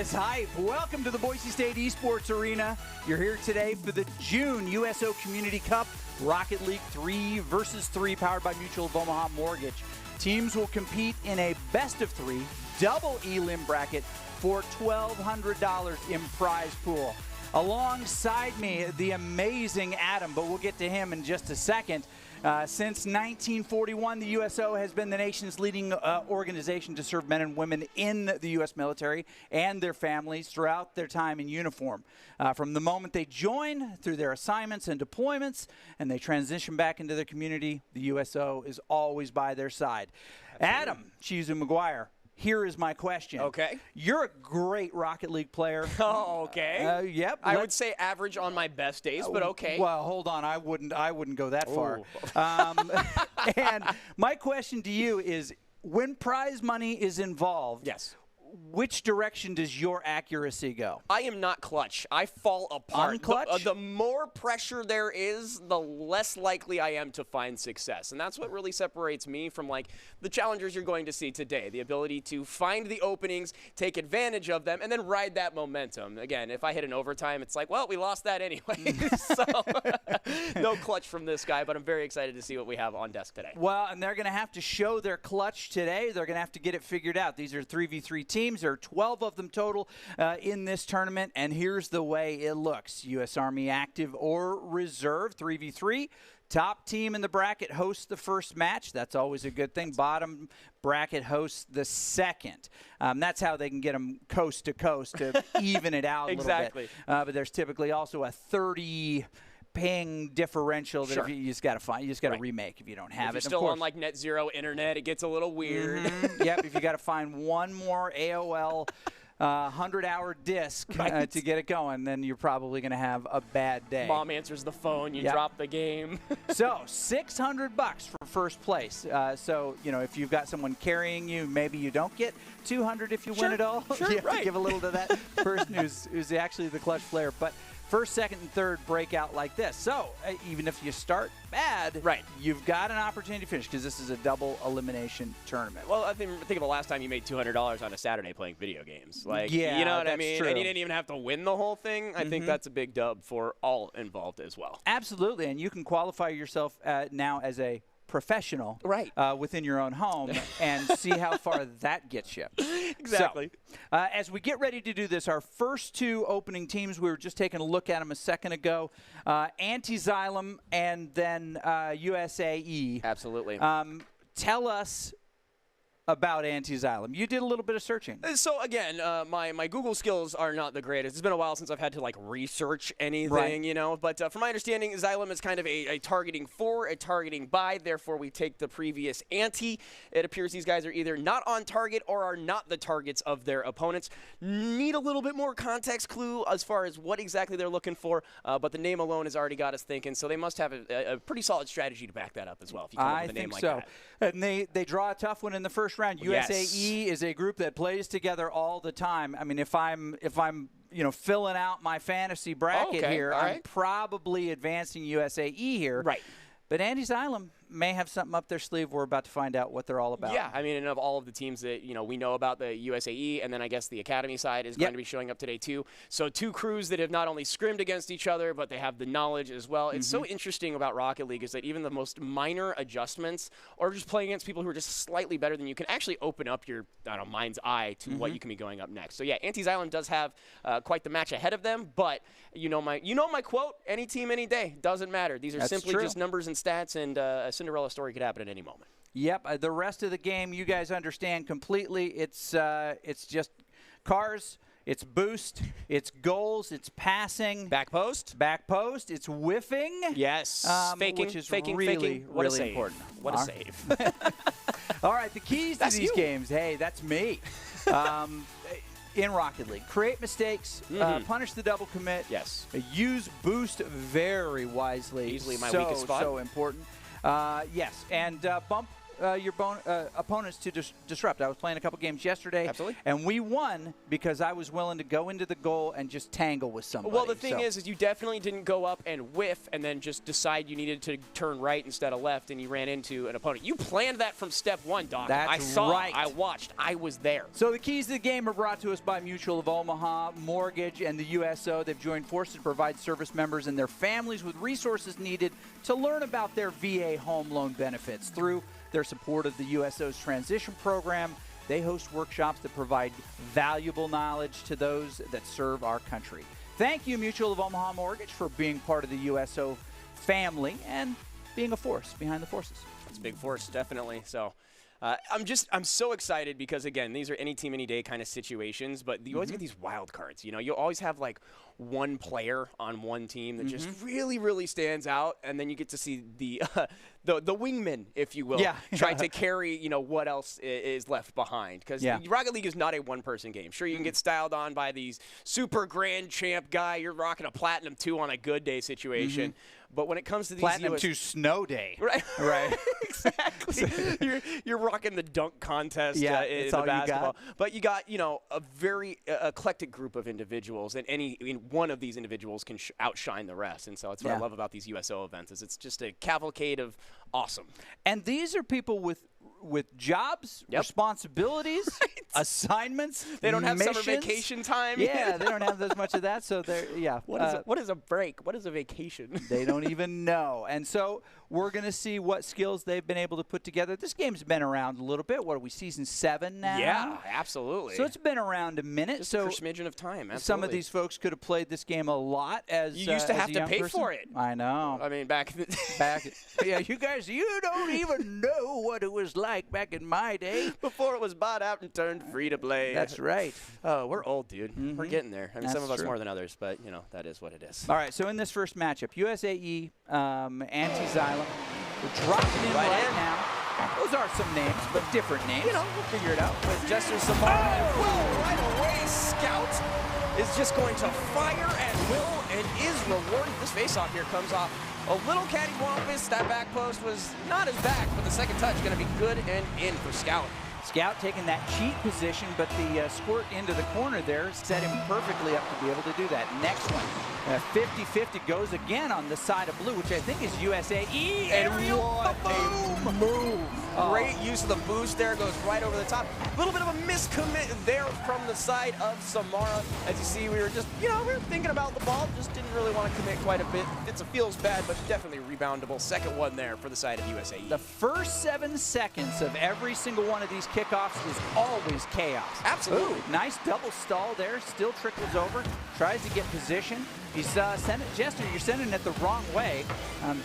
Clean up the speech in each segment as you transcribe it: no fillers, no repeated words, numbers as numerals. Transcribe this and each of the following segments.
is hype. Welcome to the Boise State Esports Arena. You're here today for the June USO Community Cup Rocket League 3 versus 3 powered by Mutual of Omaha Mortgage. Teams will compete in a best of 3 double elim bracket for $1,200 in prize pool. Alongside me, the amazing Adam, but we'll get to him in just a second. Since 1941, the USO has been the nation's leading organization to serve men and women in the U.S. military and their families throughout their time in uniform. From the moment they join through their assignments and deployments, and they transition back into their community, the USO is always by their side. Absolutely. Adam Chizu McGuire. Here is my question. Okay. You're a great Rocket League player. Oh, okay. Yep. I would say average on my best days, but okay. Well, hold on. I wouldn't go that far. And my question to you is, when prize money is involved, yes, which direction does your accuracy go? I am not clutch. I fall apart. Unclutch? The more pressure there is, the less likely I am to find success. And that's what really separates me from like the challengers you're going to see today. The ability to find the openings, take advantage of them, and then ride that momentum. Again, if I hit an overtime, it's like, well, we lost that anyway. So no clutch from this guy, but I'm very excited to see what we have on desk today. Well, and they're going to have to show their clutch today. They're going to have to get it figured out. These are 3v3 teams. There are 12 of them total in this tournament, and here's the way it looks. U.S. Army active or reserve, 3v3. Top team in the bracket hosts the first match. That's always a good thing. Bottom bracket hosts the second. That's how they can get them coast to coast to even it out a Exactly. little bit. But there's typically also a 30 ping differential that if you just got to find. You just got to remake if you don't have if it. You're still on like net zero internet, it gets a little weird. Yep, if you got to find one more AOL 100-hour disc to get it going, then you're probably going to have a bad day. Mom answers the phone, you drop the game. So $600 for first place. So if you've got someone carrying you, maybe you don't get $200 if you win it all. Sure, you have to give a little to that person who's actually the clutch player. But first, second, and third break out like this. So even if you start bad, you've got an opportunity to finish because this is a double elimination tournament. Well, think of the last time you made $200 on a Saturday playing video games. Like, yeah, you know what I mean? True. And you didn't even have to win the whole thing. I think that's a big dub for all involved as well. Absolutely, and you can qualify yourself now as a professional within your own home and see how far that gets you. Exactly. So, as we get ready to do this, our first two opening teams, we were just taking a look at them a second ago, Anti-Xylem and then USAE. Absolutely. Tell us about Anti-Xylem. You did a little bit of searching. So again, my Google skills are not the greatest. It's been a while since I've had to like research anything, you know. But from my understanding, Xylem is kind of a targeting for, a targeting by. Therefore, we take the previous anti. It appears these guys are either not on target or are not the targets of their opponents. Need a little bit more context clue as far as what exactly they're looking for. But the name alone has already got us thinking. So they must have a pretty solid strategy to back that up as well. If you come up with a name like that. And they draw a tough one in the first round. USAE is a group that plays together all the time. I mean, if I'm filling out my fantasy bracket here, I'm probably advancing USAE here. Right. But Anti-Xylem may have something up their sleeve. We're about to find out what they're all about. Yeah, I mean, and of all of the teams that, we know about, the USAE, and then I guess the Academy side is going to be showing up today too. So two crews that have not only scrimmed against each other, but they have the knowledge as well. It's so interesting about Rocket League is that even the most minor adjustments or just playing against people who are just slightly better than you can actually open up your mind's eye to what you can be going up next. So yeah, Anti-Xylem does have quite the match ahead of them, but you know my quote, any team, any day, doesn't matter. These are simply just numbers and stats, and a Cinderella story could happen at any moment. Yep, the rest of the game you guys understand completely. It's just cars, it's boost, it's goals, it's passing. Back post, it's whiffing. Yes, which is faking. really important. What a save. All right, the keys to these games, hey, that's me. In Rocket League, create mistakes, punish the double commit. Yes. Use boost very wisely. Easily my weakest spot. So important. Yes, and bump your opponents to disrupt. I was playing a couple games yesterday. Absolutely. And we won because I was willing to go into the goal and just tangle with somebody. Well, the thing is you definitely didn't go up and whiff and then just decide you needed to turn right instead of left and you ran into an opponent. You planned that from step one, Doc. That's I saw right. I watched. I was there. So the keys to the game are brought to us by Mutual of Omaha, Mortgage, and the USO. They've joined forces to provide service members and their families with resources needed to learn about their VA home loan benefits. Through their support of the USO's transition program, they host workshops that provide valuable knowledge to those that serve our country. Thank you, Mutual of Omaha Mortgage, for being part of the USO family and being a force behind the forces. It's a big force, definitely. So I'm so excited because, again, these are any team, any day kind of situations, but you always get these wild cards. You know, you always have like one player on one team that just really, really stands out, and then you get to see the wingman, if you will, try to carry, you know, what else is left behind. Because Rocket League is not a one-person game. Sure, you can get styled on by these super grand champ guy. You're rocking a Platinum 2 on a good day situation. But when it comes to these Platinum 2 snow day. Right. Right. Exactly. you're rocking the dunk contest in that's the all basketball. you got. But you got, you know, a very eclectic group of individuals, and one of these individuals can outshine the rest. And so that's what I love about these USO events is it's just a cavalcade of awesome. And these are people with jobs, responsibilities, assignments. They don't have missions. summer vacation time. Yeah, they don't have as much of that. So they're What is a break? What is a vacation? They don't even know. And so we're going to see what skills they've been able to put together. This game's been around a little bit. What are we, season 7 now? Yeah, absolutely. So it's been around a minute. Just so a smidgen of time. Absolutely. Some of these folks could have played this game a lot as you used to have to pay person. for it. I know. I mean, back yeah, you guys, you don't even know what it was like back in my day. Before it was bought out and turned free to play. That's right. Oh, we're old, dude. We're getting there. I mean, some of us true. more than others, but, you know, that is what it is. All right, so in this first matchup, USAE, Anti-Xylem, we're dropping in right now. Those are some names, but different names. You know, we'll figure it out. With Jester Samara right away, Scout is just going to fire at will and is rewarded. This faceoff here comes off a little cattywampus. That back post was not as back, but the second touch is going to be good and in for Scout. Scout taking that cheat position, but the squirt into the corner there set him perfectly up to be able to do that. Next one, 50-50 goes again on the side of blue, which I think is USAE. And what a move. Great use of the boost there, goes right over the top. A little bit of a miscommit there from the side of Samara. As you see, we were just, you know, we were thinking about the ball, just didn't really want to commit quite a bit. It feels bad, but definitely reboundable. Second one there for the side of USAE. The first 7 seconds of every single one of these kickoffs is always chaos. Absolutely. Ooh, nice double stall there, still trickles over, tries to get position. He's sending Jester, you're sending it the wrong way.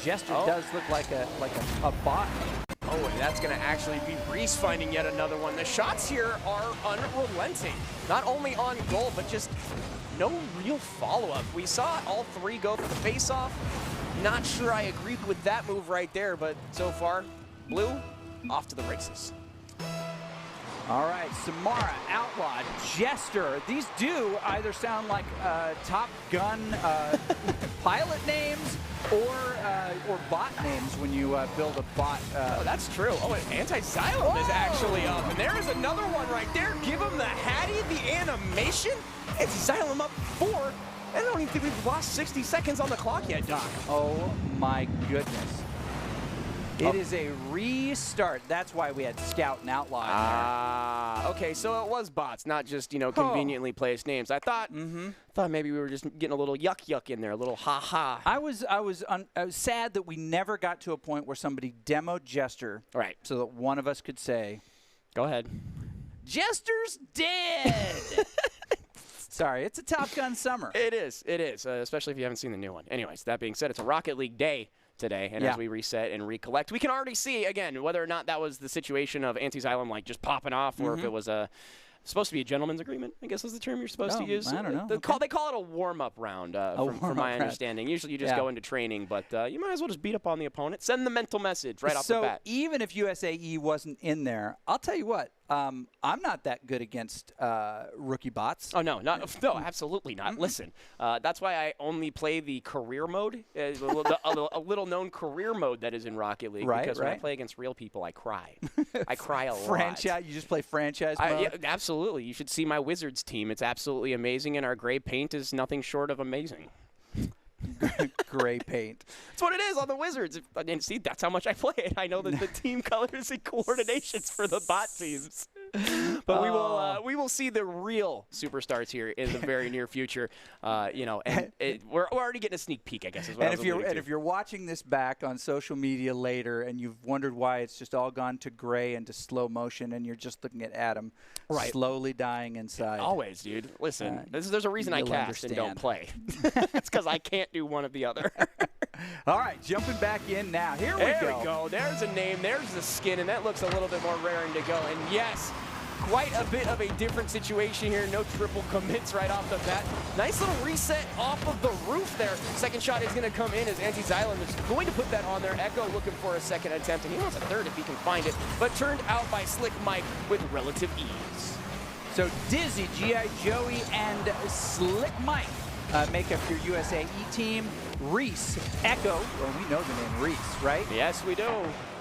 Jester does look like a bot. Oh, and that's going to actually be Reese finding yet another one. The shots here are unrelenting. Not only on goal, but just no real follow-up. We saw all 3 go for the face-off. Not sure I agree with that move right there, but so far, Blue, off to the races. All right, Samara, Outlaw, Jester. These do either sound like Top Gun pilot names or bot names when you build a bot. Oh, that's true. Oh, and Anti-Xylem is actually up. And there is another one right there. Give him the Hattie, the animation. Anti-Xylem up 4. I don't even think we've lost 60 seconds on the clock yet, Doc. Oh, my goodness. It is a restart. That's why we had Scout and Outlaw in there. Okay, so it was bots, not just, you know, conveniently placed names. I thought maybe we were just getting a little yuck in there, a little ha-ha. I was sad that we never got to a point where somebody demoed Jester so that one of us could say, go ahead. Jester's dead! Sorry, it's a Top Gun summer. It is, especially if you haven't seen the new one. Anyways, that being said, it's a Rocket League day today, and as we reset and recollect, we can already see, again, whether or not that was the situation of Anti-Xylem like just popping off, or if it was supposed to be a gentleman's agreement, I guess is the term you're supposed to use. I don't know. They call it a warm-up round, from my understanding. Usually you just go into training, but you might as well just beat up on the opponent. Send the mental message right off the bat. So even if USAE wasn't in there, I'll tell you what, I'm not that good against rookie bots. Oh, no, absolutely not. Listen, that's why I only play the career mode, a little-known career mode that is in Rocket League. Because when I play against real people, I cry. I cry a lot. Franchise? You just play franchise mode? Yeah, absolutely. You should see my Wizards team. It's absolutely amazing, and our gray paint is nothing short of amazing. Gray paint. That's what it is on the Wizards. And see, that's how much I play it. I know that the team colors and coordinations for the bot teams. But we will see the real superstars here in the very near future. And we're already getting a sneak peek, I guess. Is what and if you're watching this back on social media later, and you've wondered why it's just all gone to gray and to slow motion, and you're just looking at Adam slowly dying inside. Always, dude. Listen, there's a reason I cast and don't play. It's because I can't do one or the other. All right, jumping back in now. Here we go. There we go. There's a name. There's the skin, and that looks a little bit more raring to go. And yes, quite a bit of a different situation here. No triple commits right off the bat. Nice little reset off of the roof there. Second shot is going to come in as Anti-Xylem is going to put that on there. Echo looking for a second attempt, and he wants a third if he can find it, but turned out by Slick Mike with relative ease. So Dizzy, G.I. Joey, and Slick Mike make up your USAE team. Reese, Echo, well, we know the name Reese, right? Yes, we do.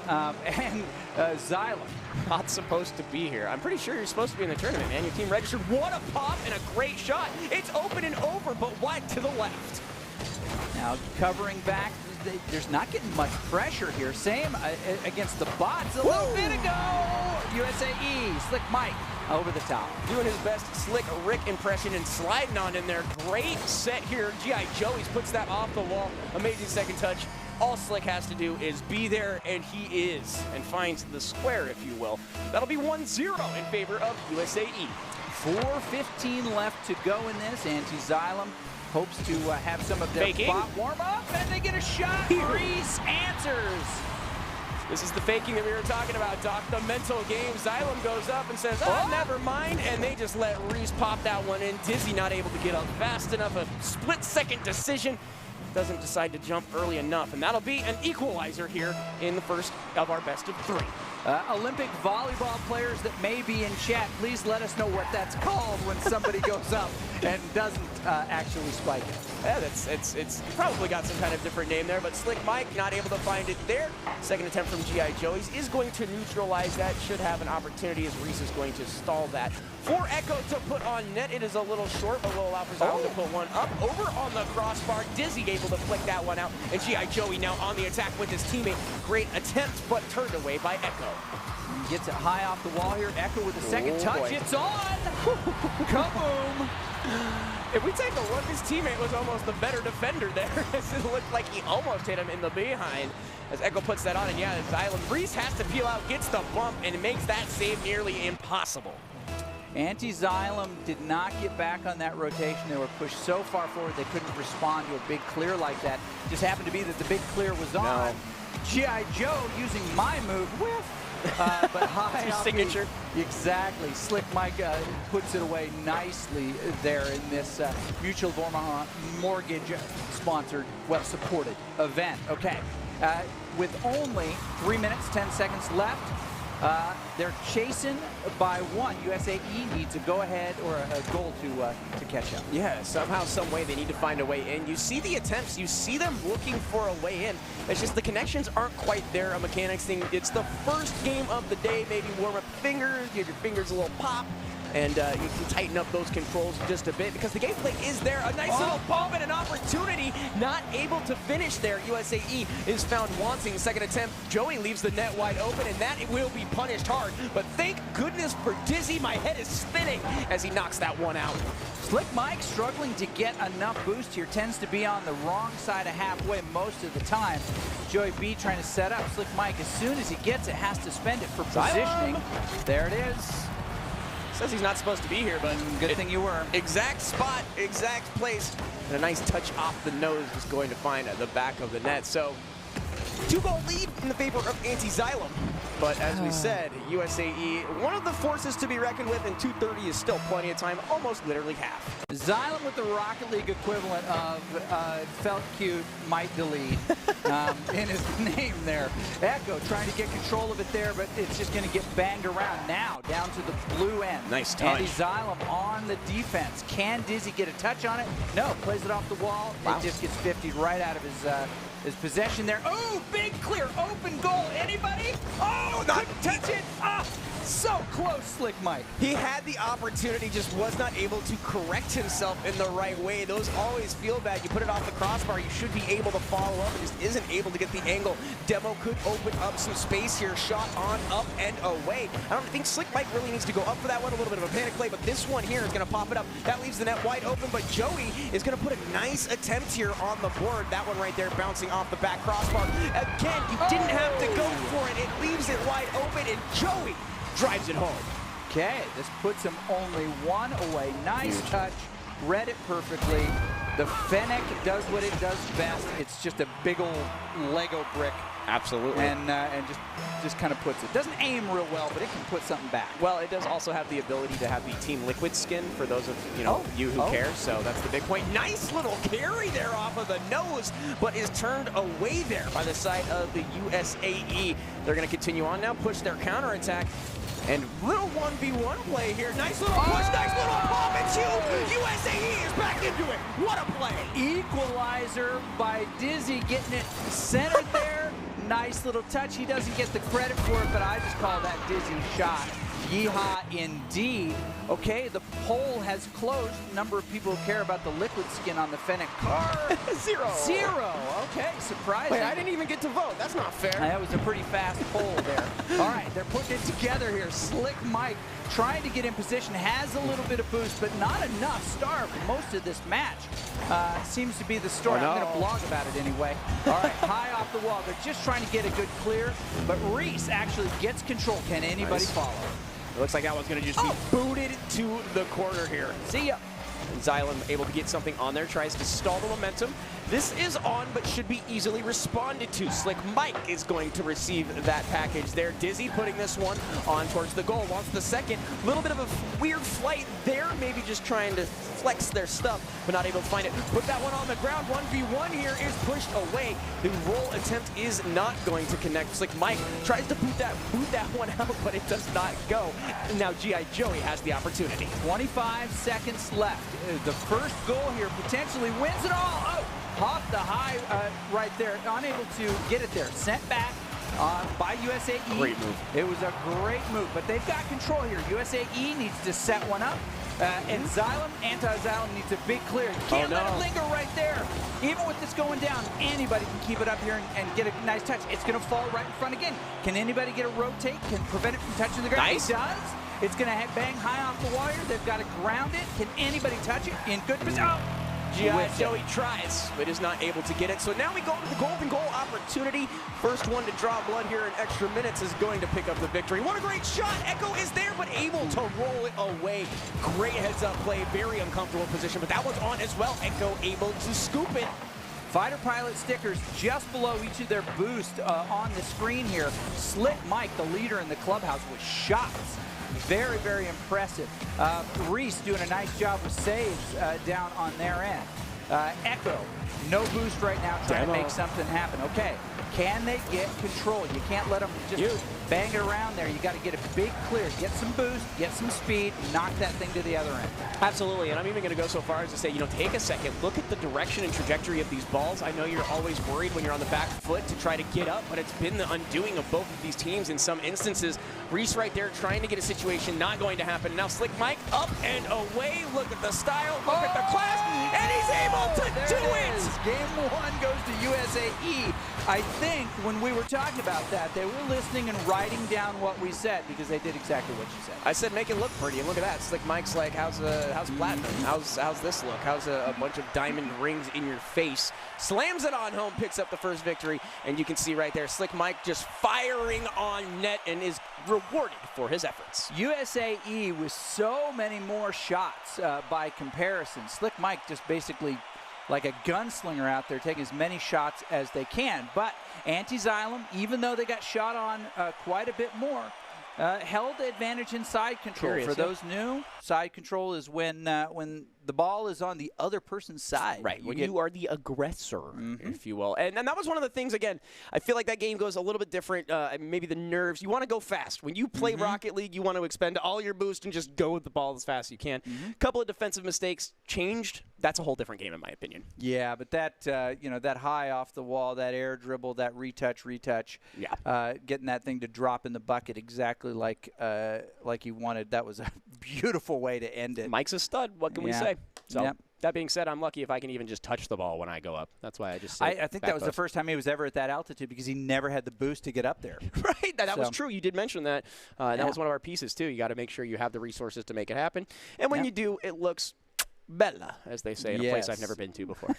And Xylem. Not supposed to be here. I'm pretty sure you're supposed to be in the tournament, man. Your team registered. What a pop and a great shot. It's open and over, but wide to the left. Now covering back, there's not getting much pressure here. Same against the bots a little bit ago. USAE, Slick Mike over the top. Doing his best Slick Rick impression and sliding on in there. Great set here. G.I. Joey's puts that off the wall. Amazing second touch. All Slick has to do is be there, and he is, and finds the square, if you will. That'll be 1-0 in favor of USAE. 4:15 left to go in this. Anti-Xylem hopes to have some of their bot warm up, and they get a shot. Reese answers. This is the faking that we were talking about, Doc. The mental game. Xylem goes up and says, never mind, and they just let Reese pop that one in. Dizzy not able to get up fast enough. A split-second decision. Doesn't decide to jump early enough, and that'll be an equalizer here in the first of our best of three. Olympic volleyball players that may be in chat, please let us know what that's called when somebody goes up and doesn't actually spike it. Yeah, it's probably got some kind of different name there, but Slick Mike not able to find it there. Second attempt from G.I. Joey's is going to neutralize that. Should have an opportunity as Reese is going to stall that. For Echo to put on net, it is a little short, but will allow for Xylem to put one up over on the crossbar. Dizzy able to flick that one out, and G.I. Joey now on the attack with his teammate. Great attempt, but turned away by Echo. Gets it high off the wall here. Echo with a second touch. Boy. It's on! Kaboom! If we take a look, his teammate was almost the better defender there. It looked like he almost hit him in the behind as Echo puts that on. And yeah, Xylem. Reese has to peel out, gets the bump, and makes that save nearly impossible. Anti-Xylem did not get back on that rotation. They were pushed so far forward they couldn't respond to a big clear like that. Just happened to be that the big clear was on. G.I. Joe using my move, but high your signature. Exactly. Slick Mike puts it away nicely there in this Mutual of Omaha mortgage-sponsored, well-supported event. Okay. With only 3 minutes, 10 seconds left, they're chasing by one. USAE needs a go-ahead or a goal to catch up. Yeah, somehow, some way, they need to find a way in. You see the attempts. You see them looking for a way in. It's just the connections aren't quite there. A mechanics thing. It's the first game of the day. Maybe warm up fingers, give your fingers a little pop, and you can tighten up those controls just a bit because the gameplay is there. A nice little bump and an opportunity. Not able to finish there. USAE is found wanting. Second attempt. Joey leaves the net wide open, and that will be punished hard. But thank goodness for Dizzy. My head is spinning as he knocks that one out. Slick Mike struggling to get enough boost here. Tends to be on the wrong side of halfway most of the time. Joey B trying to set up. Slick Mike, as soon as he gets it, has to spend it for positioning. There it is. Says he's not supposed to be here, but good thing you were. Exact spot, exact place, and a nice touch off the nose is going to find at the back of the net. So, 2-goal lead in the favor of Anti-Xylem. But as we said, USAE, one of the forces to be reckoned with, and 2:30 is still plenty of time, almost literally half. Xylem with the Rocket League equivalent of felt cute, might delete in his name there. Echo trying to get control of it there, but it's just going to get banged around. Now down to the blue end. Nice touch. Andy Xylem on the defense. Can Dizzy get a touch on it? No, plays it off the wall. Wow. It just gets 50'd right out of his possession there. Oh, big clear, open goal. Anybody? Oh, couldn't touch it. Ah, so close, Slick Mike. He had the opportunity, just was not able to correct himself in the right way. Those always feel bad. You put it off the crossbar, you should be able to follow up. He just isn't able to get the angle. Demo could open up some space here. Shot on, up, and away. I don't think Slick Mike really needs to go up for that one. A little bit of a panic play, but this one here is going to pop it up. That leaves the net wide open, but Joey is going to put a nice attempt here on the board. That one right there bouncing off the back crossbar. Again, you didn't have to go for it. It leaves it wide open, and Joey drives it home. Okay, this puts him only one away. Nice touch, read it perfectly. The Fennec does what it does best. It's just a big old Lego brick. Absolutely. And just kind of puts it. Doesn't aim real well, but it can put something back. Well, it does also have the ability to have the Team Liquid skin for those of you who care. So that's the big point. Nice little carry there off of the nose, but is turned away there by the side of the USAE. They're going to continue on now, push their counterattack. And little 1v1 play here. Nice little push, nice little bomb. It's huge. USAE is back into it. What a play. Equalizer by Dizzy, getting it centered there. Nice little touch. He doesn't get the credit for it, but I just call that Dizzy shot. Yeehaw indeed. Okay, the poll has closed. Number of people who care about the liquid skin on the Fennec car. Zero. Okay, surprising. Wait, I didn't even get to vote. That's not fair. That was a pretty fast poll there. All right, they're putting it together here. Slick Mike trying to get in position, has a little bit of boost, but not enough. Starved most of this match. Seems to be the story. I'm going to blog about it anyway. All right, high off the wall. They're just trying to get a good clear, but Reese actually gets control. Can anybody follow? It looks like that one's going to just be booted to the corner here. See ya. Xylem able to get something on there, tries to stall the momentum. This is on, but should be easily responded to. Slick Mike is going to receive that package there. Dizzy putting this one on towards the goal. Wants the second. Little bit of a weird flight there, maybe just trying to flex their stuff, but not able to find it. Put that one on the ground. 1v1 here is pushed away. The roll attempt is not going to connect. Slick Mike tries to boot that one out, but it does not go. And now G.I. Joey has the opportunity. 25 seconds left. The first goal here potentially wins it all. Oh, off the high right there. Unable to get it there. Sent back by USAE. Great move. It was a great move, but they've got control here. USAE needs to set one up. And Xylem, anti-Xylem needs a big clear. You can't let it linger right there. Even with this going down, anybody can keep it up here and get a nice touch. It's going to fall right in front again. Can anybody get a rotate? Can prevent it from touching the ground? Nice. It does. It's going to bang high off the wire. They've got to ground it. Can anybody touch it? In good position. Oh. G.I. Joey tries, but is not able to get it. So now we go to the golden goal opportunity. First one to draw blood here in extra minutes is going to pick up the victory. What a great shot. Echo is there, but able to roll it away. Great heads-up play. Very uncomfortable position, but that one's on as well. Echo able to scoop it. Fighter pilot stickers just below each of their boosts on the screen here. Slick Mike, the leader in the clubhouse, with shots. Very, very impressive. Reese doing a nice job with saves down on their end. Echo, no boost right now, trying to make something happen. Okay, can they get control? You can't let them just bang it around there. You got to get a big clear, get some boost, get some speed, knock that thing to the other end. Absolutely, and I'm even going to go so far as to say, take a second, look at the direction and trajectory of these balls. I know you're always worried when you're on the back foot to try to get up, but it's been the undoing of both of these teams in some instances. Reese right there trying to get a situation, not going to happen. Now Slick Mike up and away. Look at the style, look at the class, and he's able to do it! Game one goes to USAE. I think when we were talking about that, they were listening and writing down what we said because they did exactly what you said. I said make it look pretty, and look at that. Slick Mike's like, how's platinum? How's this look? How's a bunch of diamond rings in your face? Slams it on home, picks up the first victory, and you can see right there, Slick Mike just firing on net and is rewarded for his efforts. USAE with so many more shots by comparison. Slick Mike just basically like a gunslinger out there, taking as many shots as they can. But Anti-Xylem, even though they got shot on quite a bit more, held the advantage in side control. For those new, side control is when the ball is on the other person's side. Right, when you are the aggressor, if you will. And that was one of the things, again, I feel like that game goes a little bit different. Maybe the nerves. You want to go fast. When you play Rocket League, you want to expend all your boost and just go with the ball as fast as you can. A couple of defensive mistakes changed. That's a whole different game, in my opinion. Yeah, but that, that high off the wall, that air dribble, that retouch, getting that thing to drop in the bucket exactly like you wanted, that was a beautiful way to end it. Mike's a stud. What can we say? So that being said, I'm lucky if I can even just touch the ball when I go up. That's why I just say I think that was the first time he was ever at that altitude because he never had the boost to get up there. Right, that was true. You did mention that. That was one of our pieces, too. You got to make sure you have the resources to make it happen. And when you do, it looks bella, as they say, in a place I've never been to before.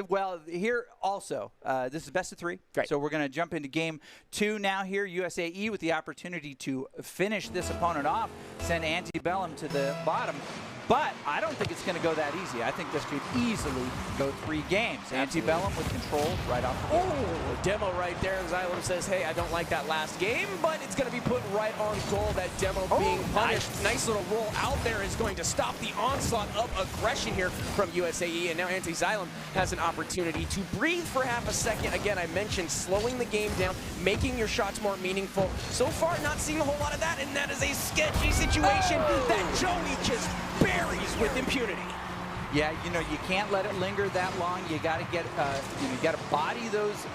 Well, here also, this is best of 3. Great. So we're going to jump into game 2 now here. USAE with the opportunity to finish this opponent off, send Antebellum to the bottom. But I don't think it's going to go that easy. I think this could easily go 3 games. Antebellum with control right off the bat. Oh, demo right there. Xylem says, hey, I don't like that last game, but it's going to be put right on goal. That demo being punished. Nice little roll out there is going to stop the onslaught of aggression here from USAE. And now Anti-Xylem has an opportunity to breathe for half a second. Again, I mentioned slowing the game down, making your shots more meaningful. So far, not seeing a whole lot of that, and that is a sketchy situation that Joey just buries with impunity. Yeah, you can't let it linger that long. You got to get, you got to body those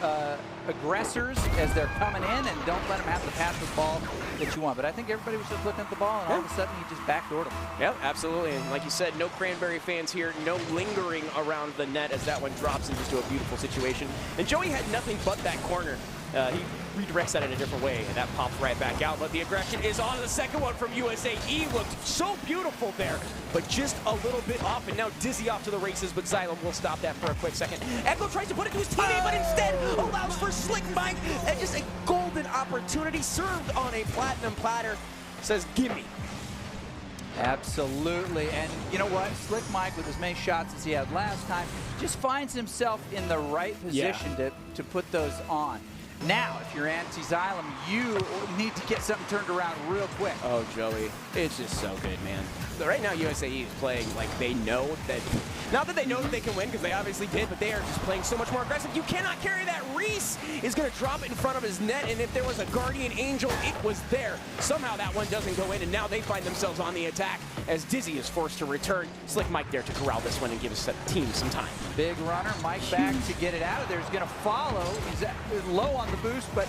aggressors as they're coming in, and don't let them have to pass the ball that you want. But I think everybody was just looking at the ball, and all of a sudden he just backdoored them. Yep, absolutely. And like you said, no Cranberry fans here, no lingering around the net as that one drops into a beautiful situation. And Joey had nothing but that corner. He redirects that in a different way, and that pops right back out. But the aggression is on. The second one from USAE looked so beautiful there, but just a little bit off. And now Dizzy off to the races, but Xylem will stop that for a quick second. Echo tries to put it to his teammate, but instead allows for Slick Mike. And just a golden opportunity served on a platinum platter. Says, gimme. Absolutely, and you know what? Slick Mike, with as many shots as he had last time, just finds himself in the right position to put those on. Now, if you're Anti-Xylem, you need to get something turned around real quick. Oh, Joey, it's just so good, man. But right now, USAE is playing like they know that, not that they know that they can win, because they obviously did, but they are just playing so much more aggressive. You cannot carry that. Reese is going to drop it in front of his net, and if there was a Guardian Angel, it was there. Somehow that one doesn't go in, and now they find themselves on the attack as Dizzy is forced to return. Slick Mike there to corral this one and give his team some time. Big runner, Mike back to get it out of there. He's going to follow. He's low on the boost, but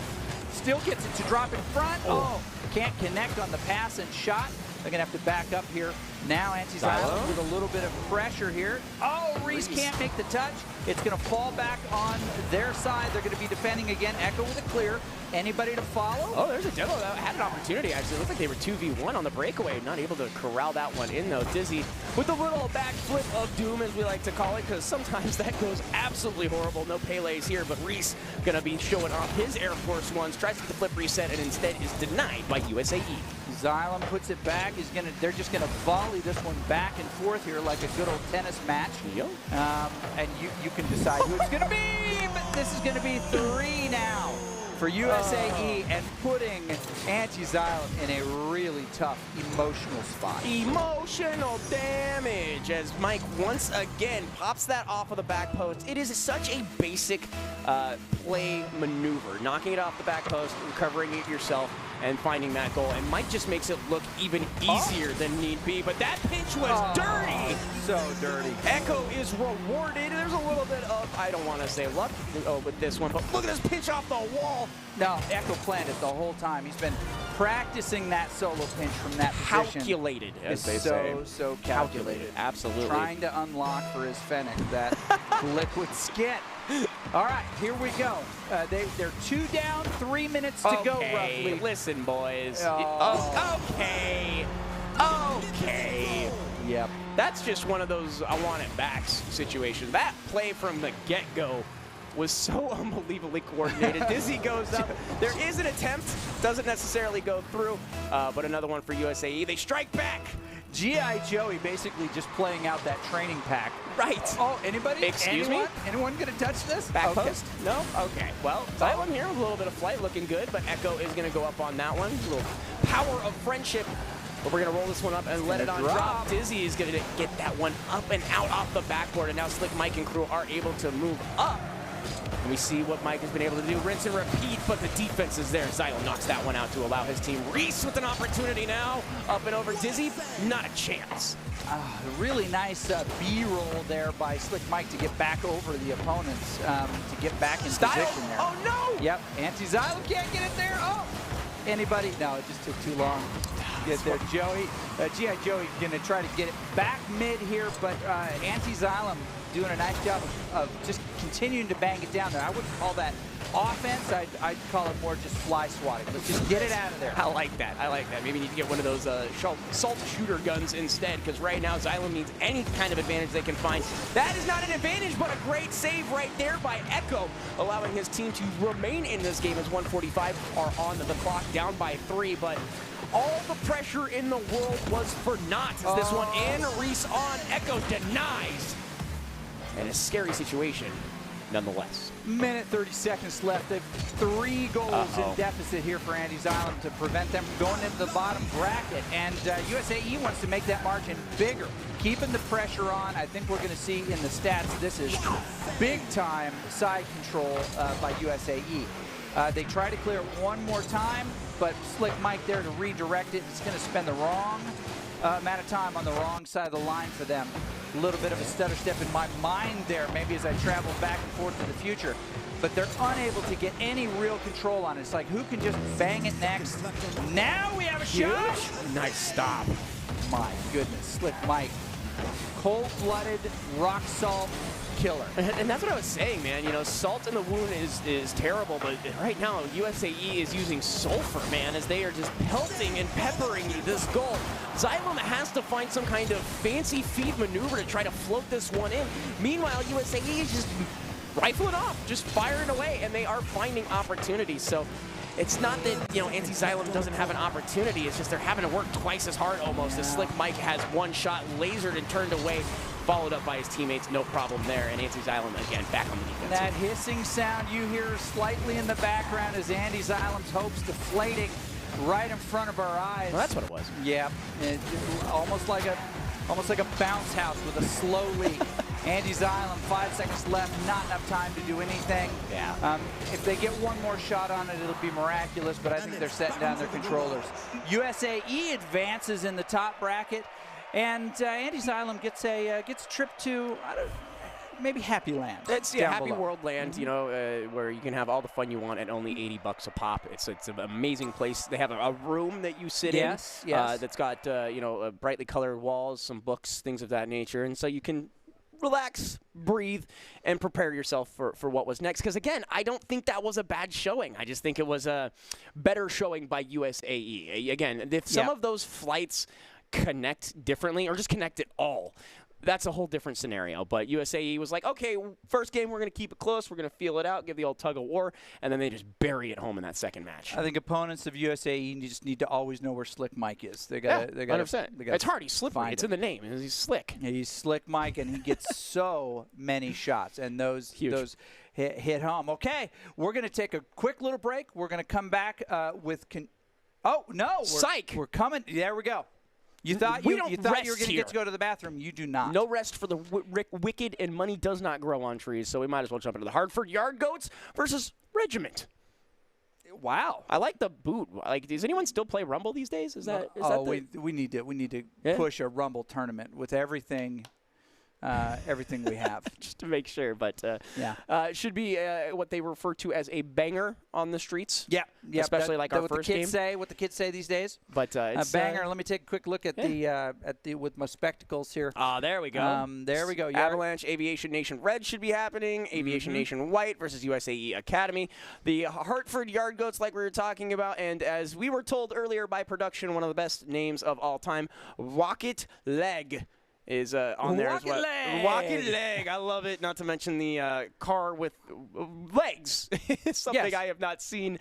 still gets it to drop in front. Oh, can't connect on the pass and shot. They're going to have to back up here. Now Anti-Xylem with a little bit of pressure here. Oh, Reese can't make the touch. It's going to fall back on their side. They're going to be defending again. Echo with a clear. Anybody to follow? Oh, there's a demo that had an opportunity, actually. It looked like they were 2v1 on the breakaway. Not able to corral that one in, though. Dizzy with a little backflip of doom, as we like to call it, because sometimes that goes absolutely horrible. No Pele's here, but Reese going to be showing off his Air Force Ones. Tries to get the flip reset, and instead is denied by USAE. Xylem puts it back. They're just going to volley this one back and forth here like a good old tennis match. Yep. And you can decide who it's going to be, but this is going to be 3 now for USAE and putting Anti-Xylem in a really tough emotional spot. Emotional damage as Mike once again pops that off of the back post. It is such a basic play maneuver, knocking it off the back post, recovering it yourself, and finding that goal. And Mike just makes it look even easier than need be, but that pitch was dirty. So dirty. Echo is rewarded. There's a little bit of, I don't want to say luck with this one, but look at this pitch off the wall. No, Echo planned it the whole time. He's been practicing that solo pinch from that position. Calculated, as they say. So calculated. Absolutely. Trying to unlock for his Fennec that liquid skin. All right, here we go. They're 2 down, 3 minutes to go, roughly. Listen, boys. Okay. Yep. That's just one of those I want it back situations. That play from the get-go was so unbelievably coordinated. Dizzy goes up. There is an attempt. Doesn't necessarily go through, but another one for USAE. They strike back. G.I. Joey basically just playing out that training pack. Right. Oh, anybody? Excuse me? Anyone going to touch this? Back Okay. post? No? Okay. Well, Xylem here with a little bit of flight looking good, but Echo is going to go up on that one. A little power of friendship. But we're going to roll this one up and let it on drop. Dizzy is going to get that one up and out off the backboard, and now Slick Mike and crew are able to move up. And we see what Mike has been able to do. Rinse and repeat, but the defense is there. Xylem knocks that one out to allow his team. Reese with an opportunity now. Up and over Dizzy. Not a chance. Really nice B-roll there by Slick Mike to get back over the opponents, to get back in position there. Oh, no! Yep, Anti-Xylem can't get it there. Oh, anybody? No, it just took too long to get there. Joey, G.I. Joey going to try to get it back mid here, but Anti-Xylem doing a nice job of just continuing to bang it down there. I wouldn't call that offense. I'd call it more just fly swatting. Let's just get it out of there. I like that. I like that. Maybe you need to get one of those salt shooter guns instead, because right now Xylem needs any kind of advantage they can find. That is not an advantage, but a great save right there by Echo, allowing his team to remain in this game as 145 are on the clock, down by 3, but all the pressure in the world was for naught as this one in. Reese on, Echo denies. And a scary situation nonetheless. Minute 30 seconds left. They've 3 goals in deficit here for Anti-Xylem to prevent them from going into the bottom bracket. And USAE wants to make that margin bigger, keeping the pressure on. I think we're going to see in the stats this is big-time side control by USAE. They try to clear it one more time, but Slick Mike there to redirect it. It's going to spend the wrong amount of time on the wrong side of the line for them. A little bit of a stutter step in my mind there, maybe as I travel back and forth to the future. But they're unable to get any real control on it. It's like, who can just bang it next? Now we have a shot! Nice stop. My goodness, Slick Mike. Cold-blooded, rock-salt killer. And that's what I was saying, man. You know, salt in the wound is terrible, but right now USAE is using sulfur, man, as they are just pelting and peppering this goal. Xylem has to find some kind of fancy feed maneuver to try to float this one in. Meanwhile, USAE is just rifling off, just firing away, and they are finding opportunities. So it's not that, you know, Anti-Xylem doesn't have an opportunity. It's just they're having to work twice as hard almost, as Slick Mike has one shot lasered and turned away, followed up by his teammates. No problem there. And Anti-Xylem, again, back on the defense. That hissing sound you hear slightly in the background is Anti-Xylem's hopes deflating right in front of our eyes. Well, that's what it was. Yeah, almost like a bounce house with a slow leak. Anti-Xylem, 5 seconds left, not enough time to do anything. Yeah. If they get one more shot on it, it'll be miraculous, but I think they're setting down their controllers. USAE advances in the top bracket, and Anti-Xylem gets a trip to, maybe Happy Land. It's Happy World Land, you know, where you can have all the fun you want at only $80 a pop. It's an amazing place. They have a room that you sit in. Yes. That's got you know, brightly colored walls, some books, things of that nature, and so you can relax, breathe, and prepare yourself for what was next. Because again, I don't think that was a bad showing. I just think it was a better showing by USAE. Again, if some of those flights connect differently or just connect at all, that's a whole different scenario. But USAE was like, okay, first game, we're going to keep it close. We're going to feel it out, give the old tug of war, and then they just bury it home in that second match. I think opponents of USAE just need to always know where Slick Mike is. They got 100%. It's hard. He's slippery. It's in the name. He's slick. Yeah, he's Slick Mike, and he gets so many shots, and those hit home. Okay, we're going to take a quick little break. We're going to come back with Psych. We're coming. There we go. You thought you were going to get to go to the bathroom. You do not. No rest for the wicked, and money does not grow on trees, so we might as well jump into the Hartford Yard Goats versus Regiment. Wow. I like the boot. Like, does anyone still play Rumble these days? We need to push a Rumble tournament with everything we have. Just to make sure, but it should be what they refer to as a banger on the streets. Yeah, especially like our first game. What the kids say these days. But it's a banger. Let me take a quick look at the with my spectacles here. There we go. There we go. Avalanche Aviation Nation Red should be happening. Aviation Nation White versus USAE Academy. The Hartford Yard Goats, like we were talking about, and as we were told earlier by production, one of the best names of all time, Rocket Leg. is on there as well. Leg. Rocket leg. I love it. Not to mention the car with legs. Something I have not seen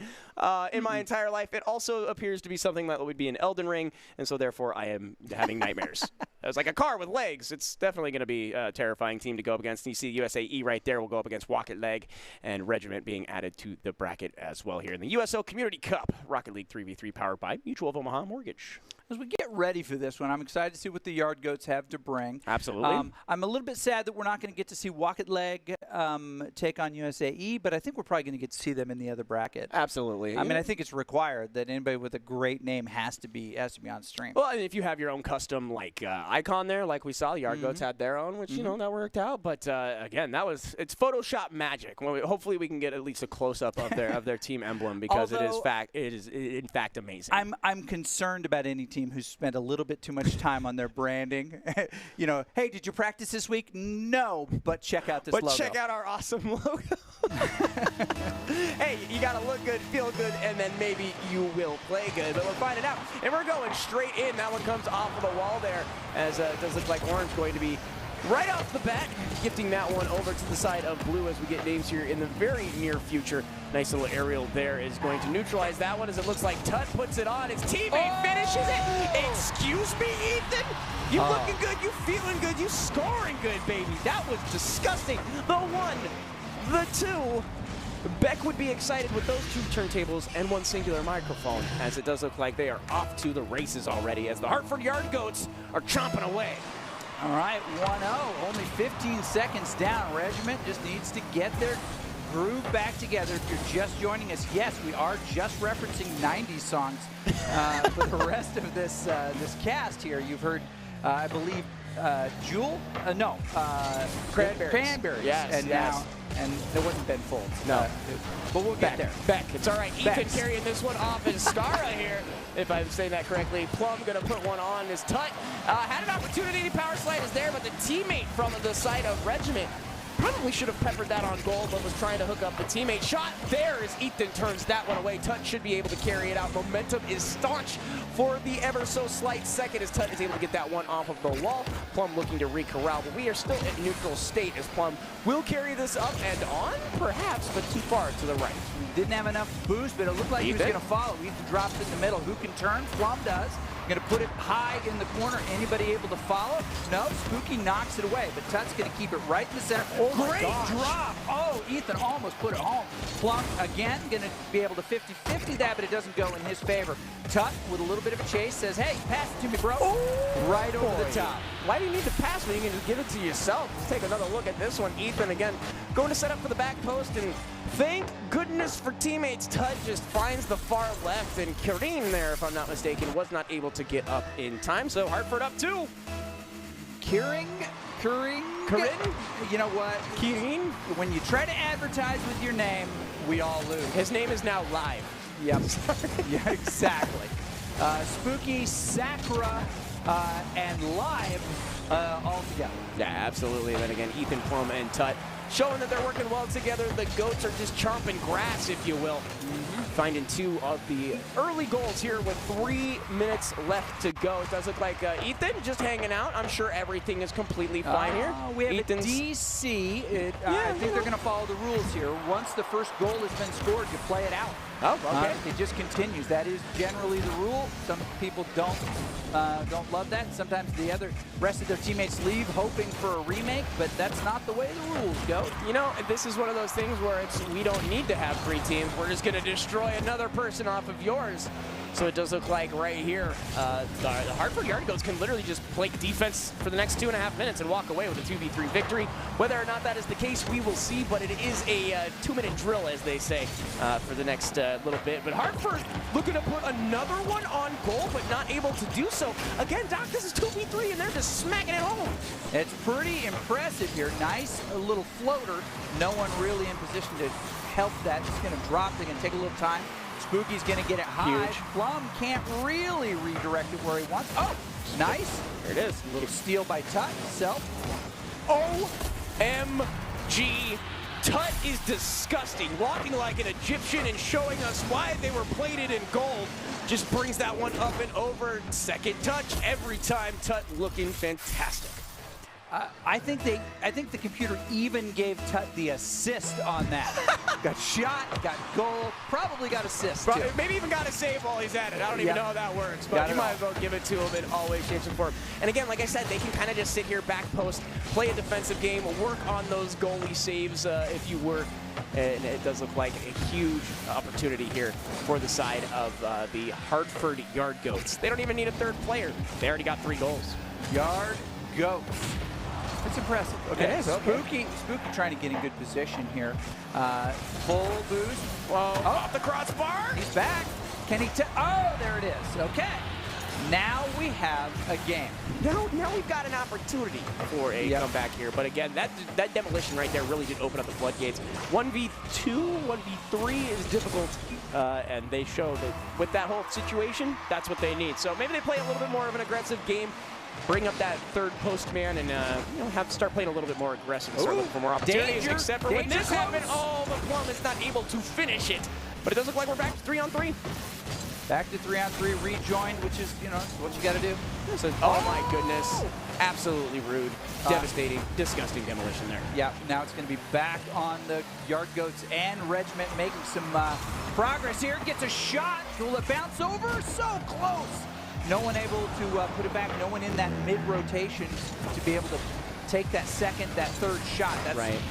in my entire life. It also appears to be something that would be in Elden Ring, and so therefore I am having nightmares. It's like a car with legs. It's definitely going to be a terrifying team to go up against. And you see USAE right there will go up against Rocket Leg, and Regiment being added to the bracket as well here in the USO Community Cup. Rocket League 3v3 powered by Mutual of Omaha Mortgage. As we get ready for this one, I'm excited to see what the Yard Goats have to bring. Absolutely. I'm a little bit sad that we're not going to get to see Rocket Leg take on USAE, but I think we're probably going to get to see them in the other bracket. Absolutely. I mean, I think it's required that anybody with a great name has to be on stream. Well, and if you have your own custom icon there, like we saw, Yard Goats had their own, which that worked out. But again, it's Photoshop magic. Hopefully, we can get at least a close up of their team emblem because it is in fact amazing. I'm concerned about any team who's spent a little bit too much time on their branding. Hey, did you practice this week? No, but check out this logo. But check out our awesome logo. Hey, you got to look good, feel good, and then maybe you will play good. But we'll find it out. And we're going straight in. That one comes off of the wall there, as it does look like Orange going to be right off the bat, gifting that one over to the side of Blue as we get names here in the very near future. Nice little aerial there is going to neutralize that one as it looks like Tut puts it on. His teammate finishes it. Excuse me, Ethan? You looking good, you feeling good, you scoring good, baby. That was disgusting. The one, the two. Beck would be excited with those two turntables and one singular microphone, as it does look like they are off to the races already as the Hartford Yard Goats are chomping away. All right, 1-0, only 15 seconds down. Regiment just needs to get their groove back together. If you're just joining us, yes, we are just referencing 90s songs. For the rest of this cast here, you've heard, I believe, Jewel? No. Cranberries. Yes, and yes. And it wasn't Ben Folds. No. But we'll get there. Beck. It's all right. Ethan carrying this one off as Skara here, if I'm saying that correctly. Plum going to put one on his Tut. Had an opportunity. Power slide is there, but the teammate from the side of Regiment probably should have peppered that on goal, but was trying to hook up the teammate. Shot there as Ethan turns that one away. Tut should be able to carry it out. Momentum is staunch for the ever so slight second as Tut is able to get that one off of the wall. Plum looking to re-corral, but we are still at neutral state as Plum will carry this up and on, perhaps, but too far to the right. Didn't have enough boost, but it looked like he was going to follow. Ethan drops in the middle. Who can turn? Plum does. Going to put it high in the corner. Anybody able to follow? No. Spooky knocks it away, but Tut's going to keep it right in the center. Oh, great drop. Oh, Ethan almost put it home. Plum, again, going to be able to 50-50 that, but it doesn't go in his favor. Tut, with a little bit of a chase, says, hey, pass it to me, bro. Oh, right over the top. Why do you need to pass when you can just give it to yourself? Let's take another look at this one. Ethan, again, going to set up for the back post, and thank goodness for teammates. Tut just finds the far left, and Kareem there, if I'm not mistaken, was not able to get up in time. So Hartford up 2. Kareem? You know what? Kareem? When you try to advertise with your name, we all lose. His name is now Live. Yep. Yeah, exactly. Spooky, Sakura, and Live all together. Yeah, absolutely. And then again, Ethan, Plum, and Tut showing that they're working well together. The Goats are just chomping grass, if you will. Finding 2 of the early goals here with 3 minutes left to go. It does look like Ethan just hanging out. I'm sure everything is completely fine here. We have Ethan's DC. I think they're going to follow the rules here. Once the first goal has been scored, you play it out. Oh, okay. It just continues. That is generally the rule. Some people don't love that. Sometimes the rest of their teammates leave hoping for a remake, but that's not the way the rules go. You know, this is one of those things where we don't need to have 3 teams. We're just going to destroy another person off of yours. So it does look like right here, the Hartford Yard Goats can literally just play defense for the next 2.5 minutes and walk away with a 2v3 victory. Whether or not that is the case, we will see, but it is a 2-minute drill, as they say, for the next little bit. But Hartford looking to put another one on goal, but not able to do so. Again, Doc, this is 2v3, and they're just smacking it home. It's pretty impressive here. Nice little floater. No one really in position to help that. It's going to drop. They're going to take a little time. Spooky's going to get it high. Huge. Plum can't really redirect it where he wants. Oh, nice. There it is. A little steal by Tut. Self. OMG. Tut is disgusting. Walking like an Egyptian and showing us why they were plated in gold. Just brings that one up and over. Second touch every time. Tut looking fantastic. I think the computer even gave Tut the assist on that. Got shot, got goal, probably got assist too. Maybe even got a save while he's at it. I don't even know how that works, but you might as well give it to him in all ways, shapes, and form. And again, like I said, they can kind of just sit here, back post, play a defensive game, work on those goalie saves if you were. And it does look like a huge opportunity here for the side of the Hartford Yard Goats. They don't even need a third player. They already got 3 goals. Yard Goats. It's impressive. Okay, it is. Spooky trying to get in good position here. Full boost. Whoa, off the crossbar. He's back. Can he oh, there it is. Okay. Now we have a game. Now we've got an opportunity for a comeback here. But again, that demolition right there really did open up the floodgates. 1v2, 1v3 is difficult. And they show that with that whole situation, that's what they need. So maybe they play a little bit more of an aggressive game, bring up that third postman, and start playing a little bit more aggressive and start looking for more opportunities. Except for when this happened, the Plum is not able to finish it. But it does look like we're back to 3-on-3. Back to 3-on-3, rejoined, which is, what you got to do. Oh my goodness. Absolutely rude. Devastating, disgusting demolition there. Yeah, now it's going to be back on the Yard Goats and Regiment making some progress here. Gets a shot. Will it bounce over? So close. No one able to put it back. No one in that mid-rotation to be able to take that second, that third shot.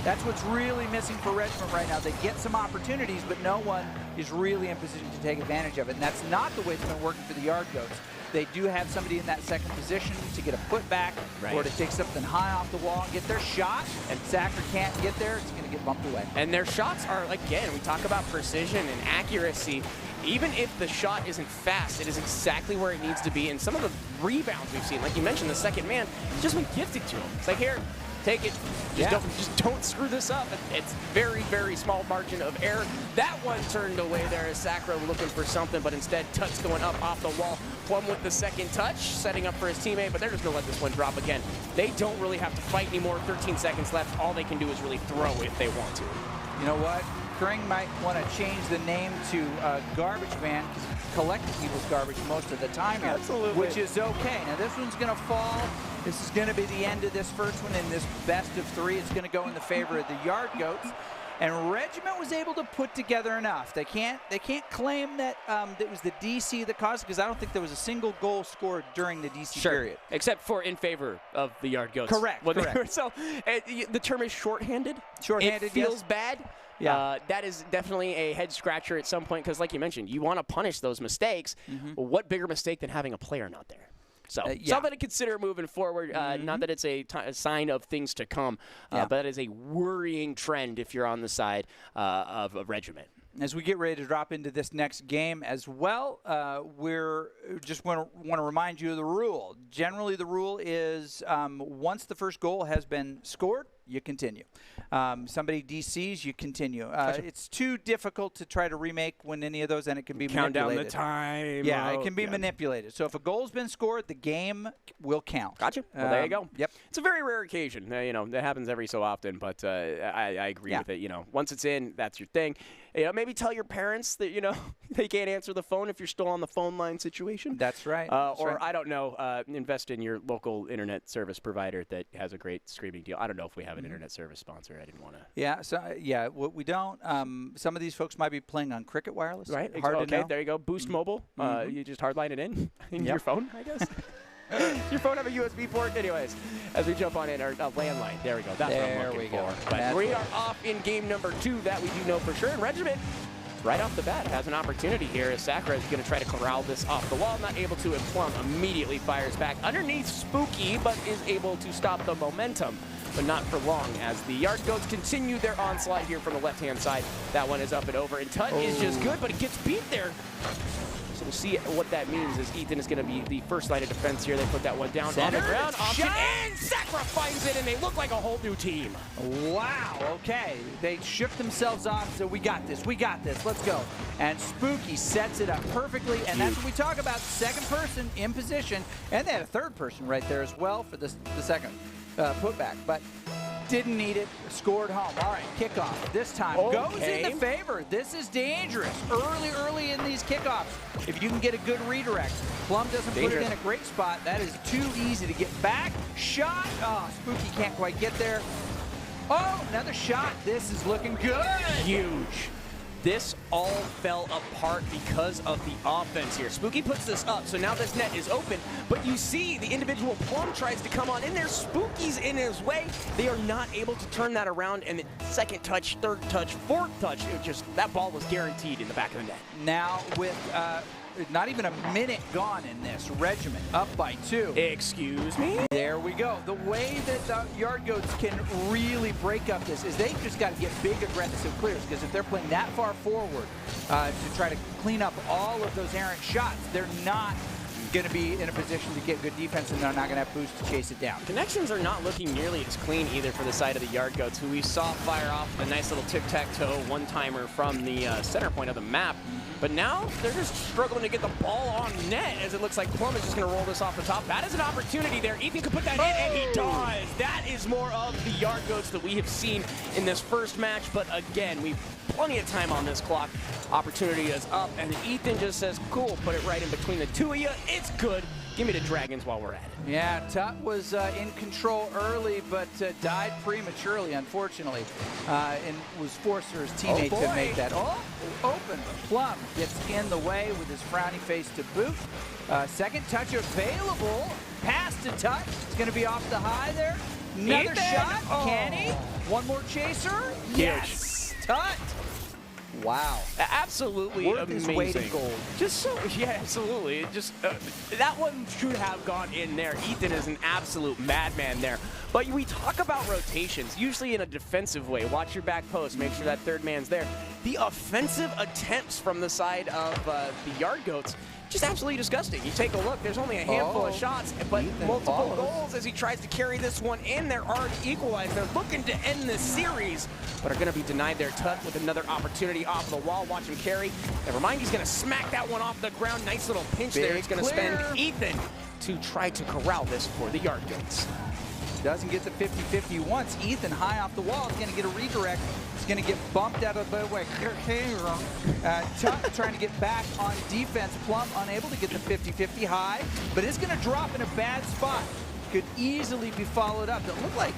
That's what's really missing for Regiment right now. They get some opportunities, but no one is really in position to take advantage of it. And that's not the way it's been working for the Yard Goats. They do have somebody in that second position to get a putback or to take something high off the wall and get their shot. And Sacker can't get there. It's going to get bumped away. And their shots are, again, we talk about precision and accuracy. Even if the shot isn't fast, it is exactly where it needs to be. And some of the rebounds we've seen, like you mentioned, the second man, it's just been gifted to him. It's like, here, take it. Just don't screw this up. It's very, very small margin of error. That one turned away there as Sacra looking for something, but instead Tut's going up off the wall. Plum with the second touch, setting up for his teammate, but they're just going to let this one drop again. They don't really have to fight anymore. 13 seconds left. All they can do is really throw if they want to. You know what? Kring might want to change the name to Garbage Man because he collects people's garbage most of the time here. Absolutely. Which is okay. Now this one's going to fall. This is going to be the end of this first one in this best of 3. It's going to go in the favor of the Yard Goats. And Regiment was able to put together enough. They can't claim that it was the DC that caused it because I don't think there was a single goal scored during the DC period. Except for in favor of the Yard Goats. Correct. So the term is shorthanded. Shorthanded, it feels bad. Yeah. That is definitely a head scratcher at some point because, like you mentioned, you want to punish those mistakes. Well, what bigger mistake than having a player not there? So something to consider moving forward. Not that it's a sign of things to come, but that is a worrying trend if you're on the side of a Regiment. As we get ready to drop into this next game as well, we're just want to remind you of the rule. Generally, the rule is once the first goal has been scored, you continue. Somebody DCs, you continue. It's too difficult to try to remake when any of those, and it can be count manipulated. Down the time. Yeah, it can be manipulated. So if a goal's been scored, the game will count. Gotcha. Well, there you go. Yep. It's a very rare occasion. That happens every so often, but I agree with it. Once it's in, that's your thing. Maybe tell your parents that, they can't answer the phone if you're still on the phone line situation. That's right. I don't know, invest in your local internet service provider that has a great streaming deal. I don't know if we have an internet service sponsor. I didn't want to. Yeah, we don't. Some of these folks might be playing on Cricket Wireless. Right. Hard to know. There you go. Boost Mobile. You just hardline it in your phone, I guess. Your phone have a USB port? Anyways, as we jump on in, our landline. There we go. That's what I'm looking for. But we are off in game number 2. That we do know for sure. And Regiment, right off the bat, has an opportunity here as Sacra is going to try to corral this off the wall. Not able to, and Plum immediately fires back underneath Spooky, but is able to stop the momentum. But not for long as the Yard Goats continue their onslaught here from the left-hand side. That one is up and over. And Tut is just good, but it gets beat there. So we'll see what that means as Ethan is going to be the first line of defense here. They put that one down on the ground. Option, and Sacra finds it, and they look like a whole new team. Wow, okay. They shook themselves off, so we got this, let's go. And Spooky sets it up perfectly, and that's what we talk about, second person in position. And they had a third person right there as well for the second putback. But Didn't need it. Scored home. All right, kickoff. This time goes in the favor. This is dangerous. Early in these kickoffs. If you can get a good redirect. Plum doesn't put it in a great spot. That is too easy to get back. Shot. Oh, Spooky can't quite get there. Oh, another shot. This is looking good. Huge. This all fell apart because of the offense here. Spooky puts this up, so now this net is open, but you see the individual Plum tries to come on in there. Spooky's in his way. They are not able to turn that around, and the second touch, third touch, fourth touch, that ball was guaranteed in the back of the net. Now with not even a minute gone in this, Regiment up by 2. Excuse me? There we go. The way that the Yard Goats can really break up this is they've just got to get big aggressive clears, because if they're playing that far forward to try to clean up all of those errant shots, they're not going to be in a position to get good defense, and they're not going to have boost to chase it down. Connections are not looking nearly as clean either for the side of the Yard Goats, who we saw fire off a nice little tic-tac-toe one-timer from the center point of the map. But now they're just struggling to get the ball on net, as it looks like Plum is just going to roll this off the top. That is an opportunity there. Ethan could put that in, and he does. That is more of the Yard Goats that we have seen in this first match. But again, we've plenty of time on this clock. Opportunity is up, and Ethan just says, cool, put it right in between the two of you. It's good. Give me the Dragons while we're at it. Yeah, Tut was in control early, but died prematurely, unfortunately, and was forced for his teammate to make that. Oh, open. Plum gets in the way with his frowny face to boot. Second touch available. Pass to Tut. It's going to be off the high there. Another Ethan. shot. Can he? One more chaser. Yes. Tut. Wow. Absolutely worth his amazing. weight in gold. Just so, yeah, absolutely. Just that one should have gone in there. Ethan is an absolute madman there. But we talk about rotations, usually in a defensive way. Watch your back post, make sure that third man's there. The offensive attempts from the side of the Yard Goats, just absolutely disgusting. You take a look, there's only a handful of shots, but Ethan multiple follows. goals as he tries to carry this one in. They're already equalized. They're looking to end this series, but are going to be denied their Tut with another opportunity off the wall. Watch him carry. Never mind, he's going to smack that one off the ground. Nice little pinch there. He's going to spend Ethan to try to corral this for the Yard Goats. Doesn't get the 50-50 once. Ethan high off the wall is going to get a redirect. He's going to get bumped out of the way. Tut trying to get back on defense. Plum unable to get the 50-50 high, but it's going to drop in a bad spot. Could easily be followed up. It looked like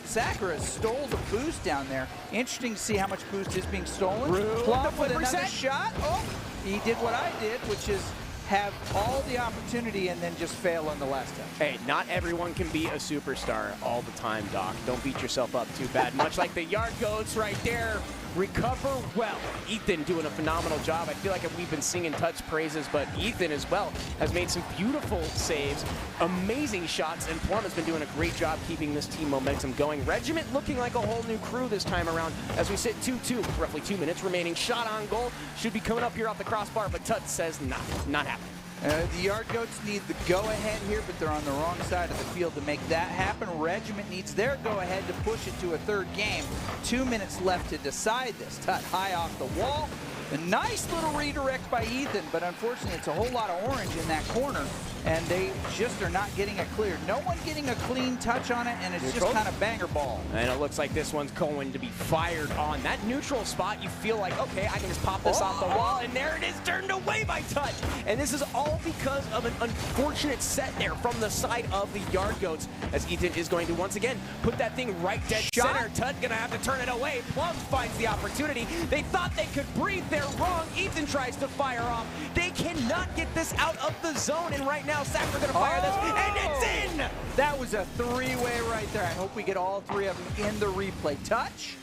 Sakura stole the boost down there. Interesting to see how much boost is being stolen. Plum with another shot. Oh, he did what I did, which is have all the opportunity and then just fail on the last touch. Hey, not everyone can be a superstar all the time, Doc. Don't beat yourself up too bad. Much like the Yard Goats right there. Recover well. Ethan doing a phenomenal job. I feel like we've been singing Tut's praises, but Ethan as well has made some beautiful saves, amazing shots, and Plum has been doing a great job keeping this team momentum going. Regiment looking like a whole new crew this time around as we sit 2-2 with roughly 2 minutes remaining. Shot on goal should be coming up here off the crossbar, but Tut says not happening. The Yard Goats need the go-ahead here, but they're on the wrong side of the field to make that happen. Regiment needs their go-ahead to push it to a third game. 2 minutes left to decide this. Tut high off the wall. A nice little redirect by Ethan, but unfortunately it's a whole lot of orange in that corner, and they just are not getting it cleared. No one getting a clean touch on it, and it's just kind of banger ball. And it looks like this one's going to be fired on. That neutral spot, you feel like, okay, I can just pop this off the wall, and there it is, turned away by Tut. And this is all because of an unfortunate set there from the side of the Yard Goats, as Ethan is going to once again put that thing right dead center. Tut gonna have to turn it away. Plum finds the opportunity. They thought they could breathe. They're wrong. Ethan tries to fire off. They cannot get this out of the zone, and right now Sakura gonna fire this, and it's in! That was a three-way right there. I hope we get all three of them in the replay. Touch,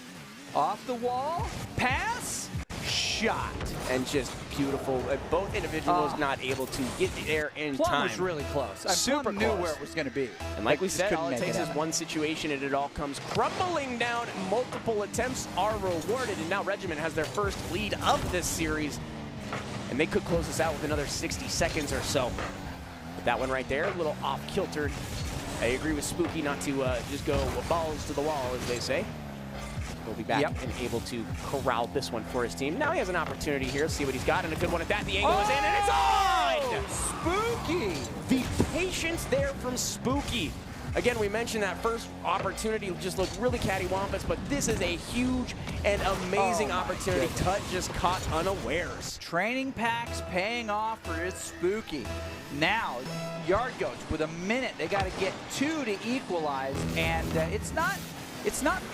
off the wall, pass, shot. And just beautiful. Both individuals not able to get there in Plum time. was really close. Super Plum knew where it was going to be. And like we just said, couldn't all it make takes is happen. one situation and it all comes crumbling down. Multiple attempts are rewarded, and now Regiment has their first lead of this series. And they could close this out with another 60 seconds or so. But that one right there, a little off-kiltered. I agree with Spooky not to just go balls to the wall, as they say. He'll be back and able to corral this one for his team. Now he has an opportunity here. Let's see what he's got, and a good one at that. The angle is in, and it's on! Spooky! The patience there from Spooky. Again, we mentioned that first opportunity just looked really cattywampus, but this is a huge and amazing opportunity. Tut just caught unawares. Training packs paying off for his Spooky. Now, Yard Goats with a minute, they got to get 2 to equalize, and it's not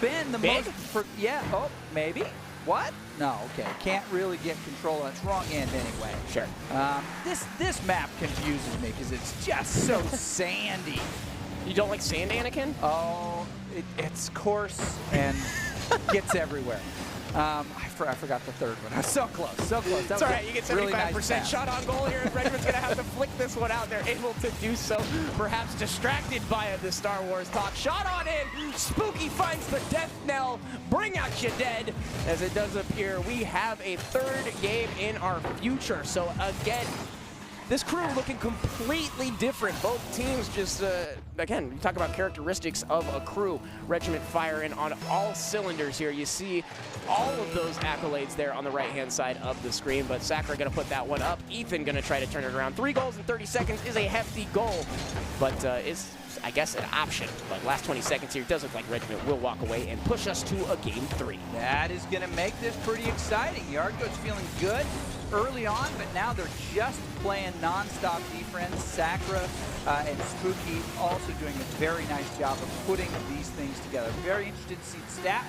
been the Big? most. Oh, maybe. What? No, okay. Can't really get control on its wrong end anyway. Sure. This map confuses me because it's just so sandy. You don't like sand, Anakin? Oh, it's coarse and gets everywhere. I forgot the third one. I was so close, so close. It's all right. You get 75% really nice shot on goal here, and Redmond's going to have to flick this one out. They're able to do so, perhaps distracted by the Star Wars talk. Shot on in. Spooky finds the death knell. Bring out your dead. As it does appear, we have a third game in our future. So again, this crew looking completely different. Both teams just, again, you talk about characteristics of a crew. Regiment firing on all cylinders here. You see all of those accolades there on the right-hand side of the screen, but Sakura going to put that one up. Ethan going to try to turn it around. 3 goals in 30 seconds is a hefty goal, but is, I guess, an option. But last 20 seconds here, does look like Regiment will walk away and push us to a game 3. That is going to make this pretty exciting. Yard Goats feeling good early on, but now they're just playing non-stop defense. Sakura and Spooky also doing a very nice job of putting these things together. Very interested to see the stats.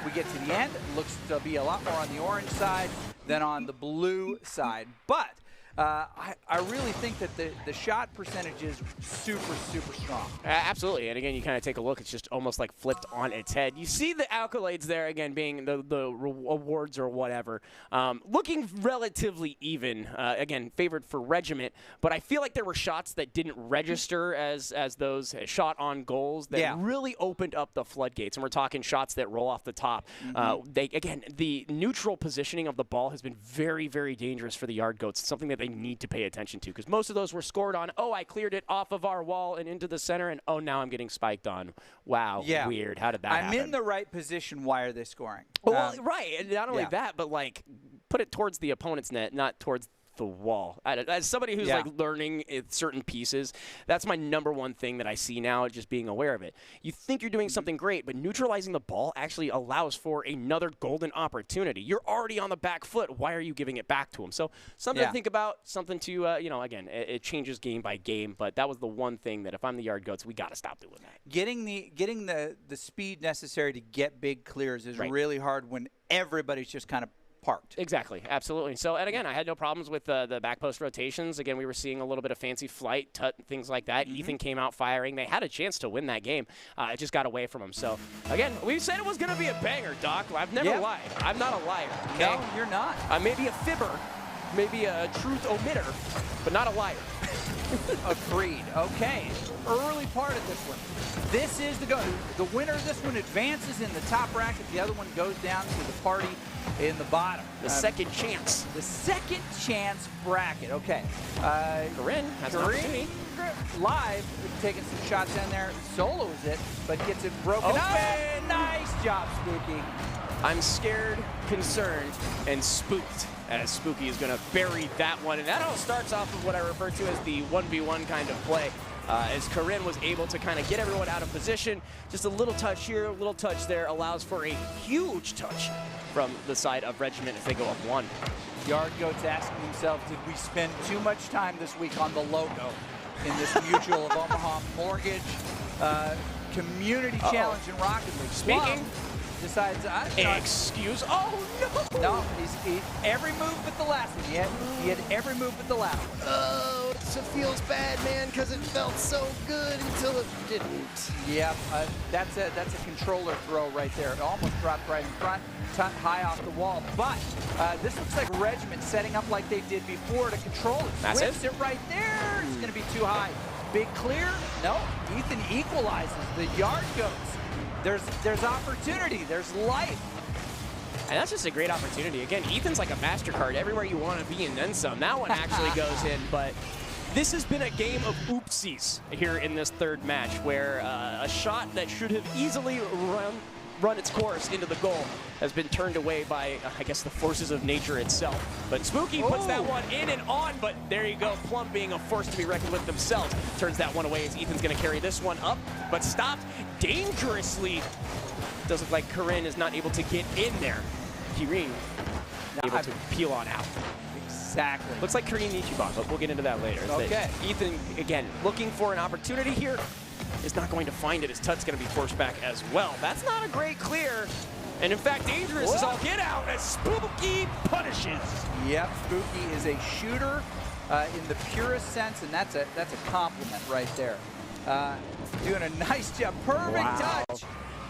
We get to the end. It looks to be a lot more on the orange side than on the blue side. But I really think that the shot percentage is super, super strong. Absolutely, and again, you kind of take a look, it's just almost like flipped on its head. You see the accolades there, again, being the awards or whatever. Looking relatively even, again, favored for Regiment, but I feel like there were shots that didn't register as those shot on goals that really opened up the floodgates, and we're talking shots that roll off the top. Again, the neutral positioning of the ball has been very, very dangerous for the Yard Goats. It's something that they need to pay attention to, because most of those were scored on, oh, I cleared it off of our wall and into the center, and oh, now I'm getting spiked on. Wow, weird. How did that happen? I'm in the right position. Why are they scoring? Well, right, and not only that, but like put it towards the opponent's net, not towards the wall. As somebody who's like learning certain pieces, that's my #1 thing that I see now, just being aware of it. You think you're doing something great, but neutralizing the ball actually allows for another golden opportunity. You're already on the back foot. Why are you giving it back to him? So something to think about, something to, again, it changes game by game, but that was the one thing that if I'm the Yard Goats, we got to stop doing that. Getting the speed necessary to get big clears is really hard when everybody's just kind of parked. Exactly, absolutely. So, and again, I had no problems with the back post rotations. Again, we were seeing a little bit of fancy flight, tut, things like that. Ethan came out firing. They had a chance to win that game. It just got away from him. So, again, we said it was going to be a banger, Doc. I've never lied. I'm not a liar. Okay? No, you're not. Maybe a fibber, maybe a truth omitter, but not a liar. Agreed. Okay. Early part of this one. This is the winner of this one advances in the top bracket. The other one goes down to the party in the bottom. The second chance. The second chance bracket. Okay. Corinne has an opportunity. Live, taking some shots in there. Solos it, but gets it broken up. Nice job, Spooky. I'm scared, concerned, and spooked, as Spooky is going to bury that one. And that all starts off of what I refer to as the 1v1 kind of play. As Corinne was able to kind of get everyone out of position. Just a little touch here, a little touch there, allows for a huge touch from the side of Regiment as they go up 1. Yard Goats asking themselves, did we spend too much time this week on the logo in this Mutual of Omaha Mortgage Community Challenge in Rocket League? Speaking. Decides, excuse, oh no! No, he every move but the last one. He had every move but the last one. Oh, it feels bad, man, because it felt so good until it didn't. Yeah, that's a controller throw right there. It almost dropped right in front, high off the wall. But this looks like Regiment setting up like they did before to control it. That's Whips it right there. It's going to be too high. Big clear? No. Ethan equalizes. The Yard Goats. There's opportunity. There's life. And that's just a great opportunity. Again, Ethan's like a MasterCard. Everywhere you want to be and then some. That one actually goes in, but this has been a game of oopsies here in this third match, where a shot that should have easily run its course into the goal has been turned away by, I guess, the forces of nature itself. But Spooky puts that one in and on, but there you go. Plum being a force to be reckoned with themselves turns that one away as Ethan's going to carry this one up, but stopped dangerously. Does look like Corinne is not able to get in there. Kirin able to peel on out. Exactly. Looks like Korean Ichiban, but we'll get into that later. Okay. Ethan, again, looking for an opportunity here, is not going to find it as Tut's going to be forced back as well. That's not a great clear. And in fact, dangerous is all get out as Spooky punishes. Yep, Spooky is a shooter in the purest sense, and that's a compliment right there. Doing a nice job. Perfect touch.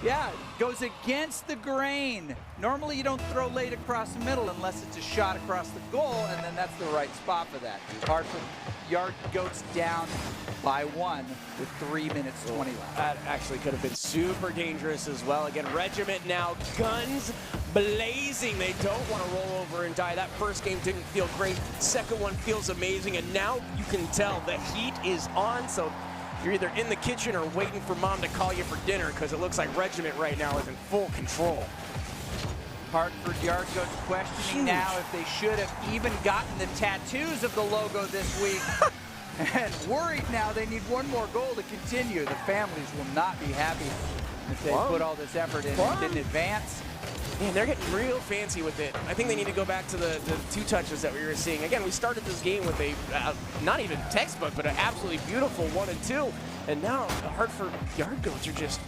Yeah, goes against the grain. Normally you don't throw late across the middle unless it's a shot across the goal, and then that's the right spot for that. Hartford Yard Goats down by 1 with 3 minutes 20 left. That actually could have been super dangerous as well. Again, Regiment now guns blazing. They don't want to roll over and die. That first game didn't feel great. Second one feels amazing, and now you can tell the heat is on, so you're either in the kitchen or waiting for mom to call you for dinner, because it looks like Regiment right now is in full control. Hartford Yard Goats questioning now if they should have even gotten the tattoos of the logo this week. And worried now they need one more goal to continue. The families will not be happy if they put all this effort in and didn't advance. Man, they're getting real fancy with it. I think they need to go back to the 2 touches that we were seeing. Again, we started this game with a, not even textbook, but an absolutely beautiful 1 and 2. And now the Hartford Yard Goats are just,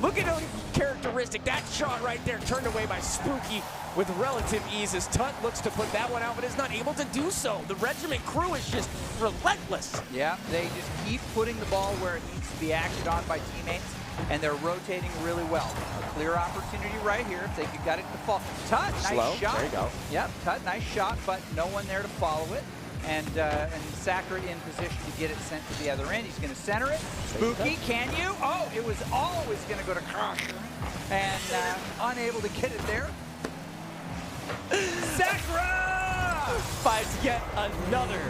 look at how characteristic. That shot right there turned away by Spooky with relative ease as Tut looks to put that one out, but is not able to do so. The Regiment crew is just relentless. Yeah, they just keep putting the ball where it needs to be acted on by teammates, and they're rotating really well. A clear opportunity right here if they could get it to fall. Tut, nice shot. There you go. Yep, Tut, nice shot, but no one there to follow it. And Sacker in position to get it sent to the other end. He's going to center it. Spooky, can you? Oh, it was always going to go to Crush. And unable to get it there. Sacker finds yet another.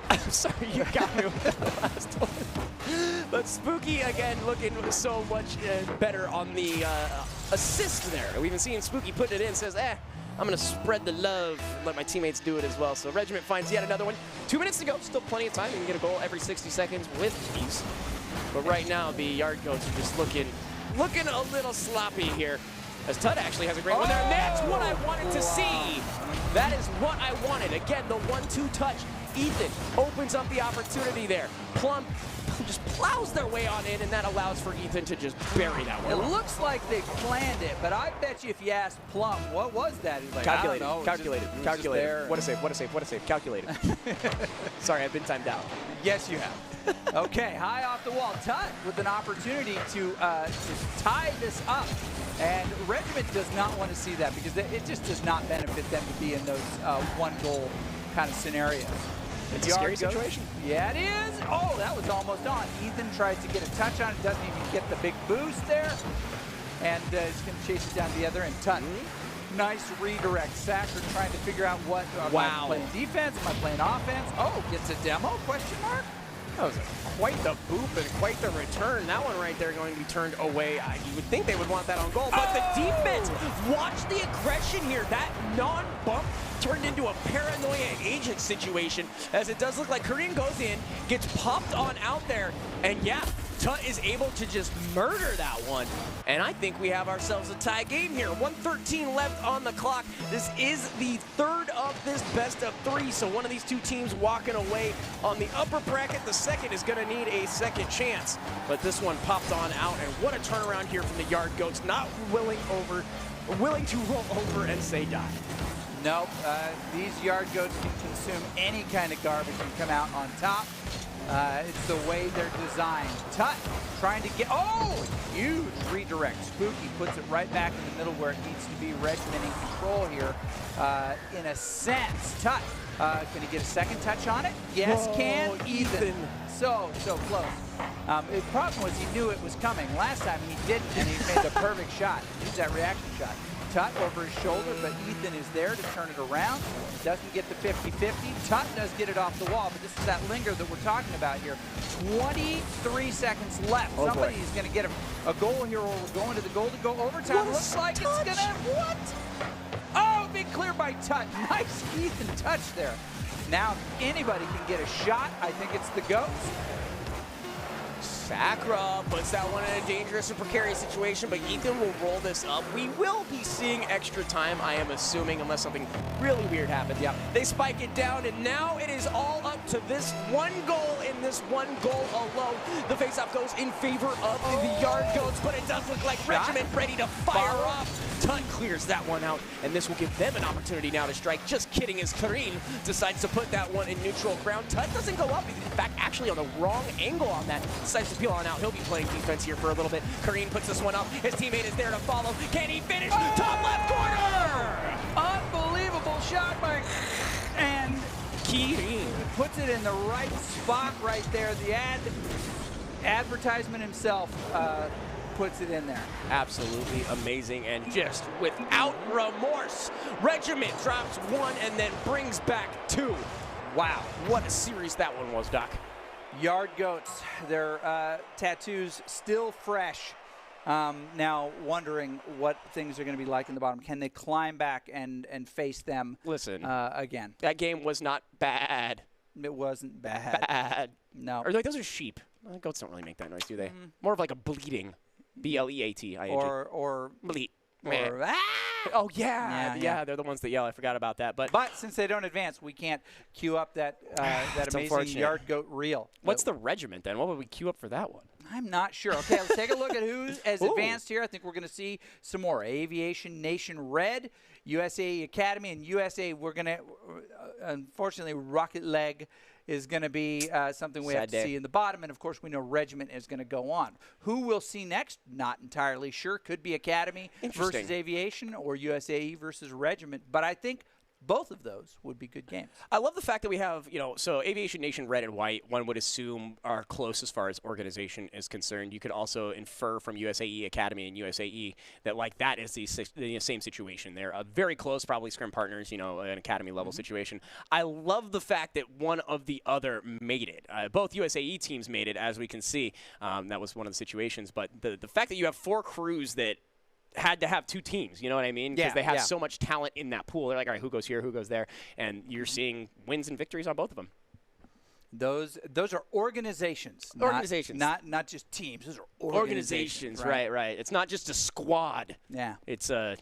I'm sorry, you got me with the last one. But Spooky, again, looking so much better on the assist there. We've been seeing Spooky putting it in, says, I'm going to spread the love, let my teammates do it as well. So Regiment finds yet another one. 2 minutes to go, still plenty of time. You can get a goal every 60 seconds with ease. But right now, the Yard Goats are just looking a little sloppy here. As Tut actually has a great one there. And that's what I wanted to see. That is what I wanted. Again, the 1-2 touch. Ethan opens up the opportunity there. Plum just plows their way on in, and that allows for Ethan to just bury that one. It looks like they planned it, but I bet you if you asked Plum, what was that? He's like, calculated, I don't know. calculated. What a save, calculated. Sorry, I've been timed out. Yes, you have. Okay, high off the wall. Tut with an opportunity to tie this up. And Regiment does not want to see that because it just does not benefit them to be in those one-goal kind of scenarios. It's a scary situation. Yeah, it is. Oh, that was almost on. Ethan tries to get a touch on it, doesn't even get the big boost there. And he's going to chase it down the other end. Tut. Nice redirect. Sacker trying to figure out what. Am I playing defense? Am I playing offense? Oh, gets a demo? Question mark. That was quite the boop and quite the return. That one right there going to be turned away. You would think they would want that on goal, but the defense, watch the aggression here. That non-bump turned into a paranoia agent situation, as it does look like Korean goes in, gets popped on out there, and yeah, Tut is able to just murder that one. And I think we have ourselves a tie game here. 1:13 left on the clock. This is the third of this best of 3, so one of these 2 teams walking away on the upper bracket. The second is going to need a second chance. But this one popped on out, and what a turnaround here from the Yard Goats. Not willing to roll over and say die. Nope, these Yard Goats can consume any kind of garbage and come out on top. It's the way they're designed. Tut trying to get, huge redirect. Spooky puts it right back in the middle where it needs to be. Regiment in control here, in a sense. Tut, can he get a second touch on it? Yes, can. Ethan. So close. The problem was he knew it was coming. Last time he didn't, and he made the perfect shot. Use that reaction shot. Tut over his shoulder, but Ethan is there to turn it around. Doesn't get the 50-50. Tut does get it off the wall, but this is that linger that we're talking about here. 23 seconds left. Oh, Somebody boy. is going to get a goal here, or we're going to the goal to go overtime. Looks like it's going to, what? Oh, big clear by Tut. Nice Ethan touch there. Now, if anybody can get a shot, I think it's the Goats. Sakura puts that one in a dangerous and precarious situation, but Ethan will roll this up. We will be seeing extra time, I am assuming, unless something really weird happens. Yep. They spike it down, and now it is all up to this one goal and this one goal alone. The faceoff goes in favor of the Yard Goats, but it does look like Regiment ready to fire off. Tut clears that one out, and this will give them an opportunity now to strike. Just kidding, as Kareem decides to put that one in neutral ground. Tut doesn't go up. In fact, actually on the wrong angle on that. Decides to peel on out. He'll be playing defense here for a little bit. Kareem puts this one up. His teammate is there to follow. Can he finish? Top left corner! Unbelievable shot by, and Kareem puts it in the right spot right there. The advertisement himself puts it in there. absolutely amazing, and just without remorse. Regiment drops one and then brings back two. Wow, what a series that one was, Doc. Yard Goats, their tattoos still fresh. Now wondering what things are going to be like in the bottom. Can they climb back and face them Listen, again? that game was not bad. It wasn't bad. Bad. No. Or like, those are sheep. Goats don't really make that noise, do they? More of like a bleating. B-L-E-A-T-I-N-G. Or bleat. ah! Oh, yeah. Yeah. They're the ones that yell. I forgot about that. But But since they don't advance, we can't queue up that that amazing unfortunate. Yard Goat reel. what's the regiment then? What would we queue up for that one? I'm not sure. Okay, let's take a look at who has Ooh. advanced here. I think we're going to see some more. Aviation Nation Red, USA Academy, and USA. We're going to, unfortunately, Rocket Leg is going to be something we Sad have to day. see in the bottom. And, of course, we know Regiment is going to go on. Who we'll see next? Not entirely sure. Could be Academy Interesting. versus Aviation or USAE versus Regiment. But I think both of those would be good games. I love the fact that we have, so Aviation Nation Red and White, one would assume are close as far as organization is concerned. You could also infer from USAE Academy and USAE that, like, that is the same situation. They're very close, probably scrim partners, an academy level situation. I love the fact that one of the other made it. Both USAE teams made it, as we can see. That was one of the situations. But the fact that you have 4 crews that had to have 2 teams, you know what I mean? Because they have so much talent in that pool. They're like, all right, who goes here, who goes there? And you're seeing wins and victories on both of them. Those are organizations. Organizations. Not just teams. Those are Organizations, right. It's not just a squad. Yeah. It's a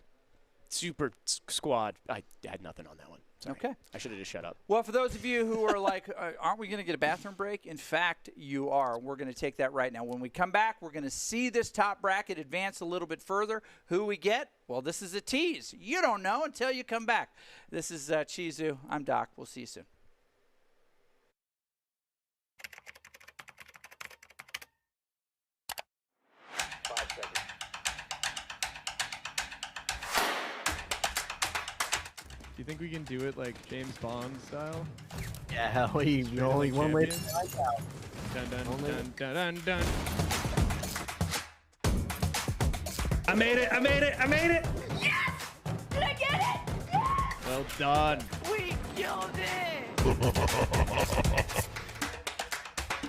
super squad. I had nothing on that one. Sorry. Okay. I should have just shut up. Well, for those of you who are like, aren't we going to get a bathroom break? In fact, you are. We're going to take that right now. When we come back, we're going to see this top bracket advance a little bit further. Who we get? Well, this is a tease. You don't know until you come back. This is Chizu. I'm Doc. We'll see you soon. Do you think we can do it like James Bond style? Yeah, only one way to champions? find out. Dun dun Only- dun dun dun dun. I made it! Yes! Did I get it? Yes! Well done. We killed it!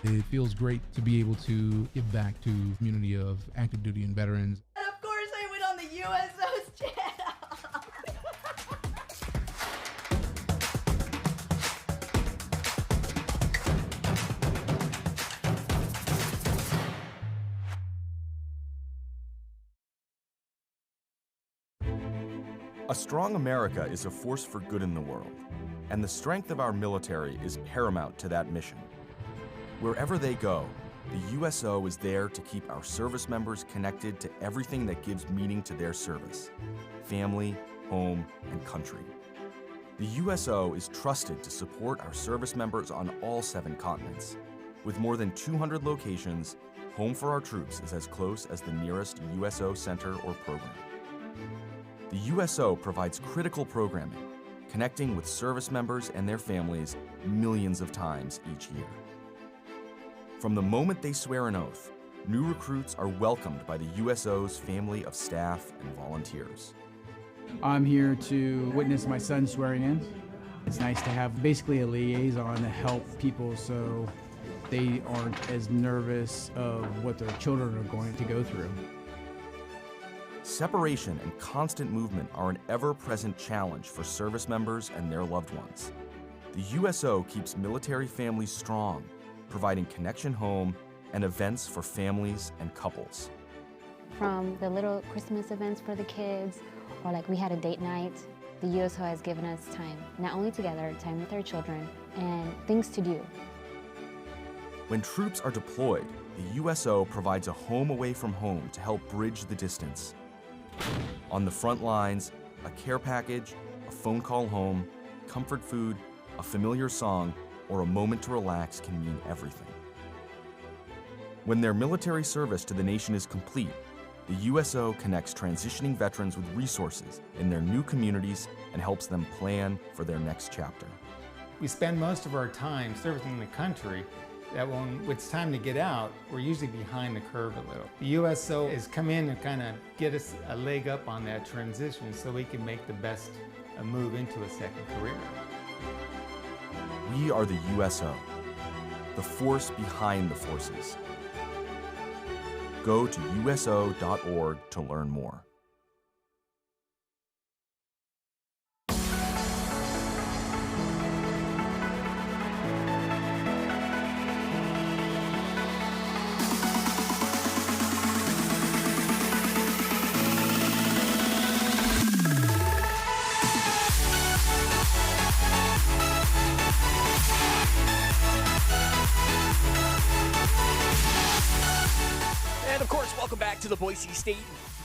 It feels great to be able to give back to the community of active duty and veterans. And of course I went on the USO's channel. A strong America is a force for good in the world, and the strength of our military is paramount to that mission. Wherever they go, the USO is there to keep our service members connected to everything that gives meaning to their service: family, home, and country. The USO is trusted to support our service members on all 7 continents. With more than 200 locations, home for our troops is as close as the nearest USO center or program. The USO provides critical programming, connecting with service members and their families millions of times each year. From the moment they swear an oath, new recruits are welcomed by the USO's family of staff and volunteers. I'm here to witness my son swearing in. It's nice to have basically a liaison to help people so they aren't as nervous of what their children are going to go through. Separation and constant movement are an ever-present challenge for service members and their loved ones. The USO keeps military families strong, providing connection home and events for families and couples. From the little Christmas events for the kids, or like we had a date night, the USO has given us time, not only together, time with our children, and things to do. When troops are deployed, the USO provides a home away from home to help bridge the distance. On the front lines, a care package, a phone call home, comfort food, a familiar song, or a moment to relax can mean everything. When their military service to the nation is complete, the USO connects transitioning veterans with resources in their new communities and helps them plan for their next chapter. We spend most of our time servicing the country, that when it's time to get out, we're usually behind the curve a little. The USO has come in and kind of get us a leg up on that transition so we can make the best move into a second career. We are the USO, the force behind the forces. Go to uso.org to learn more. And of course, welcome back to the Boise State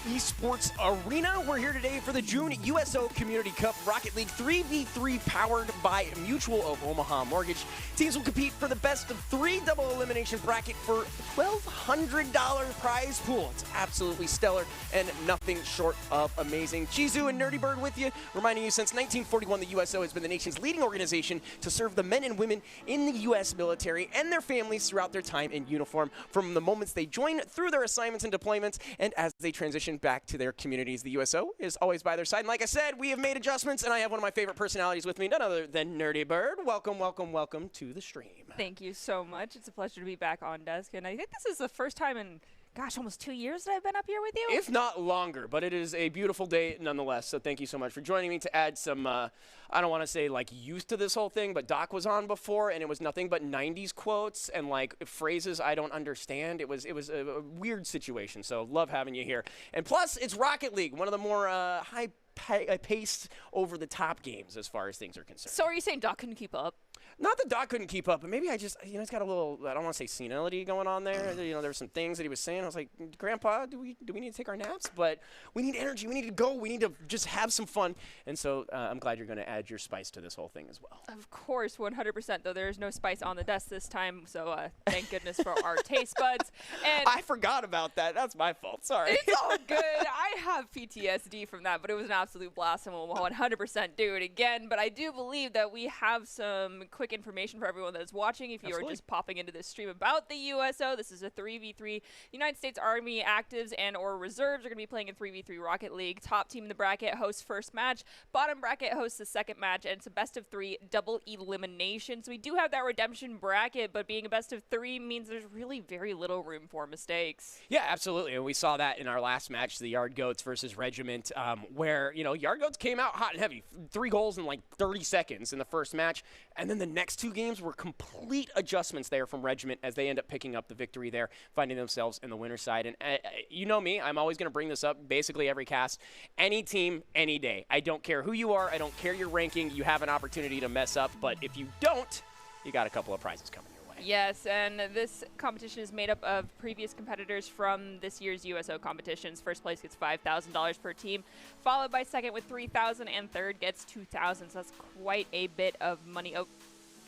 Esports Arena. We're here today for the June USO Community Cup Rocket League 3v3 powered by Mutual of Omaha Mortgage. Teams will compete for the best of 3 double elimination bracket for $1,200 prize pool. It's absolutely stellar and nothing short of amazing. Chizu and Nerdy Bird with you, reminding you since 1941 the USO has been the nation's leading organization to serve the men and women in the U.S. military and their families throughout their time in uniform, from the moments they join through their assignments and deployments and as they transition back to their communities. The USO is always by their side. And like I said, we have made adjustments, and I have one of my favorite personalities with me, none other than Nerdy Bird. Welcome, welcome, welcome to the stream. Thank you so much. It's a pleasure to be back on desk, and I think this is the first time in, gosh, almost 2 years that I've been up here with you. If not longer, but it is a beautiful day nonetheless, so thank you so much for joining me to add some, I don't want to say like used to this whole thing, but Doc was on before, and it was nothing but 90s quotes and like phrases I don't understand. It was a weird situation, so love having you here. And plus, it's Rocket League, one of the more high-paced, over-the-top games as far as things are concerned. So are you saying Doc couldn't keep up? Not that Doc couldn't keep up, but maybe I just, it's got a little, I don't want to say senility going on there. There were some things that he was saying. I was like, Grandpa, do we need to take our naps? But we need energy. We need to go. We need to just have some fun. And so I'm glad you're going to add your spice to this whole thing as well. Of course, 100%, though there is no spice on the desk this time, so thank goodness for our taste buds. And I forgot about that. That's my fault. Sorry. It's all good. I have PTSD from that, but it was an absolute blast, and we'll 100% do it again. But I do believe that we have some quick information for everyone that's watching. If you are just popping into this stream about the USO, this is a 3v3. United States Army actives and or reserves are going to be playing in 3v3 Rocket League. Top team in the bracket hosts first match. Bottom bracket hosts the second match, and it's a best of 3 double elimination. So we do have that redemption bracket, but being a best of 3 means there's really very little room for mistakes. Yeah, absolutely. And we saw that in our last match, the Yard Goats versus Regiment, where, Yard Goats came out hot and heavy. 3 goals in like 30 seconds in the first match. And then the next 2 games were complete adjustments there from Regiment as they end up picking up the victory there, finding themselves in the winner's side. And you know me, I'm always going to bring this up basically every cast. Any team, any day. I don't care who you are. I don't care your ranking. You have an opportunity to mess up. But if you don't, you got a couple of prizes coming your way. Yes, and this competition is made up of previous competitors from this year's USO competitions. First place gets $5,000 per team, followed by second with $3,000, and third gets $2,000. So that's quite a bit of money. Oh,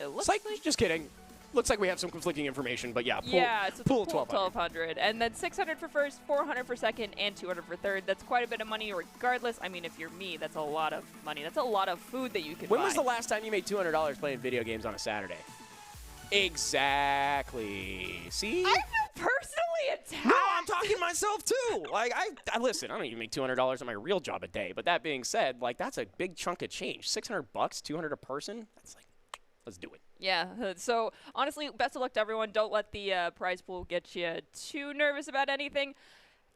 it looks like just kidding. Looks like we have some conflicting information, but yeah, it's pool $1,200. And then $600 for first, $400 for second, and $200 for third. That's quite a bit of money regardless. I mean, if you're me, that's a lot of money. That's a lot of food that you can buy. When was the last time you made $200 playing video games on a Saturday? Exactly. See? I feel personally attack. No, I'm talking to myself too. Like I listen. I don't even make $200 on my real job a day. But that being said, like that's a big chunk of change. $600, $200 a person. That's like, let's do it. Yeah. So honestly, best of luck to everyone. Don't let the prize pool get you too nervous about anything.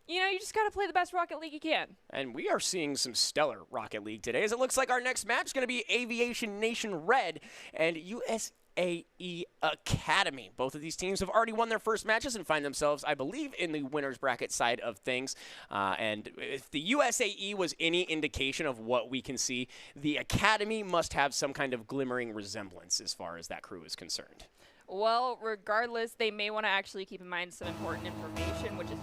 You know, you just got to play the best Rocket League you can. And we are seeing some stellar Rocket League today, as it looks like our next match is going to be Aviation Nation Red and USAE Academy. Both of these teams have already won their first matches and find themselves, I believe, in the winner's bracket side of things. And if the USAE was any indication of what we can see, the Academy must have some kind of glimmering resemblance as far as that crew is concerned. Well, regardless, they may want to actually keep in mind some important information, which is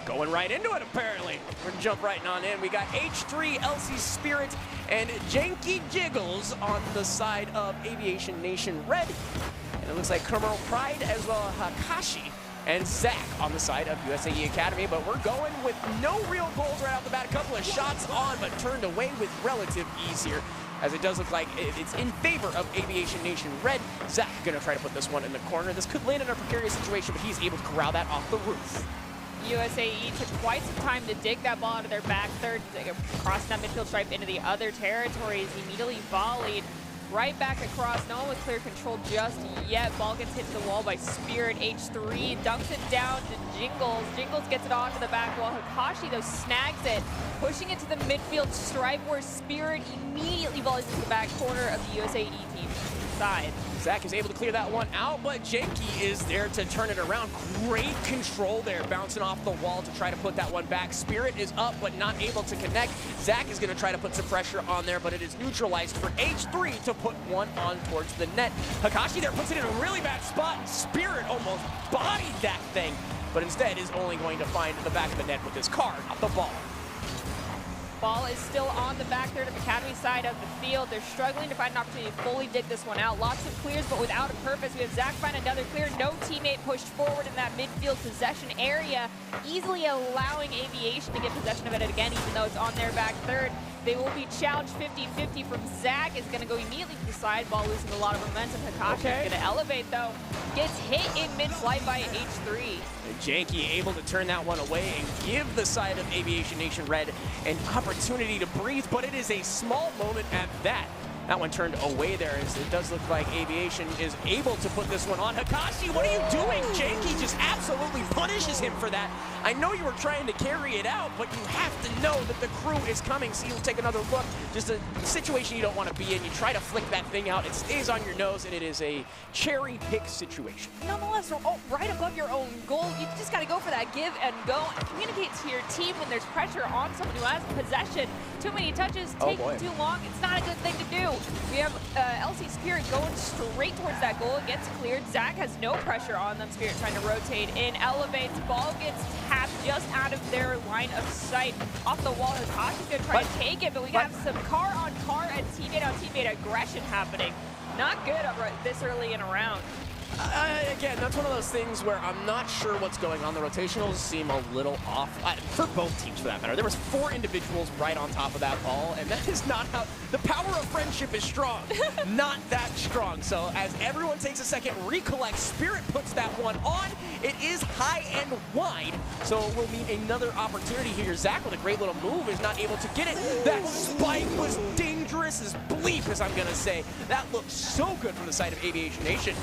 going right into it, apparently. We're going to jump right on in. We got H3, LC Spirit, and Janky Jiggles on the side of Aviation Nation Red. And it looks like Criminal Pride as well as Hakashi and Zach on the side of USAE Academy. But we're going with no real goals right off the bat. A couple of shots on, but turned away with relative ease here, as it does look like it's in favor of Aviation Nation Red. Zach going to try to put this one in the corner. This could land in a precarious situation, but he's able to corral that off the roof. USAE took quite some time to dig that ball out of their back third, crossing that midfield stripe into the other territories. He immediately volleyed right back across. No one with clear control just yet. Ball gets hit to the wall by Spirit. H3 dunks it down to Jingles. Jingles gets it onto the back wall. Hakashi, though, snags it, pushing it to the midfield stripe where Spirit immediately volleys into the back corner of the USAE team side. Zach is able to clear that one out, but Janky is there to turn it around. Great control there, bouncing off the wall to try to put that one back. Spirit is up, but not able to connect. Zach is going to try to put some pressure on there, but it is neutralized for H3 to put one on towards the net. Hakashi there puts it in a really bad spot. Spirit almost bodied that thing, but instead is only going to find the back of the net with his car, not the ball. Ball is still on the back third of the Academy side of the field. They're struggling to find an opportunity to fully dig this one out. Lots of clears, but without a purpose. We have Zach find another clear. No teammate pushed forward in that midfield possession area, easily allowing Aviation to get possession of it again, even though it's on their back third. They will be challenged 50-50 from Zach. Is going to go immediately to the side. Ball losing a lot of momentum. Hakashi is going to elevate, though. Gets hit in mid-flight by H3. Janky able to turn that one away and give the side of Aviation Nation Red an opportunity to breathe, but it is a small moment at that. That one turned away there, as it does look like Aviation is able to put this one on. Hakashi, what are you doing? Janky just absolutely punishes him for that. I know you were trying to carry it out, but you have to know that the crew is coming, so you'll take another look. Just a situation you don't want to be in. You try to flick that thing out. It stays on your nose, and it is a cherry pick situation. Nonetheless, right above your own goal, you just got to go for that give and go and communicate to your team when there's pressure on someone who has possession. Too many touches, taking too long. It's not a good thing to do. We have LC Spirit going straight towards that goal. It gets cleared. Zach has no pressure on them. Spirit trying to rotate in, elevates. Ball gets tapped just out of their line of sight. Off the wall, Hakashi's going to try to take it, but we have some car-on-car and teammate-on-teammate aggression happening. Not good this early in a round. Again, that's one of those things where I'm not sure what's going on. The rotationals seem a little off, for both teams for that matter. There was 4 individuals right on top of that ball, and that is not how... The power of friendship is strong, not that strong. So as everyone takes a second, recollects, Spirit puts that one on. It is high and wide, so we'll need another opportunity here. Zach with a great little move is not able to get it. That spike was dangerous as bleep, as I'm going to say. That looked so good from the side of Aviation Nation.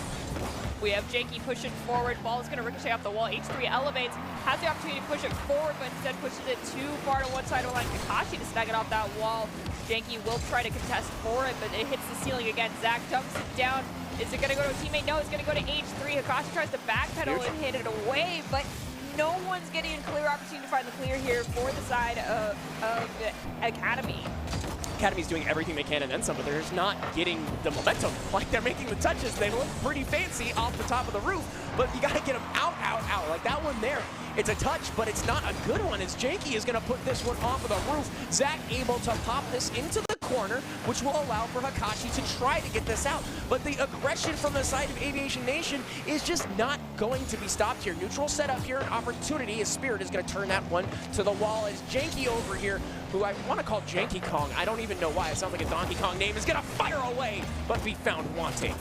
We have Janky pushing forward. Ball is going to ricochet off the wall. H3 elevates, has the opportunity to push it forward, but instead pushes it too far to one side of the line. Hakashi to snag it off that wall. Janky will try to contest for it, but it hits the ceiling again. Zach dumps it down. Is it going to go to a teammate? No, it's going to go to H3. Hakashi tries to backpedal and hit it away, but no one's getting a clear opportunity to find the clear here for the side of Academy. Academy's doing everything they can and then some, but they're just not getting the momentum. Like, they're making the touches. They look pretty fancy off the top of the roof, but you got to get them out. Like that one there, it's a touch, but it's not a good one, as Janky is going to put this one off of the roof. Zach able to pop this into the corner, which will allow for Hakashi to try to get this out. But the aggression from the side of Aviation Nation is just not going to be stopped here. Neutral setup here, an opportunity, as Spirit is going to turn that one to the wall, as Janky over here, who I want to call Janky Kong, I don't even know why, it sounds like a Donkey Kong name, is going to fire away, but be found wanting.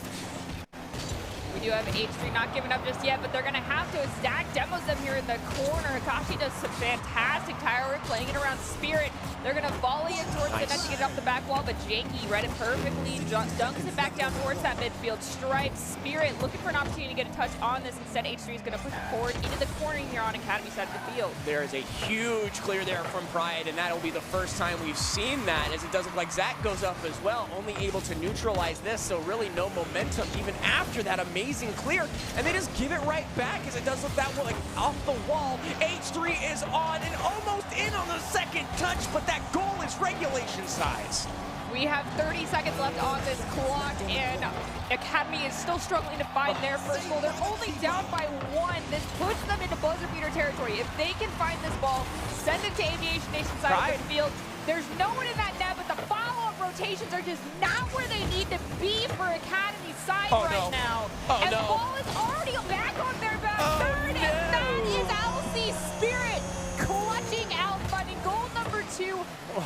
We do have H3 not giving up just yet, but they're going to have to. Zach demos them here in the corner. Hakashi does some fantastic tire work, playing it around Spirit. They're going to volley it towards the net to get it off the back wall, but Janky read it perfectly, dunks it back down towards that midfield stripe. Spirit looking for an opportunity to get a touch on this. Instead, H3 is going to push it forward into the corner here on Academy side of the field. There is a huge clear there from Pride, and that'll be the first time we've seen that, as it does look like Zach goes up as well, only able to neutralize this, so really no momentum even after that amazing clear, and they just give it right back, as it does look that one like off the wall. H3 is on and almost in on the second touch, but that goal is regulation size. We have 30 seconds left on this clock, and Academy is still struggling to find their first goal. They're only down by 1. This puts them into buzzer beater territory. If they can find this ball, send it to Aviation Nation side of the field. There's no one in that net, but the follow-up rotations are just not where they need to be for Academy's side now. And the ball is already back on their back third, and that is LC Spirit clutching out, finding goal number 2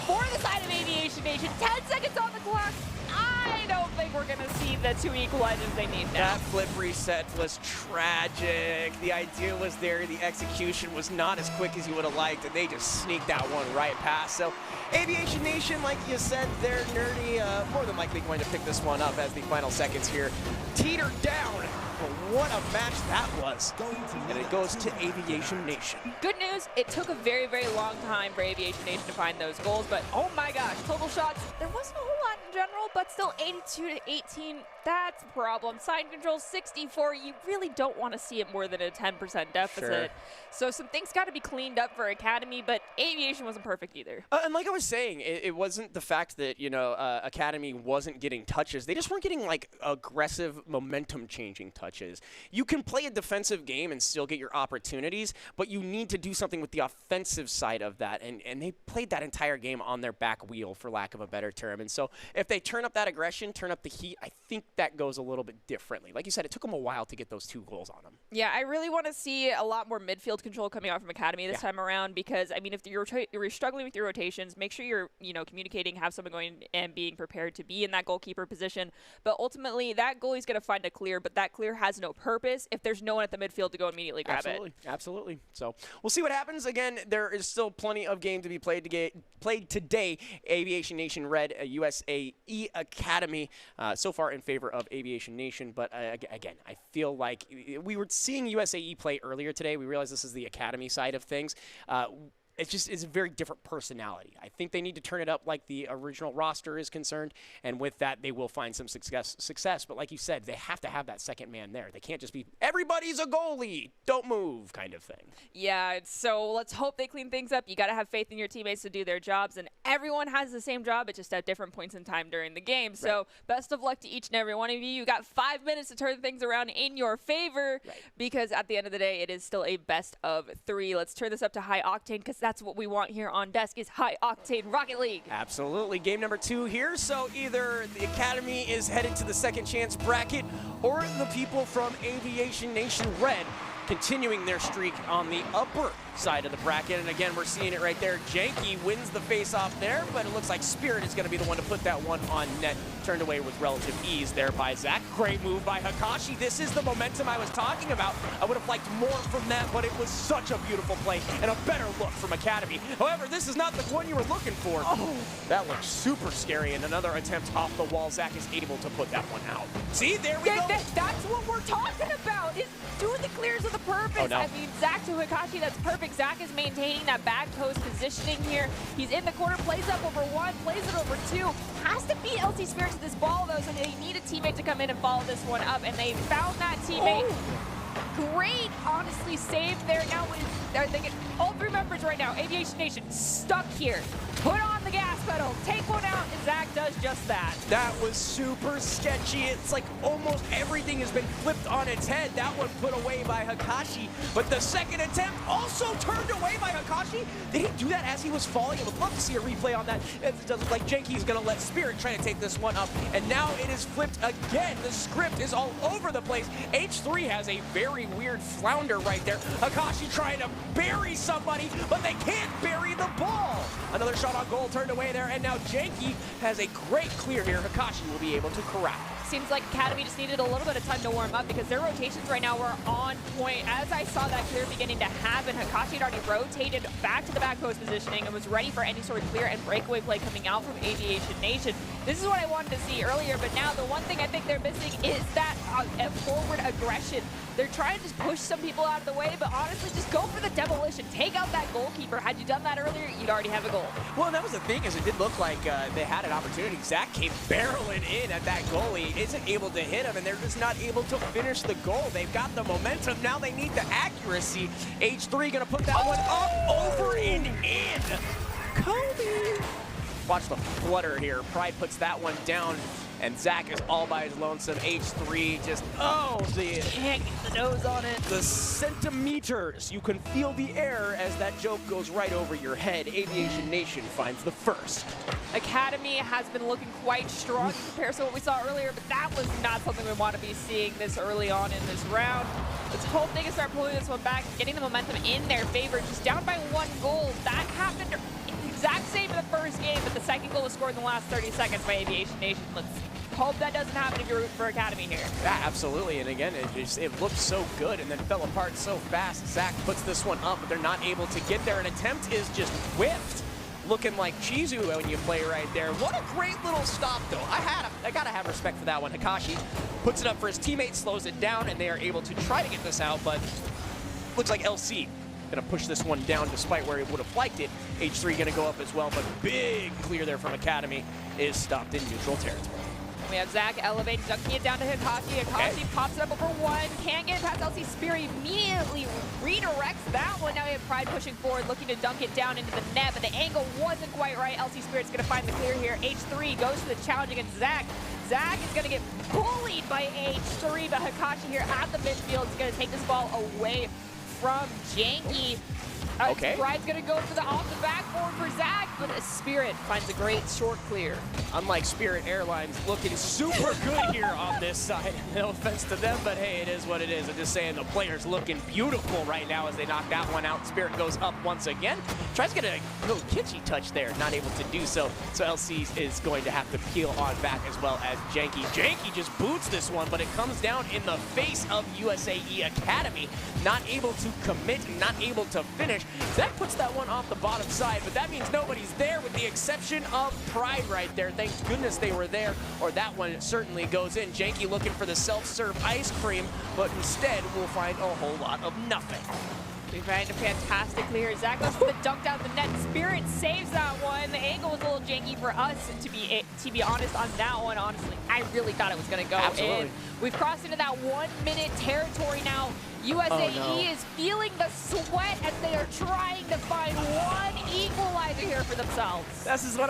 for the side of Aviation Nation. 10 seconds on the clock. I don't think we're going to see the 2 equalizers they need now. That flip reset was tragic. The idea was there. The execution was not as quick as you would have liked, and they just sneaked that one right past. So Aviation Nation, like you said, they're nerdy. More than likely going to pick this one up as the final seconds here teeter down. But what a match that was. And it goes to Aviation Nation. Good news, it took a very, very long time for Aviation Nation to find those goals, but oh my gosh, total shots, there wasn't a whole lot in general, but still 82-18, that's a problem. Side control 64, you really don't want to see it more than a 10% deficit. Sure. So some things got to be cleaned up for Academy, but Aviation wasn't perfect either. And like I was saying, it wasn't the fact that, you know, Academy wasn't getting touches. They just weren't getting, like, aggressive momentum-changing touches. You can play a defensive game and still get your opportunities, but you need to do something with the offensive side of that. And they played that entire game on their back wheel, for lack of a better term. And so if they turn up that aggression, turn up the heat, I think that goes a little bit differently. Like you said, it took them a while to get those 2 goals on them. Yeah, I really want to see a lot more midfield control coming out from Academy this time around, because, I mean, if you're struggling with your rotations, make sure you're, you know, communicating, have someone going and being prepared to be in that goalkeeper position. But ultimately, that goalie's going to find a clear, but that clear has no purpose if there's no one at the midfield to go immediately grab it. Absolutely. So we'll see what happens. Again, there is still plenty of game to be played today. Aviation Nation Red, USAE Academy, so far in favor of Aviation Nation. But again, I feel like we were seeing USAE play earlier today. We realized this is the Academy side of things. It's a very different personality. I think they need to turn it up like the original roster is concerned, and with that, they will find some success. But like you said, they have to have that second man there. They can't just be, everybody's a goalie, don't move kind of thing. Yeah, so let's hope they clean things up. You got to have faith in your teammates to do their jobs, and everyone has the same job, but just at different points in time during the game. So best of luck to each and every one of you. You got 5 minutes to turn things around in your favor, because at the end of the day, it is still a best of 3. Let's turn this up to high octane, because that's what we want here on Desk, is high octane Rocket League. Absolutely. Game number 2 here. So either the Academy is headed to the second chance bracket, or the people from Aviation Nation Red continuing their streak on the upper side of the bracket. And again, we're seeing it right there. Janky wins the face-off there, but it looks like Spirit is going to be the one to put that one on net. Turned away with relative ease there by Zach. Great move by Hakashi. This is the momentum I was talking about. I would have liked more from that, but it was such a beautiful play and a better look from Academy. However, this is not the one you were looking for. Oh, that looks super scary, and another attempt off the wall. Zach is able to put that one out. See, there we go. That's what we're talking about, is doing the clears with a purpose. Oh, no. I mean, Zach to Hakashi, that's perfect. Zach is maintaining that back post positioning here. He's in the corner, plays up over 1, plays it over 2. Has to beat LC Spirit to this ball, though, so they need a teammate to come in and follow this one up, and they found that teammate. Oh. Great, honestly, save there. Now, they're thinking, all 3 members right now, Aviation Nation, stuck here. Put on the gas pedal, take one out, and Zach does just that. That was super sketchy. It's like almost everything has been flipped on its head. That one put away by Hakashi, but the second attempt also turned away by Hakashi. Did he do that as he was falling? I would love to see a replay on that. It does look like Janky is going to let Spirit try to take this one up, and now it is flipped again. The script is all over the place. H3 has a very weird flounder right there. Hakashi trying to bury somebody, but they can't bury the ball. Another shot on goal turned away, and there, and now Janky has a great clear here. Hikashi will be able to corral. Seems like Academy just needed a little bit of time to warm up because their rotations right now were on point. As I saw that clear beginning to happen, Hikashi had already rotated back to the back post positioning and was ready for any sort of clear and breakaway play coming out from Aviation Nation. This is what I wanted to see earlier, but now the one thing I think they're missing is that forward aggression. They're trying to just push some people out of the way, but honestly, just go for the demolition. Take out that goalkeeper. Had you done that earlier, you'd already have a goal. Well, that was the thing, is it did look like they had an opportunity. Zach came barreling in at that goalie, isn't able to hit him, and they're just not able to finish the goal. They've got the momentum. Now they need the accuracy. H3 gonna put that one up, over, and in. Kobe. Watch the flutter here. Pride puts that one down, and Zach is all by his lonesome. H3 just, can't get the nose on it. The centimeters. You can feel the air as that joke goes right over your head. Aviation Nation finds the first. Academy has been looking quite strong in comparison to what we saw earlier, but that was not something we want to be seeing this early on in this round. Let's hope they can start pulling this one back, getting the momentum in their favor. Just down by 1 goal. That happened exact same in the first game, but the second goal was scored in the last 30 seconds by Aviation Nation. Let's hope that doesn't happen if you're rooting for Academy here. Yeah, absolutely. And again, it looked so good and then fell apart so fast. Zach puts this one up, but they're not able to get there. An attempt is just whiffed. Looking like Chizu when you play right there. What a great little stop, though. I gotta have respect for that one. Hikashi puts it up for his teammate, slows it down, and they are able to try to get this out, but looks like LC gonna push this one down despite where he would have liked it. H3 gonna go up as well, but big clear there from Academy is stopped in neutral territory. We have Zach elevating, dunking it down to Hikashi. Hikashi pops it up over 1. Can't get it past LC. Spear immediately redirects that one. Now we have Pride pushing forward, looking to dunk it down into the net, but the angle wasn't quite right. LC Spirit's going to find the clear here. H3 goes to the challenge against Zach. Zach is going to get bullied by H3, but Hikashi here at the midfield is going to take this ball away from Janky. Pride's going to go for the off the backboard for Zach, but Spirit finds a great short clear. Unlike Spirit Airlines, looking super good here on this side. No offense to them, but hey, it is what it is. I'm just saying the player's looking beautiful right now as they knock that one out. Spirit goes up once again. Tries to get a little kitschy touch there, not able to do so. So LC is going to have to peel on back as well as Janky. Janky just boots this one, but it comes down in the face of USAE Academy. Not able to commit, not able to finish. Zach puts that one off the bottom side, but that means nobody's there with the exception of Pride right there. Thank goodness they were there, or that one certainly goes in. Janky looking for the self-serve ice cream, but instead we'll find a whole lot of nothing. We find a fantastic clear. Zach goes for the dunk down the net. Spirit saves that one. The angle was a little janky for us, to be honest on that one. Honestly, I really thought it was going to go in. We've crossed into that 1-minute territory now. USAE is feeling the sweat as they are trying to find one equalizer here for themselves. This is what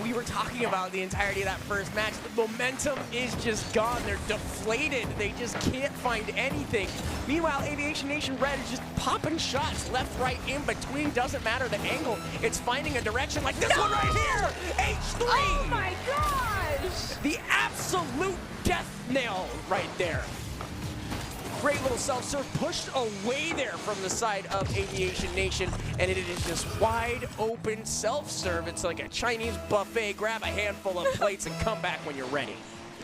we were talking about the entirety of that first match. The momentum is just gone. They're deflated. They just can't find anything. Meanwhile, Aviation Nation Red is just popping shots left, right, in between. Doesn't matter the angle. It's finding a direction like this one right here. H3. Oh my gosh. The absolute death nail right there. Great little self-serve pushed away there from the side of Aviation Nation, and it is just wide open self-serve. It's like a Chinese buffet. Grab a handful of plates and come back when you're ready.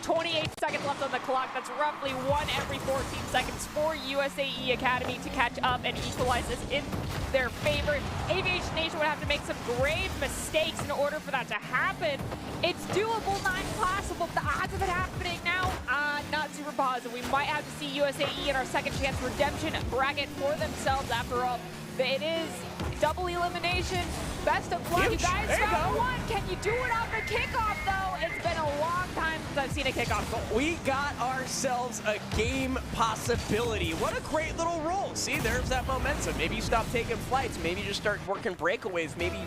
28 seconds left on the clock. That's roughly 1 every 14 seconds for USAE Academy to catch up and equalize this in their favor. Aviation Nation would have to make some grave mistakes in order for that to happen. It's doable, not impossible. The odds of it happening now, not super positive. We might have to see USAE in our second chance redemption bracket for themselves after all. It is double elimination. Best of luck. You guys found one. Can you do it off the kickoff, though? It's been a long time since I've seen a kickoff goal. We got ourselves a game possibility. What a great little roll. See, there's that momentum. Maybe you stop taking flights. Maybe you just start working breakaways. Maybe,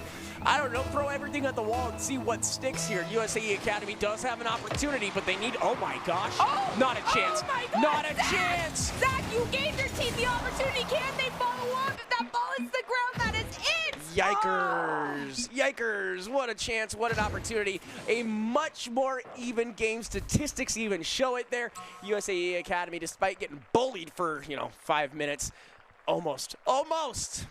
I don't know, throw everything at the wall and see what sticks here. USAE Academy does have an opportunity, but they need, oh my gosh, not a chance. Oh my God, not a chance. Zach, you gave your team the opportunity. Can they follow up? If that ball hits the ground, that is it. Yikers. Yikers. What a chance. What an opportunity. A much more even game. Statistics even show it there. USAE Academy, despite getting bullied for, 5 minutes, almost.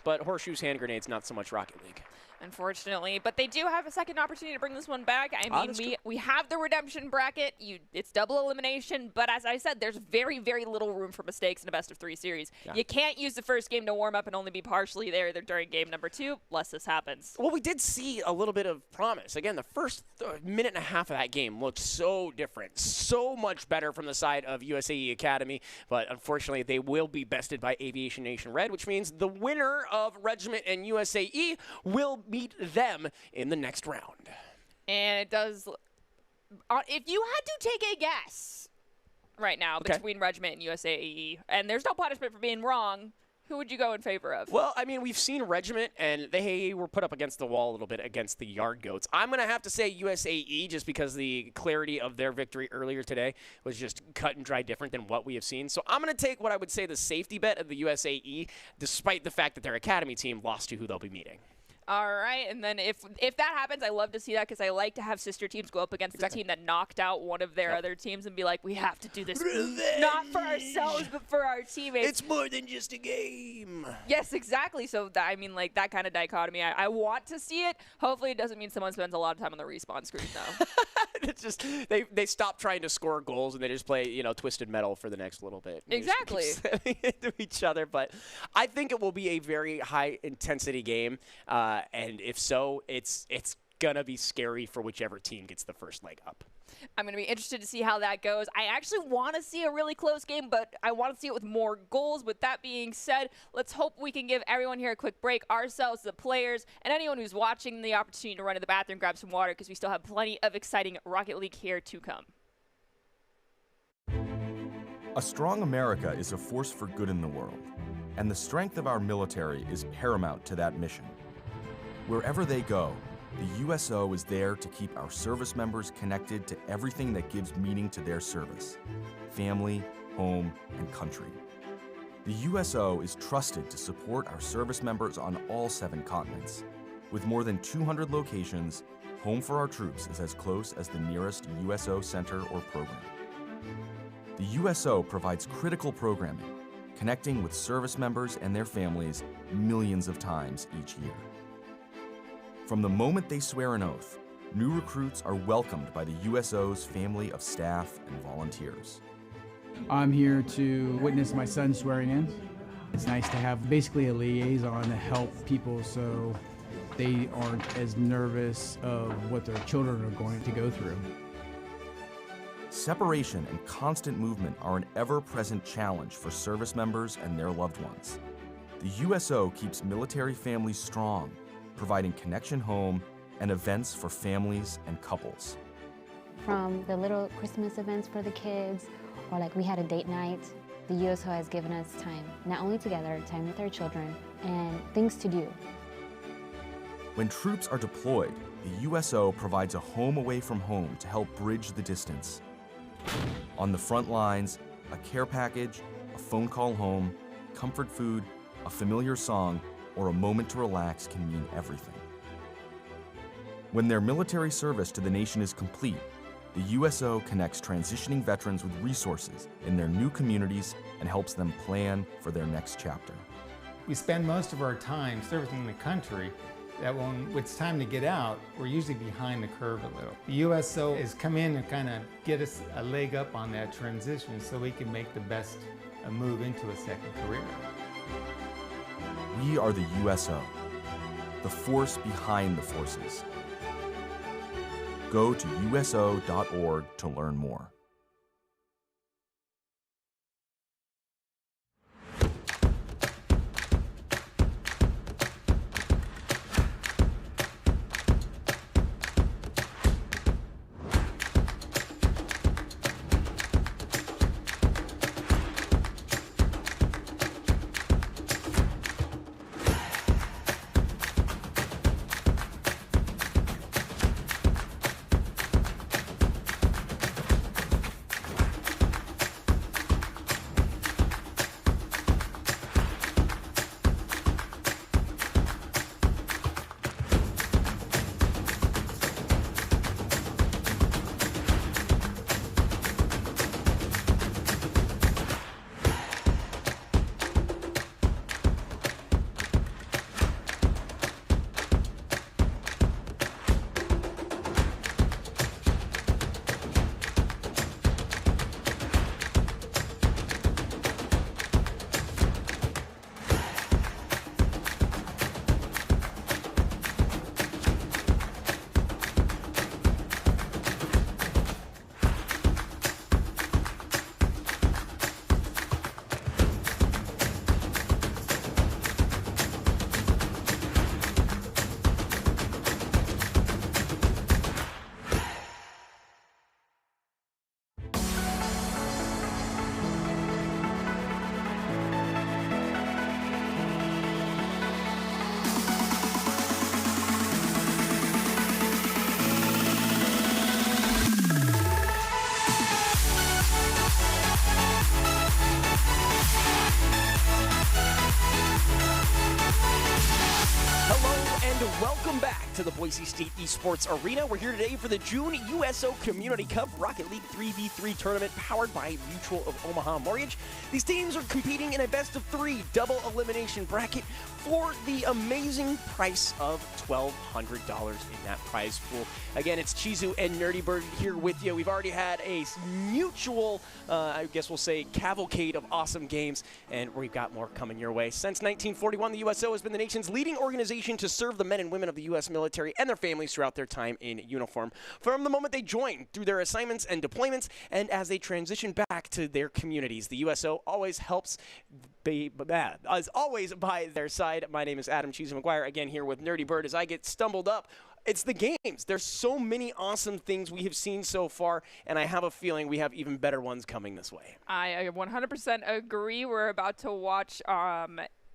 But Horseshoes, hand grenades, not so much Rocket League. Unfortunately, but they do have a second opportunity to bring this one back. I mean, we have the redemption bracket. It's double elimination, but as I said, there's very, very little room for mistakes in a best-of-3 series. Yeah. You can't use the first game to warm up and only be partially there during game number 2, lest this happens. Well, we did see a little bit of promise. Again, the first minute and a half of that game looked so different, so much better from the side of USAE Academy, but unfortunately, they will be bested by Aviation Nation Red, which means the winner of Regiment and USAE will meet them in the next round. And it does, if you had to take a guess right now between Regiment and USAE, and there's no punishment for being wrong, who would you go in favor of? Well, I mean, we've seen Regiment, and they were put up against the wall a little bit against the Yard Goats. I'm going to have to say USAE just because the clarity of their victory earlier today was just cut and dry different than what we have seen. So I'm going to take what I would say the safety bet of the USAE, despite the fact that their academy team lost to who they'll be meeting. All right, and then if that happens, I love to see that because I like to have sister teams go up against the team that knocked out one of their other teams and be like, we have to do this not for ourselves but for our teammates. It's more than just a game. Yes, exactly. So I mean, like that kind of dichotomy, I want to see it. Hopefully, it doesn't mean someone spends a lot of time on the respawn screen though. It's just they stop trying to score goals and they just play Twisted Metal for the next little bit. Exactly. Into each other, but I think it will be a very high intensity game. And if so, it's going to be scary for whichever team gets the first leg up. I'm going to be interested to see how that goes. I actually want to see a really close game, but I want to see it with more goals. With that being said, let's hope we can give everyone here a quick break, ourselves, the players, and anyone who's watching the opportunity to run to the bathroom, grab some water, because we still have plenty of exciting Rocket League here to come. A strong America is a force for good in the world, and the strength of our military is paramount to that mission. Wherever they go, the USO is there to keep our service members connected to everything that gives meaning to their service: family, home, and country. The USO is trusted to support our service members on all 7 continents. With more than 200 locations, Home for Our Troops is as close as the nearest USO center or program. The USO provides critical programming, connecting with service members and their families millions of times each year. From the moment they swear an oath, new recruits are welcomed by the USO's family of staff and volunteers. I'm here to witness my son swearing in. It's nice to have basically a liaison to help people so they aren't as nervous of what their children are going to go through. Separation and constant movement are an ever-present challenge for service members and their loved ones. The USO keeps military families strong, providing connection home and events for families and couples. From the little Christmas events for the kids, or like we had a date night, the USO has given us time, not only together, time with our children, and things to do. When troops are deployed, the USO provides a home away from home to help bridge the distance. On the front lines, a care package, a phone call home, comfort food, a familiar song, or a moment to relax can mean everything. When their military service to the nation is complete, the USO connects transitioning veterans with resources in their new communities and helps them plan for their next chapter. We spend most of our time serving the country that when it's time to get out, we're usually behind the curve a little. The USO has come in and kind of get us a leg up on that transition so we can make the best move into a second career. We are the USO, the force behind the forces. Go to USO.org to learn more. Boise State Esports Arena. We're here today for the June USO Community Cup Rocket League 3v3 tournament powered by Mutual of Omaha Mortgage. These teams are competing in a best-of-3 double elimination bracket for the amazing price of $1,200 in that prize pool. Again, it's Chizu and Nerdy Bird here with you. We've already had a mutual, I guess we'll say, cavalcade of awesome games, and we've got more coming your way. Since 1941, the USO has been the nation's leading organization to serve the men and women of the U.S. military and their families throughout their time in uniform. From the moment they join, through their assignments and deployments, and as they transition back to their communities, the USO always helps as always by their side. My name is Adam Cheese McGuire, again here with Nerdy Bird as I get stumbled up. It's the games. There's so many awesome things we have seen so far, and I have a feeling we have even better ones coming this way. I 100% agree. We're about to watch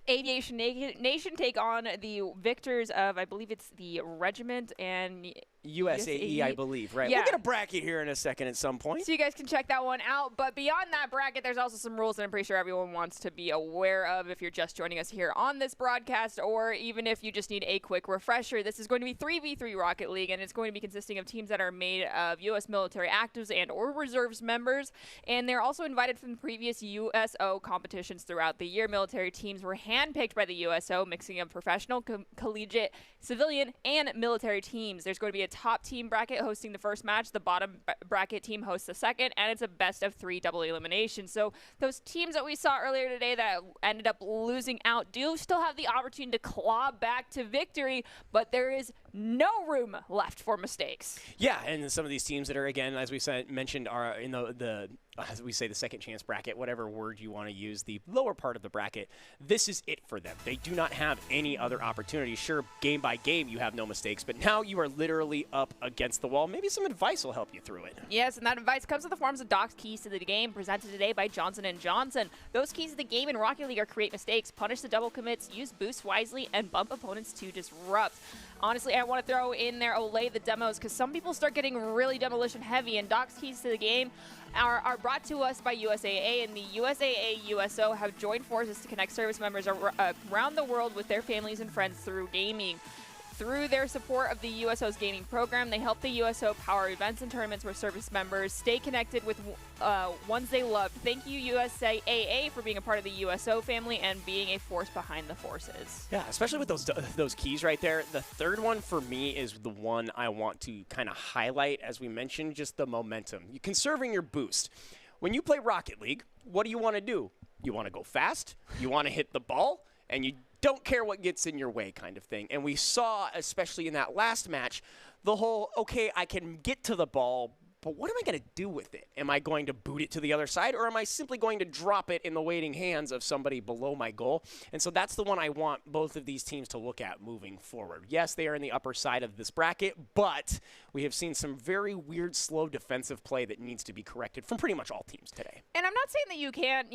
Aviation Nation take on the victors of, I believe it's the Regiment and USAE, I believe, right? Yeah. We'll get a bracket here in a second at some point. So you guys can check that one out. But beyond that bracket, there's also some rules that I'm pretty sure everyone wants to be aware of if you're just joining us here on this broadcast, or even if you just need a quick refresher. This is going to be 3v3 Rocket League, and it's going to be consisting of teams that are made of U.S. military actives and or reserves members. And they're also invited from the previous USO competitions throughout the year. Military teams were handpicked by the USO, mixing of professional, collegiate, civilian, and military teams. There's going to be a top team bracket hosting the first match, the bottom bracket team hosts the second, and it's a best-of-3 double elimination. So those teams that we saw earlier today that ended up losing out do still have the opportunity to claw back to victory, but there is no room left for mistakes. Yeah, and some of these teams that are, again, as we mentioned, are in the as we say, the second chance bracket, whatever word you want to use, the lower part of the bracket, this is it for them. They do not have any other opportunities. Sure, game by game, you have no mistakes, but now you are literally up against the wall. Maybe some advice will help you through it. Yes, and that advice comes in the forms of Doc's keys to the game, presented today by Johnson & Johnson. Those keys to the game in Rocket League are create mistakes, punish the double commits, use boosts wisely, and bump opponents to disrupt. Honestly, I want to throw in there Olay the demos because some people start getting really demolition heavy, and Doc's keys to the game are brought to us by USAA, and the USAA USO have joined forces to connect service members around the world with their families and friends through gaming. Through their support of the USO's gaming program, they help the USO power events and tournaments where service members stay connected with ones they love. Thank you, USAA, for being a part of the USO family and being a force behind the forces. Yeah, especially with those keys right there. The third one for me is the one I want to kind of highlight, as we mentioned, just the momentum. You're conserving your boost. When you play Rocket League, what do you want to do? You want to go fast, you want to hit the ball, and you don't care what gets in your way kind of thing. And we saw, especially in that last match, the whole, okay, I can get to the ball, but what am I going to do with it? Am I going to boot it to the other side, or am I simply going to drop it in the waiting hands of somebody below my goal? And so that's the one I want both of these teams to look at moving forward. Yes, they are in the upper side of this bracket, but we have seen some very weird, slow defensive play that needs to be corrected from pretty much all teams today. And I'm not saying that you can't,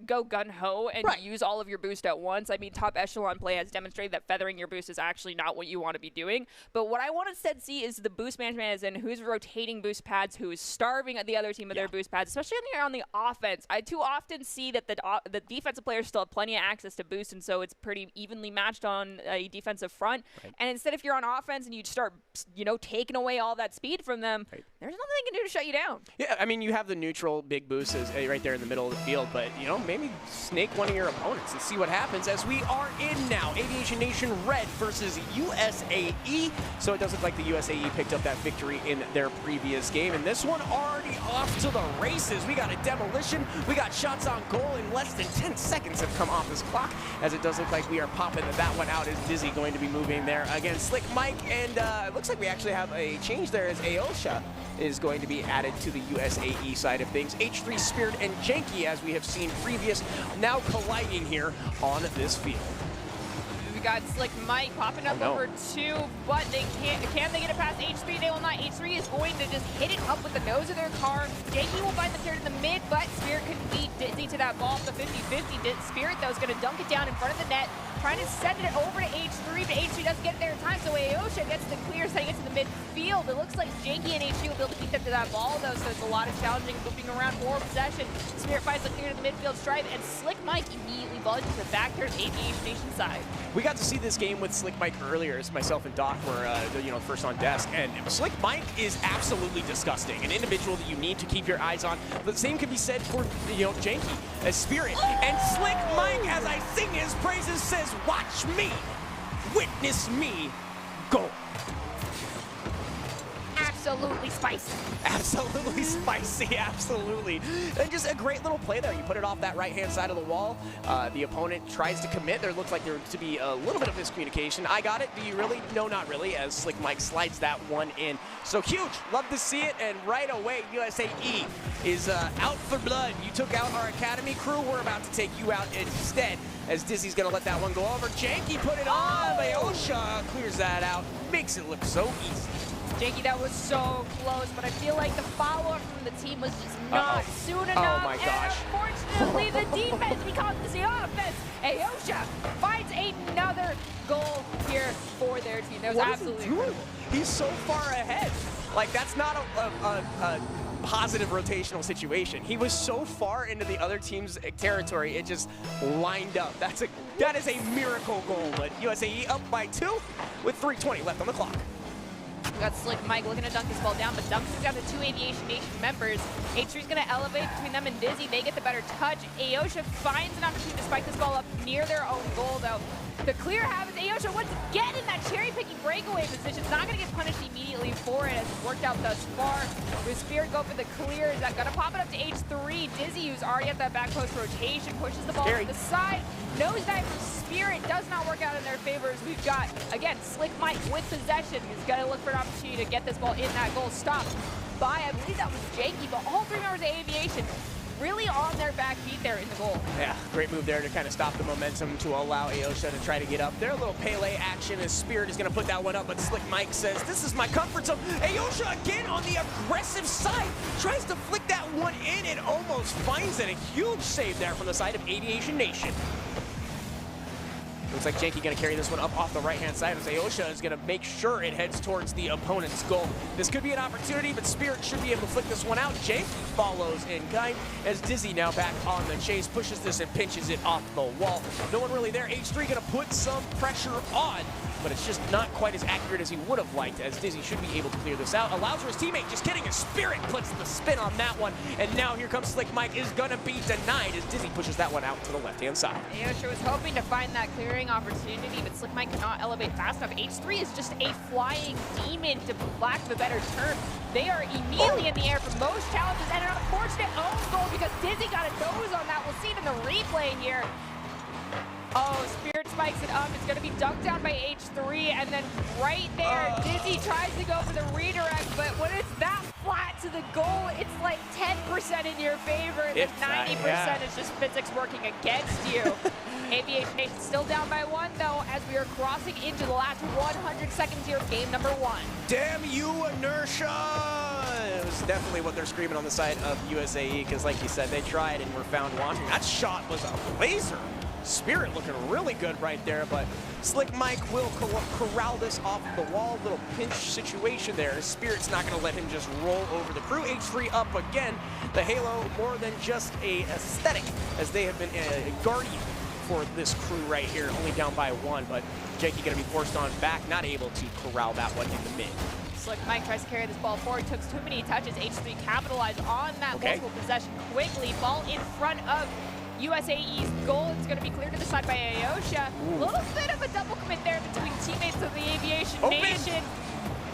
go gun-ho and use all of your boost at once. I mean, top echelon play has demonstrated that feathering your boost is actually not what you want to be doing. But what I want to instead see is the boost management as in who's rotating boost pads, who is starving at the other team of their boost pads, especially on the offense. I too often see that the defensive players still have plenty of access to boost, and so it's pretty evenly matched on a defensive front. Right. And instead, if you're on offense and you start, taking away all that speed from them, there's nothing they can do to shut you down. Yeah, I mean, you have the neutral big boost right there in the middle of the field, but, maybe snake one of your opponents and see what happens as we are in now. Aviation Nation Red versus USAE. So it does look like the USAE picked up that victory in their previous game, and this one already off to the races. We got a demolition. We got shots on goal in less than 10 seconds have come off this clock, as it does look like we are popping that one out. Is Dizzy going to be moving there again? Slick Mike, and it looks like we actually have a change there as Aosha is going to be added to the USAE side of things. H3 Spirit and Janky, as we have seen previous, now colliding here on this field. We got Slick Mike popping up over two, but they can they get it past H3? They will not. that. H3 is going to just hit it up with the nose of their car. Jakey will find the third in the mid, but Spirit can beat Dizzy to that ball. The 50-50. Spirit, though, is going to dunk it down in front of the net, trying to send it over to H3, but H3 doesn't get it there in time, so Aosha gets the clear, setting it to the midfield. It looks like Jakey and H3 will be able to beat them to that ball, though, so it's a lot of challenging, moving around for possession. Spirit finds the clear to the midfield stripe, and Slick Mike immediately volleys to the back there of Aviation Nation side. We got to see this game with Slick Mike earlier, as myself and Doc were first on desk, and Slick Mike is absolutely disgusting. An individual that you need to keep your eyes on. The same can be said for Janky as Spirit. And Slick Mike, as I sing his praises, says, "Watch me, witness me, go." Absolutely spicy. Absolutely spicy, absolutely. And just a great little play there. You put it off that right-hand side of the wall. The opponent tries to commit. There looked like there to be a little bit of miscommunication. I got it. Do you really? No, not really, as Slick Mike slides that one in. So huge. Love to see it. And right away, USAE is out for blood. You took out our Academy crew. We're about to take you out instead, as Dizzy's going to let that one go over. Janky put it on. Aosha clears that out. Makes it look so easy. Jakey, that was so close, but I feel like the follow-up from the team was just not soon enough. Oh my gosh. And unfortunately, the defense becomes the offense. Aosha finds another goal here for their team. That was absolutely incredible. He's so far ahead. Like, that's not a positive rotational situation. He was so far into the other team's territory, it just lined up. That is a miracle goal, but USAE up by 2 with 3:20 left on the clock. We got Slick Mike looking to dunk this ball down, but dunks it down to 2 Aviation Nation members. H3's going to elevate between them and Dizzy. They get the better touch. Aosha finds an opportunity to spike this ball up near their own goal, though. The clear happens. Aosha once again in that cherry-picking breakaway position. It's not going to get punished immediately for it, as it's worked out thus far. With Spirit go for the clear. Is that going to pop it up to H3? Dizzy, who's already at that back post rotation, pushes the ball to the side. Nosedive from Spirit does not work out in their favor, as we've got, again, Slick Mike with possession. He's going to look for an opportunity to get this ball in that goal. Stopped by, I believe that was Jakey, but all 3 members of Aviation really on their back feet there in the goal. Yeah, great move there to kind of stop the momentum to allow Aosha to try to get up there. A little Pele action as Spirit is going to put that one up, but Slick Mike says, "This is my comfort zone." Aosha again on the aggressive side, tries to flick that one in and almost finds it. A huge save there from the side of Aviation Nation. Looks like Janky going to carry this one up off the right-hand side, as Aosha is going to make sure it heads towards the opponent's goal. This could be an opportunity, but Spirit should be able to flick this one out. Janky follows in kind, as Dizzy now back on the chase, pushes this and pinches it off the wall. No one really there. H3 going to put some pressure on, but it's just not quite as accurate as he would have liked, as Dizzy should be able to clear this out. Allows for his teammate, just kidding, as Spirit puts the spin on that one, and now here comes Slick Mike, is going to be denied, as Dizzy pushes that one out to the left-hand side. Aosha was hoping to find that clearing opportunity, but Slick Mike cannot elevate fast enough. H3 is just a flying demon, to lack of a better term. They are immediately in the air for most challenges, and an unfortunate own goal because Dizzy got a nose on that. We'll see it in the replay here. Oh, Spirit spikes it up. It's going to be dunked down by H3, and then right there, Dizzy tries to go for the redirect, but when it's that flat to the goal, it's like 10% in your favor, and then 90% is just physics working against you. Aviation Nation still down by 1, though, as we are crossing into the last 100 seconds here of game number 1. Damn you, inertia! It was definitely what they're screaming on the side of USAE, because like you said, they tried and were found wanting. That shot was a laser. Spirit looking really good right there, but Slick Mike will corral this off the wall. Little pinch situation there. Spirit's not going to let him just roll over the crew. H3 up again. The Halo more than just a aesthetic, as they have been a guardian for this crew right here. Only down by 1, but Janky going to be forced on back, not able to corral that one in the mid. Slick Mike tries to carry this ball forward, took too many touches. H3 capitalized on that multiple possession quickly. Ball in front of USAE's goal. It's going to be cleared to the side by Aosha. A little bit of a double commit there between teammates of the Aviation Nation.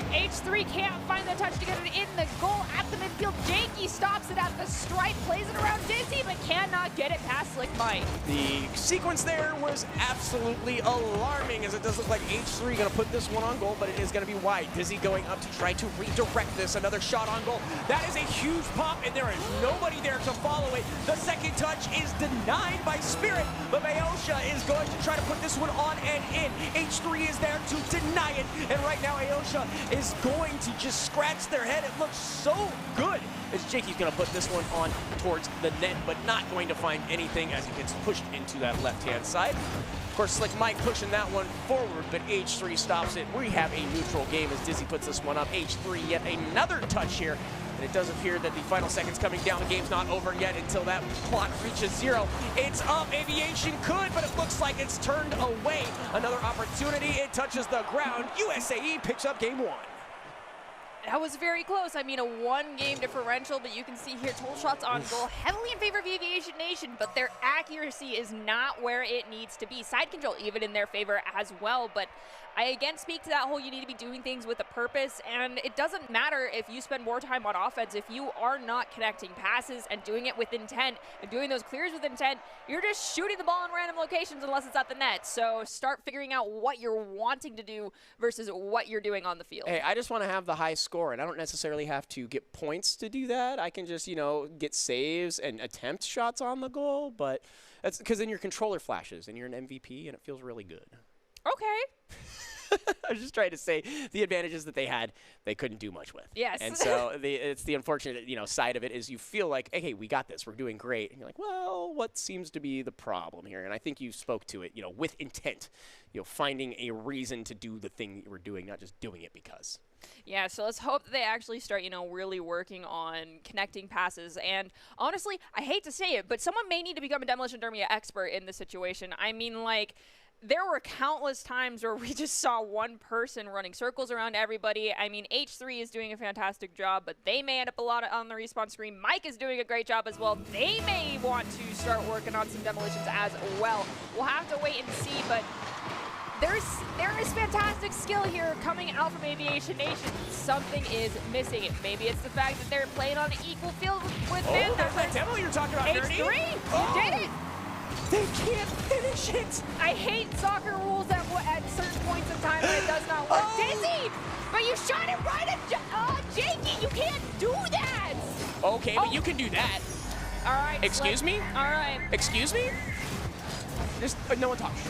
H3 can't find the touch to get it in the goal at the midfield. field. Janky stops it at the stripe, plays it around Dizzy, but cannot get it past Slick Mike. The sequence there was absolutely alarming, as it does look like H3 going to put this one on goal, but it is going to be wide. Dizzy going up to try to redirect this. Another shot on goal. That is a huge pop, and there is nobody there to follow it. The second touch is denied by Spirit, but Aosha is going to try to put this one on and in. H3 is there to deny it, and right now Aosha is going to just scratch their head. It looks so good as Jakey's going to put this one on towards the net, but not going to find anything as he gets pushed into that left-hand side. Of course, Slick Mike pushing that one forward, but H3 stops it. We have a neutral game as Dizzy puts this one up. H3 yet another touch here, and it does appear that the final seconds coming down. The game's not over yet until that clock reaches 0. It's up. Aviation could, but it looks like it's turned away. Another opportunity. It touches the ground. USAE picks up game 1. That was very close. I mean, a 1-game differential, but you can see here total shots on goal heavily in favor of Aviation Nation, but their accuracy is not where it needs to be. Side control even in their favor as well, but I again speak to that whole you need to be doing things with a purpose, and it doesn't matter if you spend more time on offense. If you are not connecting passes and doing it with intent and doing those clears with intent, you're just shooting the ball in random locations unless it's at the net. So start figuring out what you're wanting to do versus what you're doing on the field. Hey, I just want to have the high score, and I don't necessarily have to get points to do that. I can just, get saves and attempt shots on the goal, but that's because then your controller flashes and you're an MVP and it feels really good. Okay. I was just trying to say the advantages that they had, they couldn't do much with. Yes. And so it's the unfortunate, side of it is you feel like, hey, we got this, we're doing great. And you're like, well, what seems to be the problem here? And I think you spoke to it, with intent, finding a reason to do the thing that you were doing, not just doing it because. Yeah, so let's hope that they actually start, really working on connecting passes. And honestly, I hate to say it, but someone may need to become a Demolition Derby expert in this situation. I mean, there were countless times where we just saw one person running circles around everybody. I mean, H3 is doing a fantastic job, but they may end up a lot on the respawn screen. Mike is doing a great job as well. They may want to start working on some demolitions as well. We'll have to wait and see, but there is fantastic skill here coming out from Aviation Nation. Something is missing. Maybe it's the fact that they're playing on an equal field with Panther. That's that demo you're talking about, H3, you did it! They can't finish it. I hate soccer rules at certain points in time when it does not work. Dizzy, but you shot it right at Jakey. You can't do that. Okay, but you can do that. All right. Excuse me? All right. Excuse me? Just no one talks.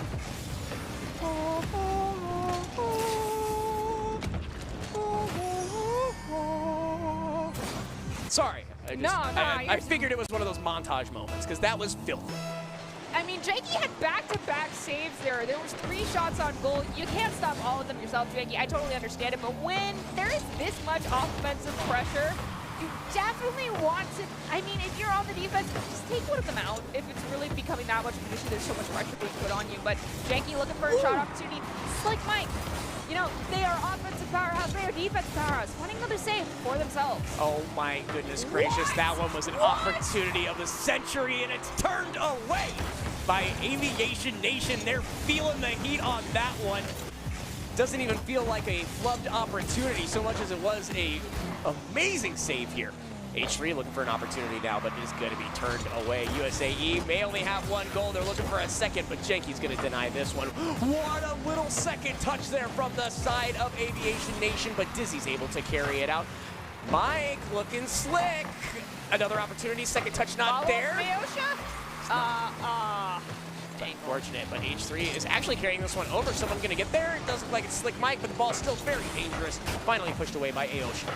Sorry. I figured it was one of those montage moments because that was filthy. I mean, Jakey had back-to-back saves there. There was 3 shots on goal. You can't stop all of them yourself, Jakey. I totally understand it. But when there is this much offensive pressure, you definitely want to, I mean, if you're on the defense, just take one of them out. If it's really becoming that much of an issue, there's so much pressure being put on you. But Jakey looking for a shot opportunity. Slick Mike. They are offensive powerhouse, they are defensive powerhouse, wanting another save for themselves. Oh my goodness gracious, that one was an opportunity of the century, and it's turned away by Aviation Nation. They're feeling the heat on that one. Doesn't even feel like a flubbed opportunity so much as it was a amazing save here. H3 looking for an opportunity now, but it is going to be turned away. USAE may only have 1 goal. They're looking for a second, but Janky's going to deny this one. What a little second touch there from the side of Aviation Nation, but Dizzy's able to carry it out. Mike looking slick. Another opportunity, second touch not there. Unfortunate, but H3 is actually carrying this one over. Someone going to get there. It does look like it's Slick Mike, but the ball's still very dangerous. Finally pushed away by Aosha.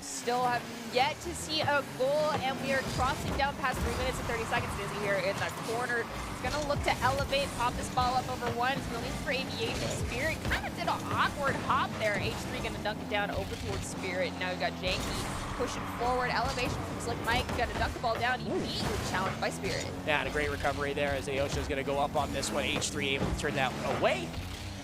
Still have yet to see a goal, and we are crossing down past 3 minutes and 30 seconds. Dizzy here in the corner. He's going to look to elevate, pop this ball up over 1. He's going to leave for Aviation. Spirit kind of did an awkward hop there. H3 going to dunk it down over towards Spirit. Now we've got Janky pushing forward. Elevation from Slick Mike. He's got to dunk the ball down. He beat challenged by Spirit. Yeah, and a great recovery there as Aosha is going to go up on this one. H3 able to turn that away.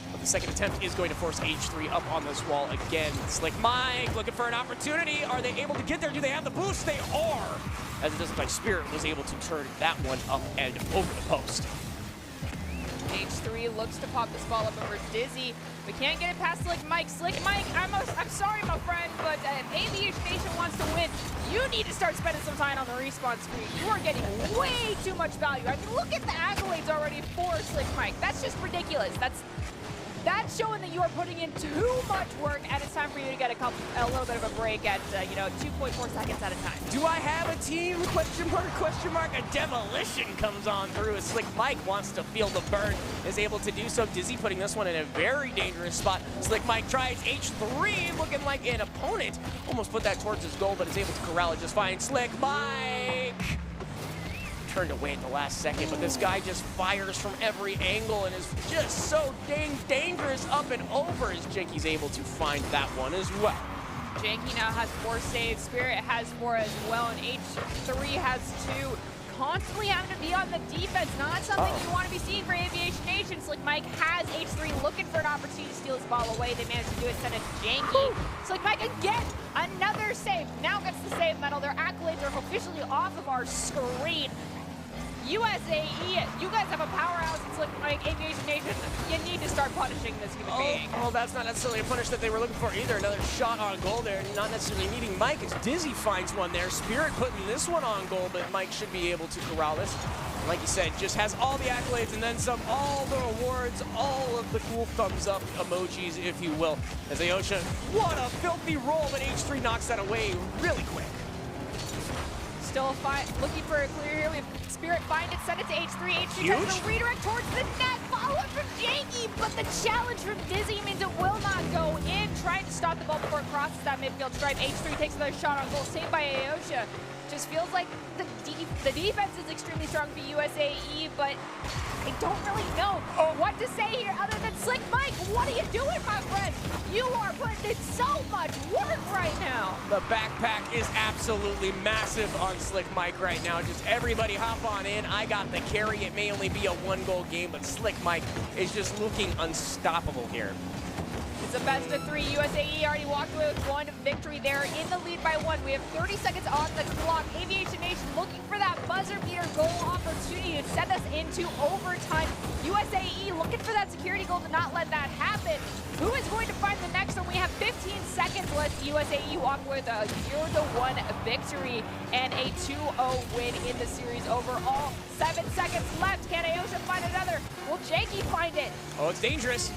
But the second attempt is going to force H3 up on this wall again. Slick Mike looking for an opportunity. Are they able to get there? Do they have the boost? They are. As it does look like Spirit was able to turn that one up and over the post. H3 looks to pop this ball up over Dizzy. We can't get it past Slick Mike. Slick Mike, I'm sorry, my friend, but Aviation to win, you need to start spending some time on the respawn screen. You are getting way too much value. I mean, look at the accolades already for Slick Mike. That's just ridiculous. That's showing that you are putting in too much work, and it's time for you to get a little bit of a break at 2.4 seconds at a time. Do I have a team? Question mark, question mark. A demolition comes on through as Slick Mike wants to feel the burn, is able to do so. Dizzy putting this one in a very dangerous spot. Slick Mike tries H3, looking like an opponent. Almost put that towards his goal, but is able to corral it just fine. Slick Mike turned away at the last second, but this guy just fires from every angle and is just so dang dangerous up and over as Janky's able to find that one as well. Janky now has 4 saves, Spirit has 4 as well, and H3 has 2. Constantly having to be on the defense, not something you want to be seeing for Aviation Nation. Slick Mike has H3 looking for an opportunity to steal his ball away. They managed to do it, send it to Janky. Slick Mike again, another save. Now gets the save medal. Their accolades are officially off of our screen. USAE, you guys have a powerhouse in Slick Mike, Aviation Nation. You need to start punishing this human being. Oh, that's not necessarily a punish that they were looking for either. Another shot on goal there, not necessarily needing Mike as Dizzy finds one there. Spirit putting this one on goal, but Mike should be able to corral this. Like you said, just has all the accolades and then some, all the rewards, all of the cool thumbs up emojis, if you will. As Aosha, what a filthy roll, but H3 knocks that away really quick. Still looking for a clear here. We have Spirit find it, send it to H3. H3 tries to redirect towards the net. Follow-up from Janky, but the challenge from Dizzy means it will not go in. Trying to stop the ball before it crosses that midfield stripe. H3 takes another shot on goal, saved by Aosha. Just feels like the defense is extremely strong for USAE, but I don't really know what to say here other than Slick Mike. What are you doing, my friend? You are putting in so much work right now. The backpack is absolutely massive on Slick Mike right now. Just everybody hop on in. I got the carry. It may only be a 1-goal game, but Slick Mike is just looking unstoppable here. It's a best of 3. USAE already walked away with 1 victory there, in the lead by 1. We have 30 seconds on the clock. Aviation Nation looking for that buzzer beater goal opportunity to send us into overtime. USAE looking for that security goal to not let that happen. Who is going to find the next one? We have 15 seconds left. USAE walk with a 0-1 victory and a 2-0 win in the series overall. 7 seconds left. Can Aosha find another? Will Janky find it? Oh, it's dangerous.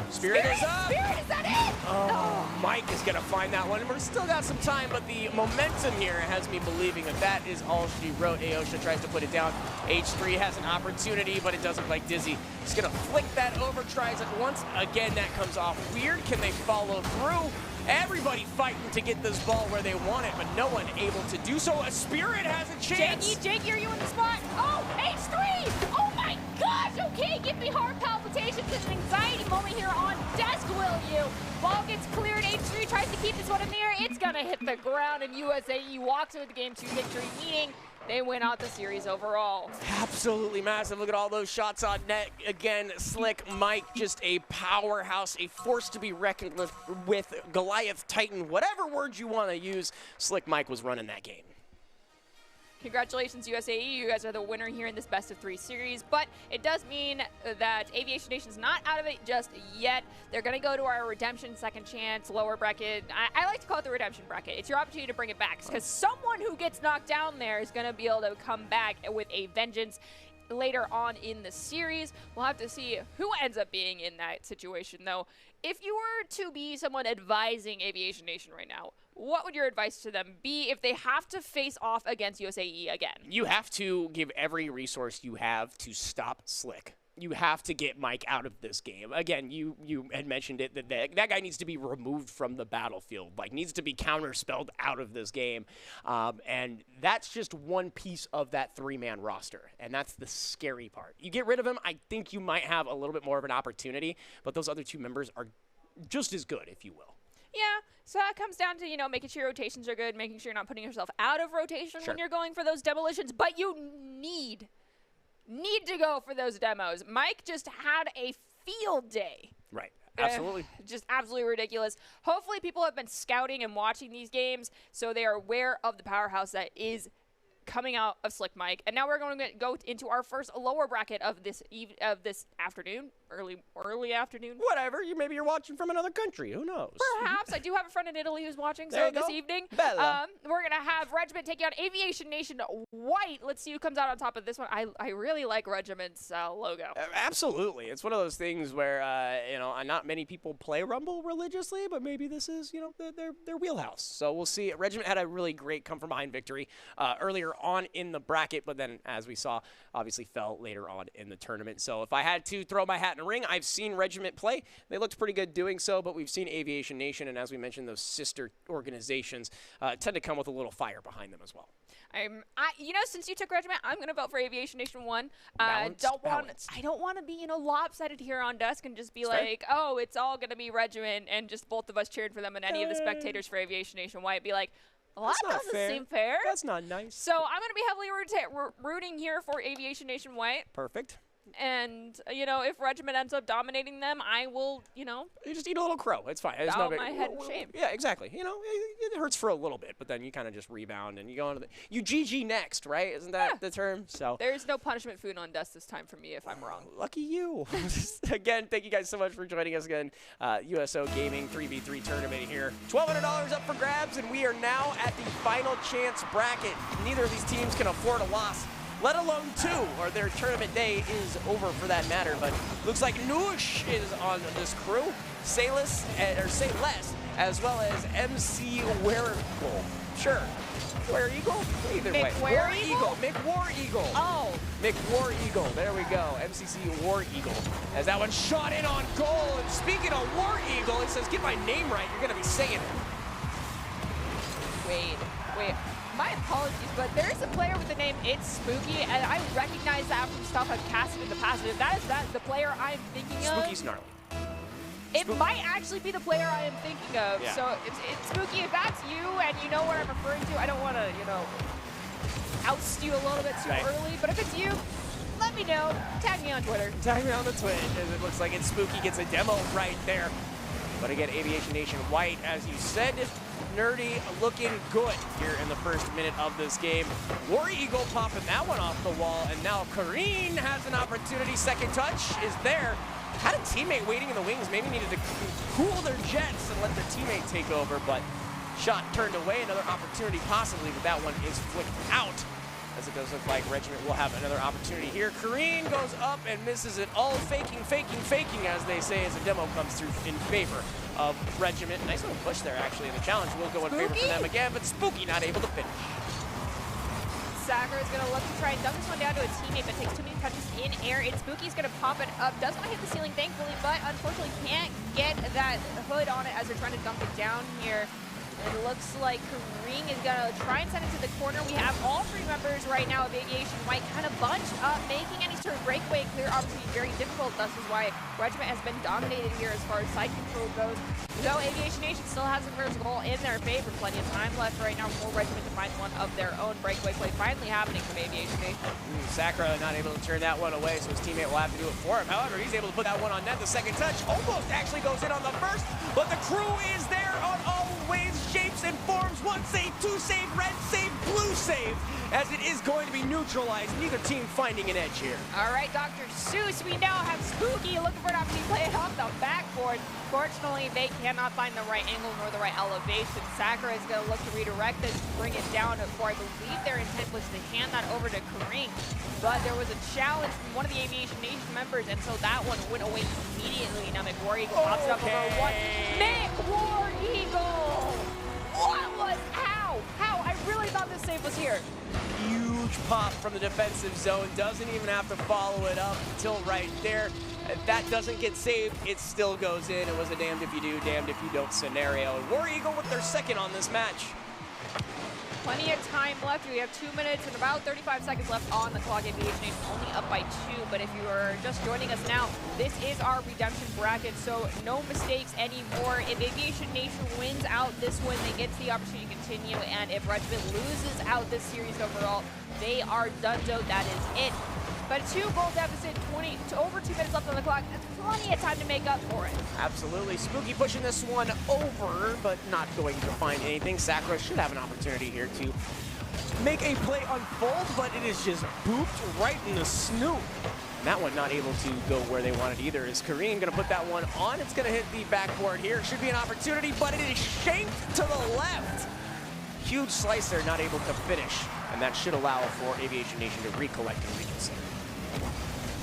Spirit is up. Spirit, is that it? Oh, Mike is going to find that one. We're still got some time, but the momentum here has me believing that that is all she wrote. Aosha tries to put it down. H3 has an opportunity, but it doesn't look like Dizzy. He's going to flick that over, tries it once. Again, that comes off weird. Can they follow through? Everybody fighting to get this ball where they want it, but no one able to do so. A Spirit has a chance. Janky, are you in the spot? Oh, H3! Oh my gosh! Okay, give me heart palpitations and an anxiety moment here on desk, will you? Ball gets cleared. H3 tries to keep this one in the air. It's gonna hit the ground, and USAE walks with the Game 2 victory, meaning they win out the series overall. Absolutely massive. Look at all those shots on net. Again, Slick Mike, just a powerhouse, a force to be reckoned with. Goliath, Titan, whatever words you want to use, Slick Mike was running that game. Congratulations, USAE. You guys are the winner here in this best of 3 series, but it does mean that Aviation Nation's not out of it just yet. They're going to go to our redemption second chance lower bracket. I like to call it the redemption bracket. It's your opportunity to bring it back, because someone who gets knocked down there is going to be able to come back with a vengeance later on in the series. We'll have to see who ends up being in that situation, though. If you were to be someone advising Aviation Nation right now, what would your advice to them be if they have to face off against USAE again? You have to give every resource you have to stop Slick. You have to get Mike out of this game. Again, you had mentioned it, that guy needs to be removed from the battlefield, like needs to be counterspelled out of this game. And that's just one piece of that 3-man roster, and that's the scary part. You get rid of him, I think you might have a little bit more of an opportunity, but those other 2 members are just as good, if you will. Yeah, so that comes down to, making sure your rotations are good, making sure you're not putting yourself out of rotation when you're going for those demolitions, but you need to go for those demos. Mike just had a field day. Right. Absolutely. Just absolutely ridiculous. Hopefully people have been scouting and watching these games so they are aware of the powerhouse that is coming out of Slick Mike. And now we're going to go into our first lower bracket of this afternoon. early afternoon. Whatever. Maybe you're watching from another country. Who knows? Perhaps. I do have a friend in Italy who's watching. There So this you go. evening, Bella. we're going to have Regiment taking on Aviation Nation White. Let's see who comes out on top of this one. I really like Regiment's logo. Absolutely. It's one of those things where, not many people play Rumble religiously, but maybe this is, their wheelhouse. So we'll see. Regiment had a really great come-from-behind victory earlier on in the bracket, but then, as we saw, obviously fell later on in the tournament. So if I had to throw my hat in the ring, I've seen Regiment play. They looked pretty good doing so, but we've seen Aviation Nation, and as we mentioned, those sister organizations tend to come with a little fire behind them as well. Since you took Regiment, I'm going to vote for Aviation Nation 1. Balanced. I don't want to be, lopsided here on desk and just be like, oh, it's all going to be Regiment and just both of us cheering for them and any of the spectators for Aviation Nation White be like, well, that doesn't seem fair. That's not nice. So I'm going to be heavily rooting here for Aviation Nation White. Perfect. And, if Regiment ends up dominating them, I will, You just eat a little crow. It's fine. It's bow my head in shame. Yeah, exactly. It hurts for a little bit, but then you kind of just rebound and you go into you GG next, right? Isn't that the term? So there's no punishment food on desk this time for me if I'm wrong. Lucky you. Again, thank you guys so much for joining us again. USO Gaming 3v3 tournament here. $1,200 up for grabs, and we are now at the final chance bracket. Neither of these teams can afford a loss, let alone two, or their tournament day is over for that matter. But looks like Noosh is on this crew, Sayless, as well as MC Wereagle. Sure. Wereagle? Either way. War Eagle. McWar Eagle. Oh. McWar Eagle. There we go. MCC War Eagle. As that one shot in on goal. And speaking of War Eagle, it says, get my name right. You're going to be saying it. Wait. My apologies, but there is a player with the name It's Spooky, and I recognize that from stuff I've casted in the past. If that is the player I'm thinking of. Spooky's gnarly. It might actually be the player I am thinking of. Yeah. So it's Spooky. If that's you and you know what I'm referring to, I don't want to, oust you a little bit too early. But if it's you, let me know. Tag me on Twitter. Tag me on the Twitch, as it looks like It's Spooky gets a demo right there. But again, Aviation Nation White, as you said, Nerdy looking good here in the first minute of this game. War Eagle popping that one off the wall, and now Kareen has an opportunity. Second touch is there. Had a teammate waiting in the wings, maybe needed to cool their jets and let their teammate take over, but shot turned away. Another opportunity possibly, but that one is flicked out, as it does look like Regiment will have another opportunity here. Kareen goes up and misses it all. Faking, as they say, as a demo comes through in favor of Regiment. Nice little push there, actually, and the challenge will go in favor for them again, but Spooky not able to finish. Sacker is going to look to try and dunk this one down to a teammate, but takes too many touches in air. And Spooky's going to pop it up. Does not hit the ceiling, thankfully, but unfortunately can't get that hood on it as they're trying to dunk it down here. It looks like Kareen is going to try and send it to the corner. We have all three members right now of Aviation White kind of bunched up, making any sort of breakaway clear opportunity very difficult. Thus is why Regiment has been dominated here as far as side control goes. Though Aviation Nation still has the first goal in their favor. Plenty of time left right now for Regiment to find one of their own. Breakaway play finally happening from Aviation Nation. Sakura not able to turn that one away, so his teammate will have to do it for him. However, he's able to put that one on net. The second touch almost actually goes in on the first, but the crew is there on all ways, shapes, and forms. One save, two save, red save, blue save, as it is going to be neutralized. Neither team finding an edge here. All right, Dr. Seuss, we now have Spooky looking for an opportunity to play it off the backboard. Fortunately, they cannot find the right angle nor the right elevation. Sakura is going to look to redirect this, bring it down for, I believe their intent was to hand that over to Kareen. But there was a challenge from one of the Aviation Nation members, and so that one went away immediately. Now McWar Eagle pops it up over one. McWar Eagle! What was, how? I really thought this save was here. Huge pop from the defensive zone. Doesn't even have to follow it up until right there. If that doesn't get saved, it still goes in. It was a damned if you do, damned if you don't scenario. And War Eagle with their second on this match. Plenty of time left. We have 2 minutes and about 35 seconds left on the clock. Aviation Nation only up by 2, but if you are just joining us now, this is our redemption bracket, so no mistakes anymore. If Aviation Nation wins out this one, they get the opportunity to continue, and if Regiment loses out this series overall, they are done-so. That is it. But a 2-goal deficit, over 2 minutes left on the clock. That's plenty of time to make up for it. Absolutely. Spooky pushing this one over, but not going to find anything. Sakura should have an opportunity here to make a play unfold, but it is just booped right in the snoot. that one not able to go where they wanted either. Is Kareem going to put that one on? It's going to hit the backboard here. Should be an opportunity, but it is shanked to the left. Huge slice there, not able to finish. And that should allow for Aviation Nation to recollect and reconsider.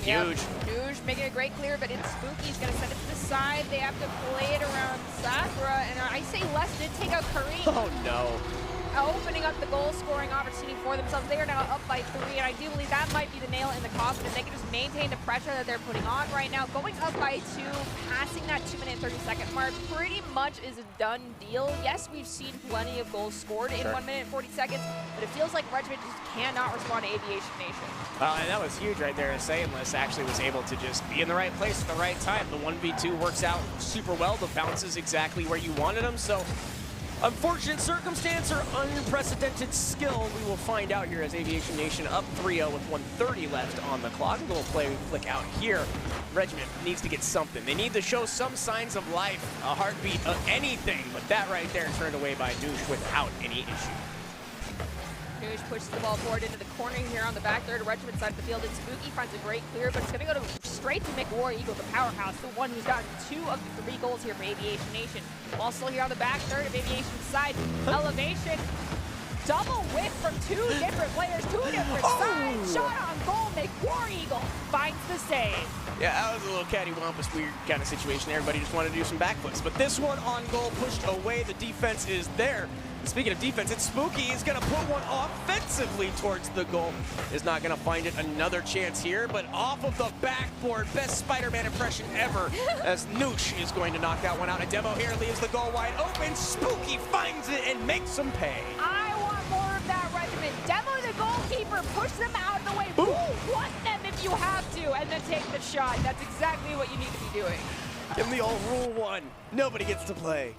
Huge. Huge, making a great clear, but it's Spooky. He's going to send it to the side. They have to play it around Sakura, and I say Les did take out Kareem. Oh, no. Opening up the goal-scoring opportunity for themselves. They are now up by 3, and I do believe that might be the nail in the coffin. If they can just maintain the pressure that they're putting on right now, going up by 2, passing that 2-minute and 30-second mark, pretty much is a done deal. Yes, we've seen plenty of goals scored in 1 minute and 40 seconds, but it feels like Regiment just cannot respond to Aviation Nation. And that was huge right there. Sainless actually was able to just be in the right place at the right time. The 1v2 works out super well. The bounce is exactly where you wanted them, so unfortunate circumstance or unprecedented skill, we will find out here as Aviation Nation up 3-0 with 1:30 left on the clock. A little play flick out here. Regiment needs to get something. They need to show some signs of life, a heartbeat of anything, but that right there turned away by Noosh without any issue. Noosh pushes the ball forward into the corner here on the back third Regiment side of the field, and Spooky finds a great clear, but it's going to go straight to McWar Eagle, the powerhouse, the one who's gotten 2 of the 3 goals here for Aviation Nation. Ball still here on the back third of Aviation's side. Elevation. Double whiff from 2 different players, 2 different sides. Shot on goal, McWar Eagle finds the save. Yeah, that was a little cattywampus, weird kind of situation. Everybody just wanted to do some backflips. But this one on goal, pushed away. The defense is there. Speaking of defense, it's Spooky. He's going to put one offensively towards the goal. Is not going to find it. Another chance here, but off of the backboard. Best Spider-Man impression ever as Noosh is going to knock that one out. A demo here leaves the goal wide open. Spooky finds it and makes them pay. I want more of that Regiment. Demo the goalkeeper, push them out of the way. One them if you have to, and then take the shot. That's exactly what you need to be doing. Give them the old rule 1. Nobody gets to play.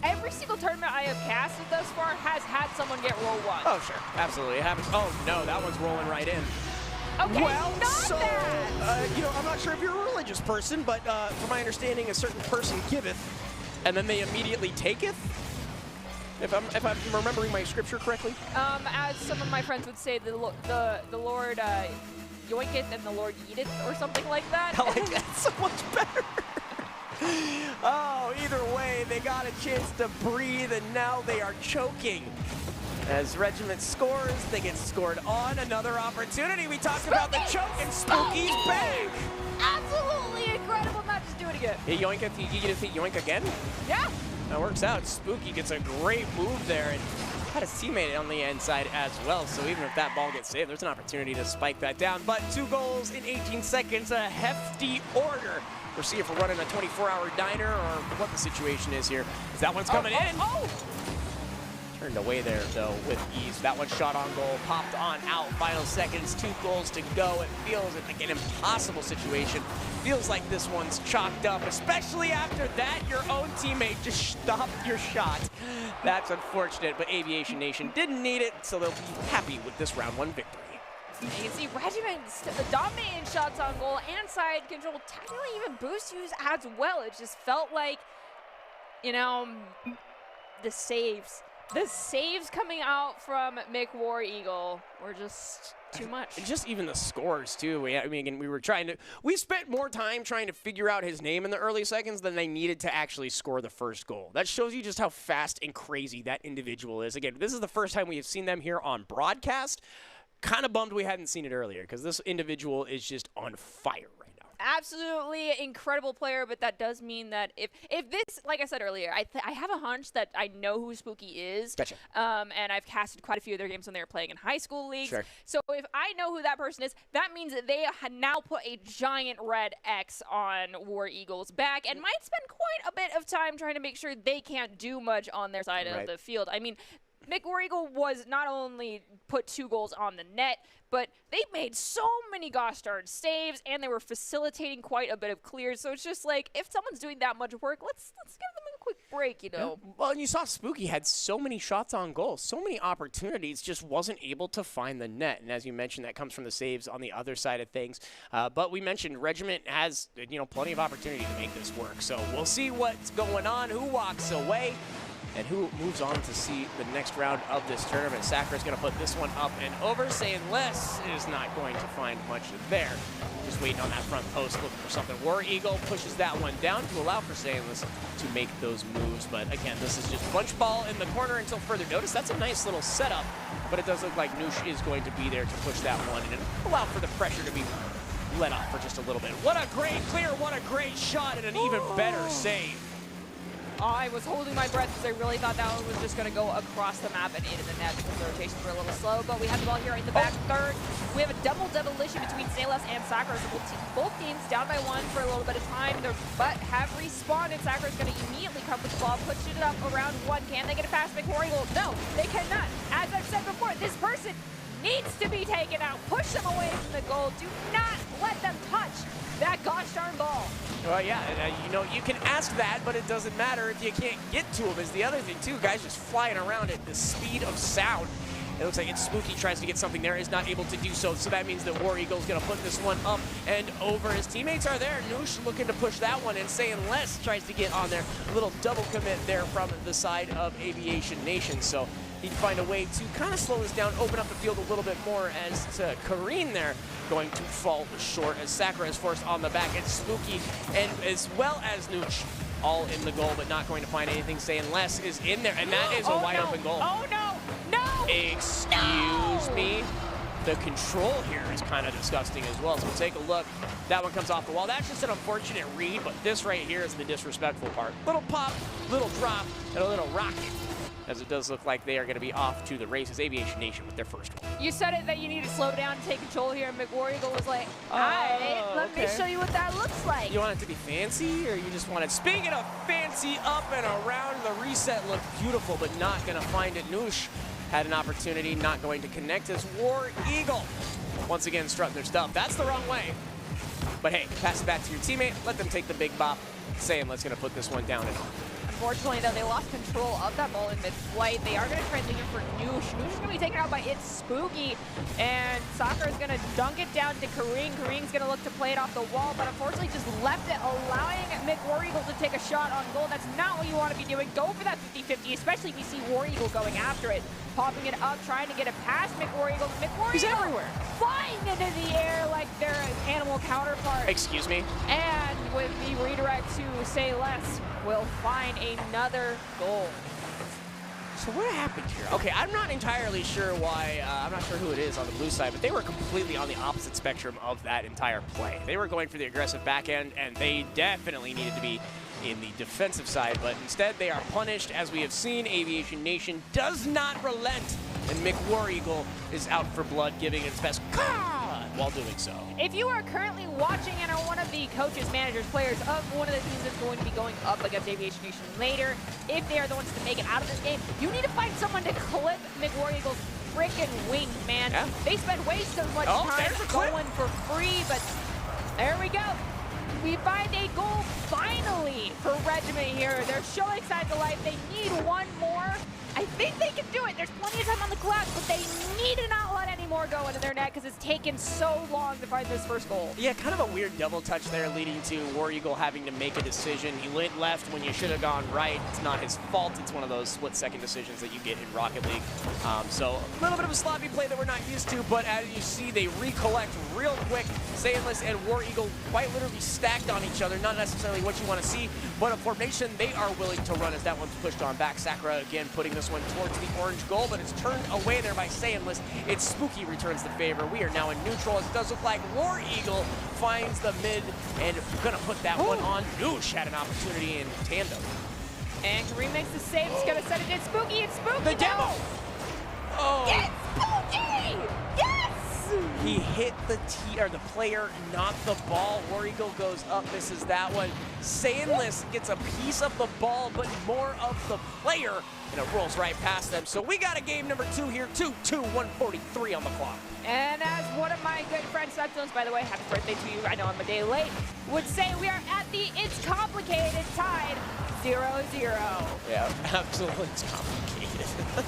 Every single tournament I have casted thus far has had someone get roll 1. Oh, sure. Absolutely. It happens. Oh, no. That one's rolling right in. Okay, well, so, you know, I'm not sure if you're a religious person, but from my understanding, a certain person giveth, and then they immediately taketh. If I'm remembering my scripture correctly. As some of my friends would say, the Lord yoinketh and the Lord eateth, or something like that. I like that so much better. Oh, either way, they got a chance to breathe, and now they are choking. As Regiment scores, they get scored on. Another opportunity. We talked about the choke, and Spooky's back. Absolutely incredible. Not just do it again. He yoinketh, he yoink again? Yeah. That works out. Spooky gets a great move there, and had a teammate on the inside as well, so even if that ball gets saved, there's an opportunity to spike that down. But 2 goals in 18 seconds, a hefty order. We'll see if we're running a 24-hour diner or what the situation is here. As that one's coming in. Turned away there, though, with ease. That one shot on goal, popped on out. Final seconds, 2 goals to go. It feels like an impossible situation. Feels like this one's chalked up, especially after that, your own teammate just stopped your shot. That's unfortunate, but Aviation Nation didn't need it, so they'll be happy with this round 1 victory. You can see Regiment dominating shots on goal and side control, technically even boost use as well. It just felt like, you know, the saves coming out from McWar Eagle were just too much. Just even the scores, too. I mean, we spent more time trying to figure out his name in the early seconds than they needed to actually score the first goal. That shows you just how fast and crazy that individual is. Again, this is the first time we have seen them here on broadcast. Kind of bummed we hadn't seen it earlier because this individual is just on fire right now. Absolutely incredible player, but that does mean that if this, like I said earlier, I have a hunch that I know who Spooky is. Gotcha. And I've casted quite a few of their games when they were playing in high school leagues. Sure. So if I know who that person is, that means that they now put a giant red X on War Eagle's back and might spend quite a bit of time trying to make sure they can't do much on their side of the field. I mean, McWar Eagle was not only put 2 goals on the net, but they made so many gosh darn saves, and they were facilitating quite a bit of clears. So it's just like, if someone's doing that much work, let's give them a quick break, you know. Yeah. Well, and you saw Spooky had so many shots on goal, so many opportunities, just wasn't able to find the net. And as you mentioned, that comes from the saves on the other side of things. But we mentioned Regiment has, you know, plenty of opportunity to make this work. So we'll see what's going on, who walks away. and who moves on to see the next round of this tournament. Sakura's going to put this one up and over. Saying less is not going to find much there. Just waiting on that front post, looking for something. War Eagle pushes that one down to allow for Sainless to make those moves. But again, this is just bunch ball in the corner until further notice. That's a nice little setup, but it does look like Noosh is going to be there to push that one and allow for the pressure to be let off for just a little bit. What a great clear, what a great shot, and an even better save. I was holding my breath because I really thought that one was just going to go across the map and into the net because the rotations were a little slow, but we have the ball here in the back third. We have a double demolition between Sayless and Sakura, so both teams down by one for a little bit of time, but have respawned, and Sakura's going to immediately come with the ball, push it up around one. Can they get it past McWarrior? No, they cannot. As I've said before, this person needs to be taken out. Push them away from the goal. Do not let them touch that gosh darn ball. Well, yeah, you know, you can ask that, but it doesn't matter if you can't get to him is the other thing, too. Guys just flying around at the speed of sound. It looks like it's Spooky tries to get something there, is not able to do so. So that means that War Eagle's going to put this one up and over. His teammates are there. Noosh looking to push that one, and Saying Less tries to get on there. A little double commit there from the side of Aviation Nation. So he'd find a way to kind of slow this down, open up the field a little bit more as Kareen there going to fall short as Sakura is forced on the back. It's Spooky and as well as Noosh all in the goal, but not going to find anything. Saying Less is in there, and that is a wide open goal. Oh, no. No! Excuse me. The control here is kind of disgusting as well, so we'll take a look. That one comes off the wall. That's just an unfortunate read, but this right here is the disrespectful part. Little pop, little drop, and a little rocket, as it does look like they are going to be off to the races. Aviation Nation with their first one. You said it that you need to slow down and take control here, and McWarrior was like, all right, let me show you what that looks like. You want it to be fancy, or you just want it? Speaking of fancy, up and around, the reset looked beautiful, but not going to find it. Noosh had an opportunity, not going to connect as War Eagle once again strutting their stuff. That's the wrong way. But hey, pass it back to your teammate, let them take the big bop. Saying Let's going to put this one down and on. Unfortunately, though, they lost control of that ball in mid-flight. They are going to transition for Noosh. Noosh is going to be taken out by It's Spooky, and Sakura is going to dunk it down to Kareen. Kareen's going to look to play it off the wall, but unfortunately just left it, allowing McWar Eagle to take a shot on goal. That's not what you want to be doing. Go for that 50-50, especially if you see War Eagle going after it. Popping it up, trying to get it past McWar Eagle. He's everywhere. Flying into the air like their animal counterpart. Excuse me? And with the redirect to Say Less, will find another goal. So what happened here? Okay, I'm not entirely sure why, I'm not sure who it is on the blue side, but they were completely on the opposite spectrum of that entire play. They were going for the aggressive back end, and they definitely needed to be in the defensive side, but instead they are punished. As we have seen, Aviation Nation does not relent, and McWar Eagle is out for blood, giving its best while doing so. If you are currently watching and are one of the coaches, managers, players of one of the teams that's going to be going up against Aviation Nation later, if they are the ones to make it out of this game, you need to find someone to clip McWar Eagle's freaking wings, man. Yeah. They spend way so much time going for free, but there we go. We find a goal finally for Regiment here. They're showing signs of life. They need one more. I think they can do it. There's plenty of time on the clock, but they need to not let any more go into their net because it's taken so long to find this first goal. Yeah, kind of a weird double touch there, leading to War Eagle having to make a decision. He went left when you should have gone right. It's not his fault. It's one of those split-second decisions that you get in Rocket League. So a little bit of a sloppy play that we're not used to, but as you see, they recollect real quick. Sainless and War Eagle quite literally stacked on each other. Not necessarily what you want to see, but a formation they are willing to run as that one's pushed on back. Sakura again putting this one towards the orange goal, but it's turned away there by Sainless. It's Spooky returns the favor. We are now in neutral, as it does look like War Eagle finds the mid and gonna put that one on. Noosh had an opportunity in tandem. And Kareem makes the save. It's gonna set it in Spooky. It's Spooky. The demo! Oh! It's Spooky! Yes! He hit the player, not the ball. War Eagle goes up, misses that one. Sainless gets a piece of the ball, but more of the player, and it rolls right past them. So we got a game number 2 here, 2-2, 1:43 on the clock. And as one of my good friends, Subzones, by the way, happy birthday to you, I know I'm a day late, would say we are at the It's Complicated tied 0-0. Yeah, absolutely, it's complicated.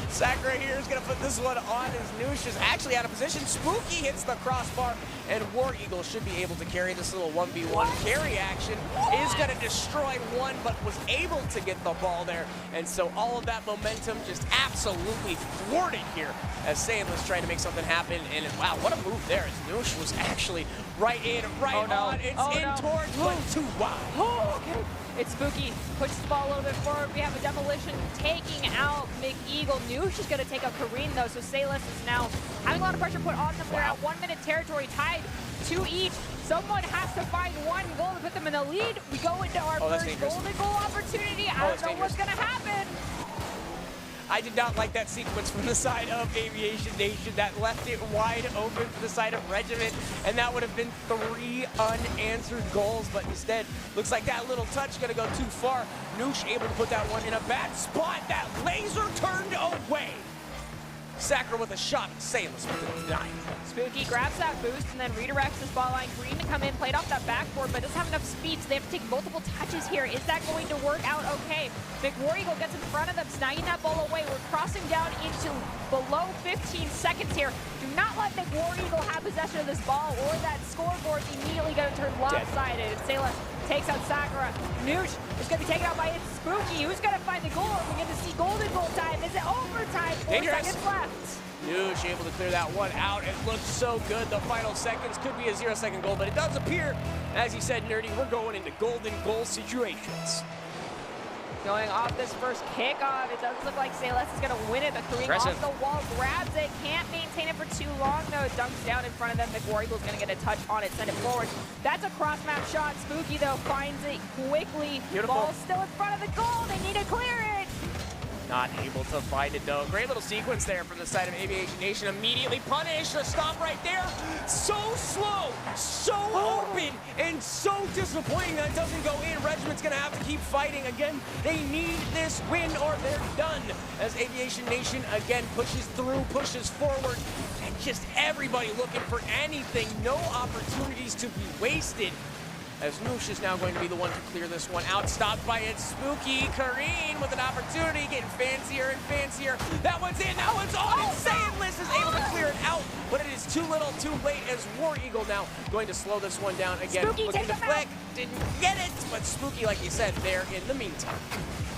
Sakura here is going to put this one on as Noosh is actually out of position. Spooky hits the crossbar, and War Eagle should be able to carry this little 1v1 carry action. Is going to destroy one, but was able to get the ball there. And so all of that momentum just absolutely thwarted here as Saintless tried to make something happen. And wow, what a move there as Noosh was actually right in, right on. It's towards, but too wide. Okay. It's Spooky. Pushes the ball a little bit forward. We have a demolition taking out McEagle. Noosh is going to take out Kareen, though, so Sayless is now having a lot of pressure put on them. They're at 1 minute territory, tied 2 each. Someone has to find one goal to put them in the lead. We go into our first golden goal opportunity. I don't know what's going to happen. I did not like that sequence from the side of Aviation Nation. That left it wide open for the side of Regiment, and that would have been 3 unanswered goals, but instead, looks like that little touch gonna go too far. Noosh able to put that one in a bad spot. That laser turned away. Sakura with a shot, Sailors with the deny. Spooky grabs that boost and then redirects his ball line. Green to come in, played off that backboard, but doesn't have enough speed, so they have to take multiple touches here. Is that going to work out okay? War Eagle gets in front of them, snagging that ball away. We're crossing down into below 15 seconds here. Do not let War Eagle have possession of this ball, or that scoreboard's immediately going to turn lopsided. And Sailors takes out Sakura. Noosh is going to be taken out by Spooky. Who's going to find the goal? We're going to see golden goal time. Is it overtime? 4 seconds left. Noosh able to clear that one out. It looked so good. The final seconds could be a 0-second goal, but it does appear, as you said, Nerdy, we're going into golden goal situations. Going off this first kickoff, it doesn't look like Sayless is going to win it. The Kareem off the wall, grabs it, can't maintain it for too long, though. Dunks down in front of them. War Eagle's going to get a touch on it, send it forward. That's a cross-map shot. Spooky, though, finds it quickly. Beautiful. Ball's still in front of the goal. They need to clear it. Not able to find it, though. Great little sequence there from the side of Aviation Nation. Immediately punished. A stop right there. So slow, so open, and so disappointing that it doesn't go in. Regiment's going to have to keep fighting. Again, they need this win or they're done. As Aviation Nation, again, pushes through, pushes forward, and just everybody looking for anything. No opportunities to be wasted. As Noosh is now going to be the one to clear this one out. Stopped by it, Spooky. Kareen with an opportunity, getting fancier and fancier. That one's in, that one's on, and Saintless is able to clear it out, but it is too little, too late, as War Eagle now going to slow this one down again. Spooky, looking to flick, didn't get it, but Spooky, like you said, there in the meantime.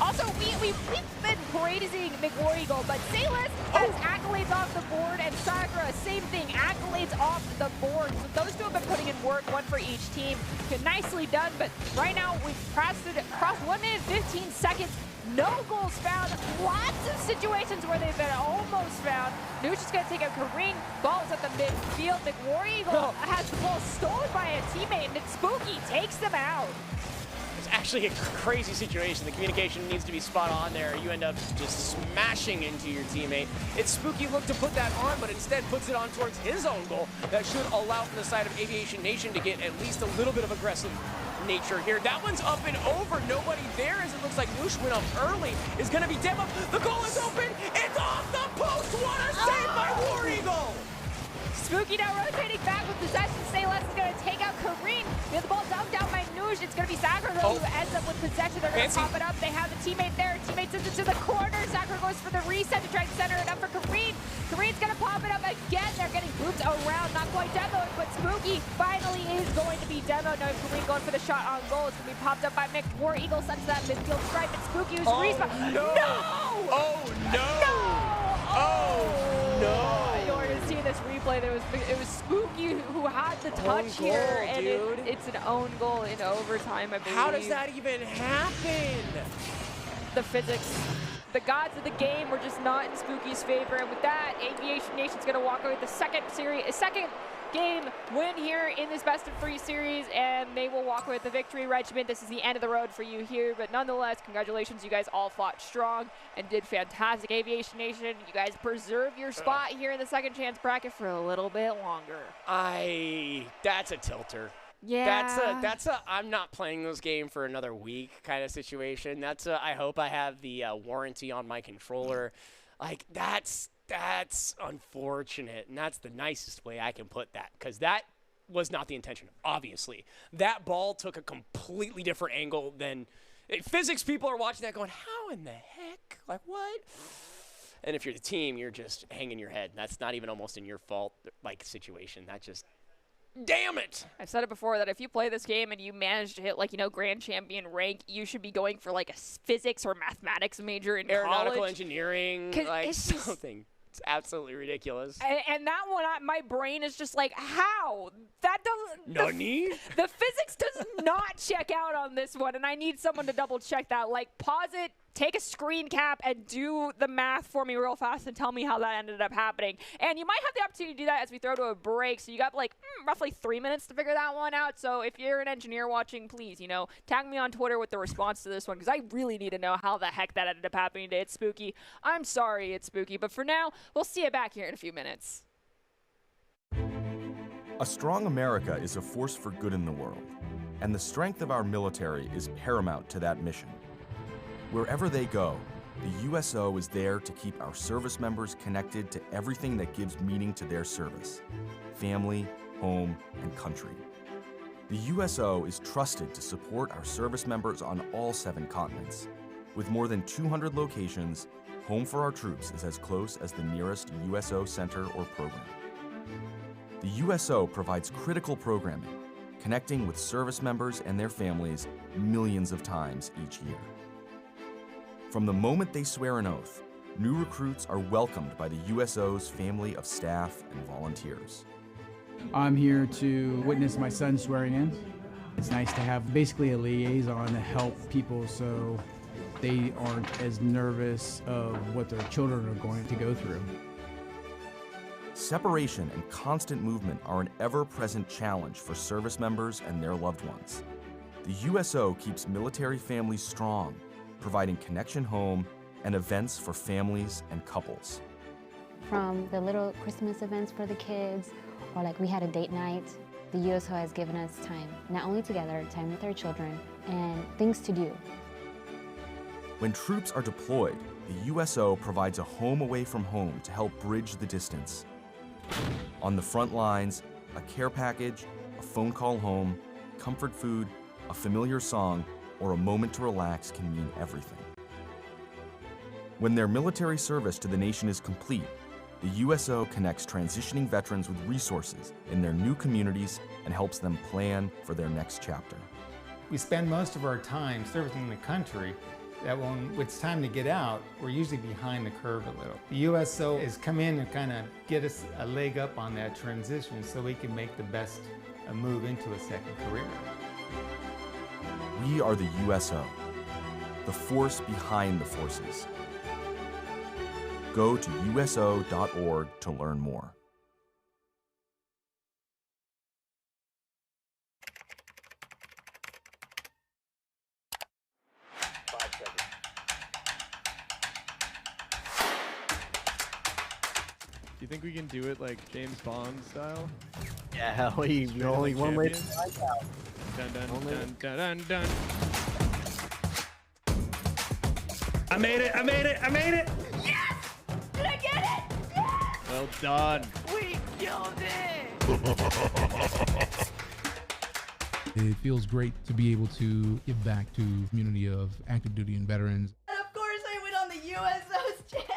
Also, we've been praising War Eagle, but Sayless has accolades off the board, and Sakura, same thing, accolades off the board. So those two have been putting in work, one for each team. Nicely done, but right now we've crossed 1 minute 15 seconds. No goals found. Lots of situations where they've been almost found. Noosh is going to take a Kareen. Ball's at the midfield. War Eagle has the ball stolen by a teammate, and Spooky takes them out. It's actually a crazy situation. The communication needs to be spot on there. You end up just smashing into your teammate. It's Spooky look to put that on, but instead puts it on towards his own goal. That should allow from the side of Aviation Nation to get at least a little bit of aggressive nature here. That one's up and over. Nobody there, as it looks like Noosh went up early. Is going to be demo. The goal is open. It's off the post. What a save by War Eagle. Spooky now rotating back with possession. Sayless is going to take out Kareen. We have the ball dumped down by Noosh. It's going to be Sakura who ends up with possession. They're going to pop it up. They have the teammate there. Teammate sends it to the corner. Sakura goes for the reset to try and center it up for Kareen. Kareen's going to pop it up again. They're getting grouped around. Not quite demoed, but Spooky finally is going to be demoed. Now Kareen going for the shot on goal. It's going to be popped up by Mick. War Eagle sends that midfield stripe, and Spooky who's respawn. No! Oh, no! Oh, no! See this replay, it was Spooky who had the touch here, and it's an own goal in overtime, I believe. How does that even happen? The physics, the gods of the game were just not in Spooky's favor, and with that, Aviation Nation's going to walk away with the second game win here in this best-of-3 series, and they will walk away with the victory. Regiment, this is the end of the road for you here, but nonetheless, congratulations. You guys all fought strong and did fantastic. Aviation Nation, you guys preserve your spot here in the second chance bracket for a little bit longer. That's a tilter. Yeah. That's a I'm not playing this game for another week kind of situation. That's a I hope I have the warranty on my controller. Like, that's unfortunate, and that's the nicest way I can put that, because that was not the intention, obviously. That ball took a completely different angle than physics. People are watching that going, how in the heck? Like, what? And if you're the team, you're just hanging your head. That's not even almost in your fault, like, situation. That just Damn it! I've said it before that if you play this game and you manage to hit, like, grand champion rank, you should be going for, like, a physics or mathematics major in Aeronautical college. engineering, like something. It's absolutely ridiculous. And that one, my brain is just like, how? That doesn't. Nani? The physics does not check out on this one, and I need someone to double check that. Like, pause it, take a screen cap, and do the math for me real fast and tell me how that ended up happening. And you might have the opportunity to do that as we throw to a break. So you got like roughly 3 minutes to figure that one out. So if you're an engineer watching, please, tag me on Twitter with the response to this one, because I really need to know how the heck that ended up happening today. It's spooky. I'm sorry it's spooky, but for now, we'll see you back here in a few minutes. A strong America is a force for good in the world, and the strength of our military is paramount to that mission. Wherever they go, the USO is there to keep our service members connected to everything that gives meaning to their service: family, home, and country. The USO is trusted to support our service members on all 7 continents. With more than 200 locations, Home for Our Troops is as close as the nearest USO center or program. The USO provides critical programming, connecting with service members and their families millions of times each year. From the moment they swear an oath, new recruits are welcomed by the USO's family of staff and volunteers. I'm here to witness my son swearing in. It's nice to have basically a liaison to help people so they aren't as nervous of what their children are going to go through. Separation and constant movement are an ever-present challenge for service members and their loved ones. The USO keeps military families strong, providing connection home and events for families and couples. From the little Christmas events for the kids, or like we had a date night, the USO has given us time, not only together, time with our children, and things to do. When troops are deployed, the USO provides a home away from home to help bridge the distance. On the front lines, a care package, a phone call home, comfort food, a familiar song, or a moment to relax can mean everything. When their military service to the nation is complete, the USO connects transitioning veterans with resources in their new communities and helps them plan for their next chapter. We spend most of our time servicing the country, that when it's time to get out, we're usually behind the curve a little. The USO has come in and kind of get us a leg up on that transition so we can make the best move into a second career. We are the USO, the force behind the forces. Go to USO.org to learn more. Do you think we can do it like James Bond style? Yeah, only one way to find out. Dun dun dun dun dun dun. I made it! I made it! I made it! Yes! Did I get it? Yes! Well done. We killed it! It feels great to be able to give back to the community of active duty and veterans. And of course I went on the USO's channel.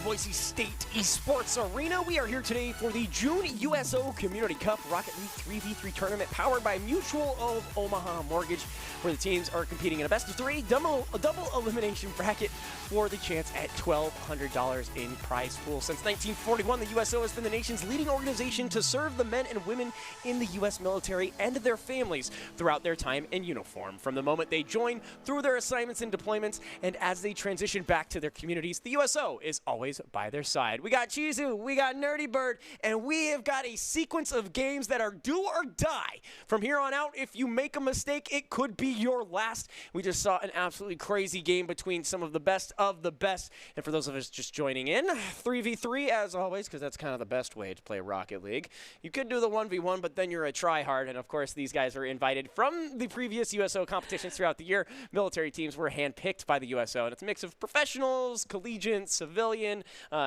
Boise State Esports Arena. We are here today for the June USO Community Cup Rocket League 3v3 tournament powered by Mutual of Omaha Mortgage, where the teams are competing in a best-of-3 double elimination bracket for the chance at $1,200 in prize pool. Since 1941, the USO has been the nation's leading organization to serve the men and women in the U.S. military and their families throughout their time in uniform. From the moment they join, through their assignments and deployments, and as they transition back to their communities, the USO is always by their side. side. We got Chizu, we got Nerdy Bird, and we have got a sequence of games that are do or die. From here on out, if you make a mistake, it could be your last. We just saw an absolutely crazy game between some of the best of the best. And for those of us just joining in, 3v3 as always, because that's kind of the best way to play Rocket League. You could do the 1v1, but then you're a tryhard. And of course, these guys are invited from the previous USO competitions throughout the year. Military teams were handpicked by the USO, and it's a mix of professionals, collegiate, civilian,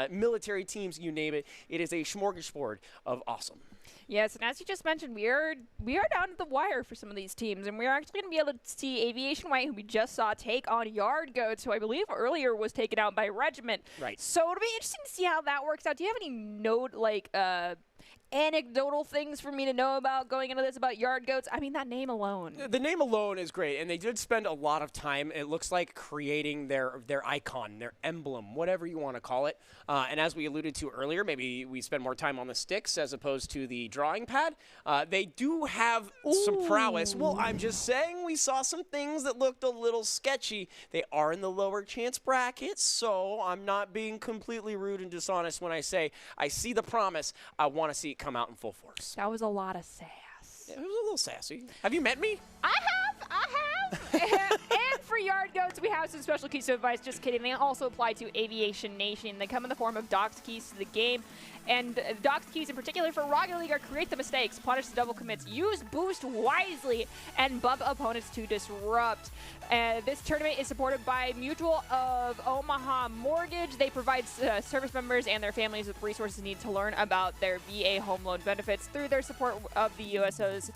military teams, you name it. It is a smorgasbord of awesome. Yes, and as you just mentioned, we are down to the wire for some of these teams, and we're actually going to be able to see Aviation White, who we just saw, take on Yard Goats, who I believe earlier was taken out by Regiment. Right. So it'll be interesting to see how that works out. Do you have any anecdotal things for me to know about going into this about Yard Goats? I mean, that name alone. The name alone is great, and they did spend a lot of time, it looks like, creating their icon, their emblem, whatever you want to call it. And as we alluded to earlier, maybe we spend more time on the sticks as opposed to the drawing pad. They do have some prowess. Well, I'm just saying we saw some things that looked a little sketchy. They are in the lower chance brackets, so I'm not being completely rude and dishonest when I say I see the promise. I want to see it come out in full force. That was a lot of sass. It was a little sassy. Have you met me? I have. And for Yard Goats, we have some special keys to advice. Just kidding. They also apply to Aviation Nation. They come in the form of docs keys to the game. And docs keys in particular for Rocket League are create the mistakes, punish the double commits, use boost wisely, and bump opponents to disrupt. This tournament is supported by Mutual of Omaha Mortgage. They provide service members and their families with resources needed to learn about their VA home loan benefits through their support of the USO's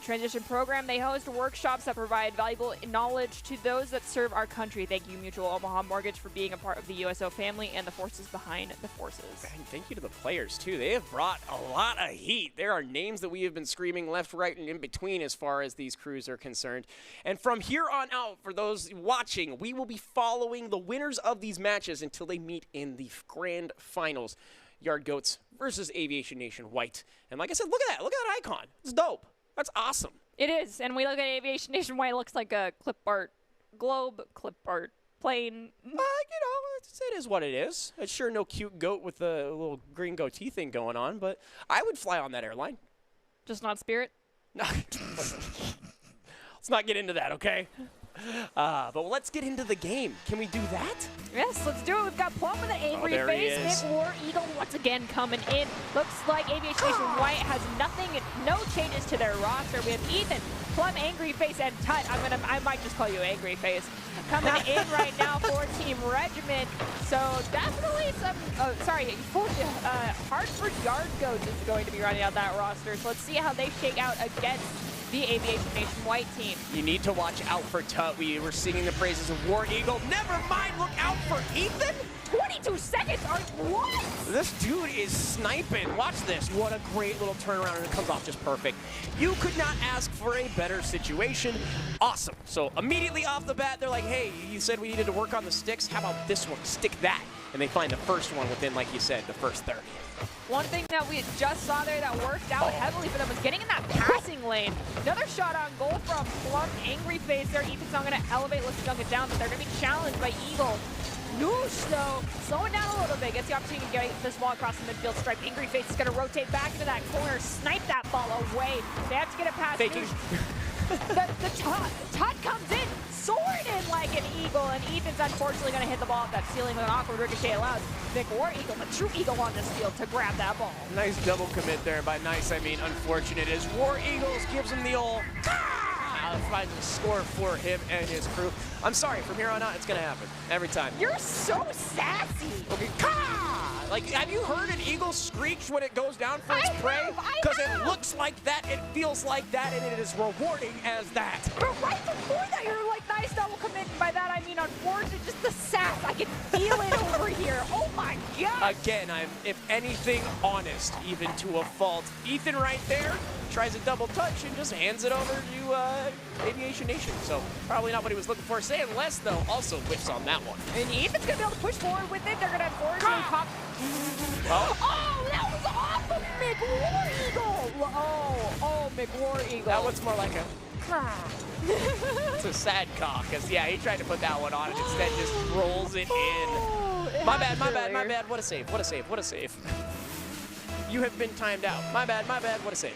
transition program. They host workshops that provide valuable knowledge to those that serve our country. Thank you, Mutual Omaha Mortgage, for being a part of the USO family and the forces behind the forces. And thank you to the players, too. They have brought a lot of heat. There are names that we have been screaming left, right, and in between as far as these crews are concerned. And from here on out, for those watching, we will be following the winners of these matches until they meet in the grand finals. Yard Goats versus Aviation Nation White. And like I said, look at that. Look at that icon. It's dope. That's awesome. It is. And we look at Aviation Nation White. It looks like a clip art globe, clip art plane. It is what it is. It's sure no cute goat with a little green goatee thing going on, but I would fly on that airline. Just not Spirit? No. Let's not get into that, okay? But let's get into the game. Can we do that? Yes, let's do it. We've got Plum with an angry face. Nick War Eagle once again coming in. Looks like Aviation Nation White has no changes to their roster. We have Ethan, Plum, Angry Face, and Tut. I might just call you Angry Face. Coming in right now for Team Regiment. So definitely some, Hartford Yard Goats is going to be running out that roster. So let's see how they shake out against the Aviation Nation White team. You need to watch out for Tut. We were singing the praises of War Eagle. Never mind, look out for Ethan. 22 seconds, what? This dude is sniping. Watch this. What a great little turnaround, and it comes off just perfect. You could not ask for a better situation. Awesome. So immediately off the bat, they're like, hey, you said we needed to work on the sticks. How about this one? Stick that. And they find the first one within, like you said, the first 30. One thing that we just saw there that worked out heavily for them was getting in that passing lane. Another shot on goal from Plum. Angry Face there. Ethan's not going to elevate. Let's dunk it down, but they're going to be challenged by Eagle. Noosh, though, slowing down a little bit. Gets the opportunity to get this ball across the midfield stripe. Angry Face is going to rotate back into that corner, snipe that ball away. They have to get it past Faking. the Tut comes in, soaring in like an eagle, and Ethan's unfortunately going to hit the ball at that ceiling with an awkward ricochet. Allows Vic War Eagle, the true eagle on this field, to grab that ball. Nice double commit there. By nice, I mean unfortunate, as War Eagles gives him the old finds a score for him and his crew. I'm sorry, from here on out, it's going to happen every time. You're so sassy. Okay, like, have you heard an eagle screech when it goes down for its prey? Because it looks like that, it feels like that, and it is rewarding as that. But right before that, you're like, nice double commit. By that, I mean, unfortunately, just the sass. I can feel it over here. Oh, my God. Again, I'm, if anything, honest, even to a fault. Ethan right there tries a double touch and just hands it over to Aviation Nation. So probably not what he was looking for. Saying less, though, also whiffs on that one. And Ethan's going to be able to push forward with it. They're going to unfortunately pop. Oh, that was off of McWar Eagle. Oh, McWar Eagle. That one's more like a... It's a sad caw, because, yeah, he tried to put that one on and instead just rolls it in. My bad. What a save. You have been timed out. My bad. What a save.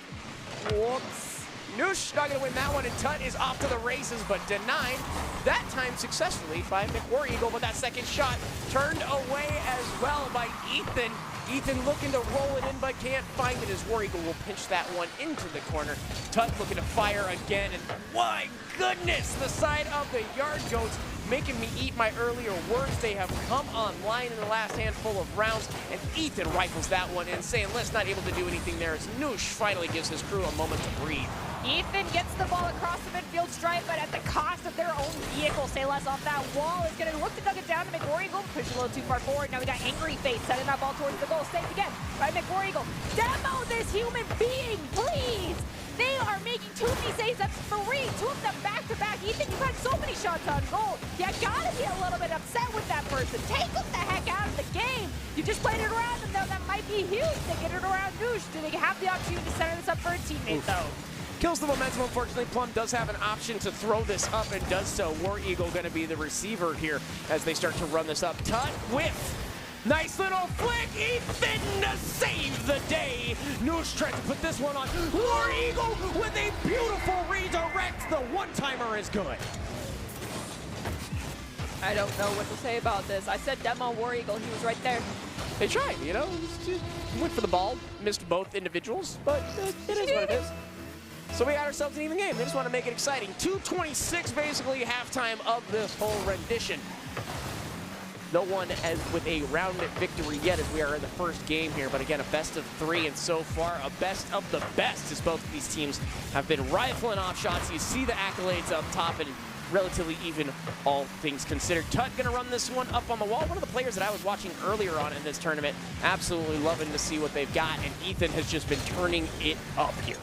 Whoops. Noosh not going to win that one, and Tut is off to the races, but denied. That time successfully by McWar-Eagle, but that second shot turned away as well by Ethan. Ethan looking to roll it in, but can't find it as War-Eagle will pinch that one into the corner. Tut looking to fire again, and my goodness, the side of the Yard Goats making me eat my earlier words. They have come online in the last handful of rounds, and Ethan rifles that one in, saying Les not able to do anything there as Noosh finally gives his crew a moment to breathe. Ethan gets the ball across the midfield stripe, but at the cost of their own vehicle. Say less off that wall is going to look to dug it down to McWar-Eagle. Push a little too far forward. Now we got Angry Face sending that ball towards the goal. Saved again by McWar-Eagle. Demo this human being, please! They are making too many saves. That's 3. 2 of them back-to-back. Ethan, you've had so many shots on goal. You gotta be a little bit upset with that person. Take them the heck out of the game. You just played it around them, though. That might be huge. They get it around Noosh. Do they have the opportunity to center this up for a teammate, though? Kills the momentum, unfortunately. Plum does have an option to throw this up and does so. War-Eagle going to be the receiver here as they start to run this up. Tut with nice little flick. Ethan to save the day. Noosh trying to put this one on. War-Eagle with a beautiful redirect. The one-timer is good. I don't know what to say about this. I said demo War-Eagle. He was right there. They tried, you know. Went for the ball. Missed both individuals, but it is what it is. So we got ourselves an even game. They just want to make it exciting. 2:26 basically halftime of this whole rendition. No one as with a round victory yet as we are in the first game here. But again, a best of 3, and so far a best of the best as both of these teams have been rifling off shots. You see the accolades up top and relatively even, all things considered. Tut gonna run this one up on the wall. One of the players that I was watching earlier on in this tournament, absolutely loving to see what they've got, and Ethan has just been turning it up here.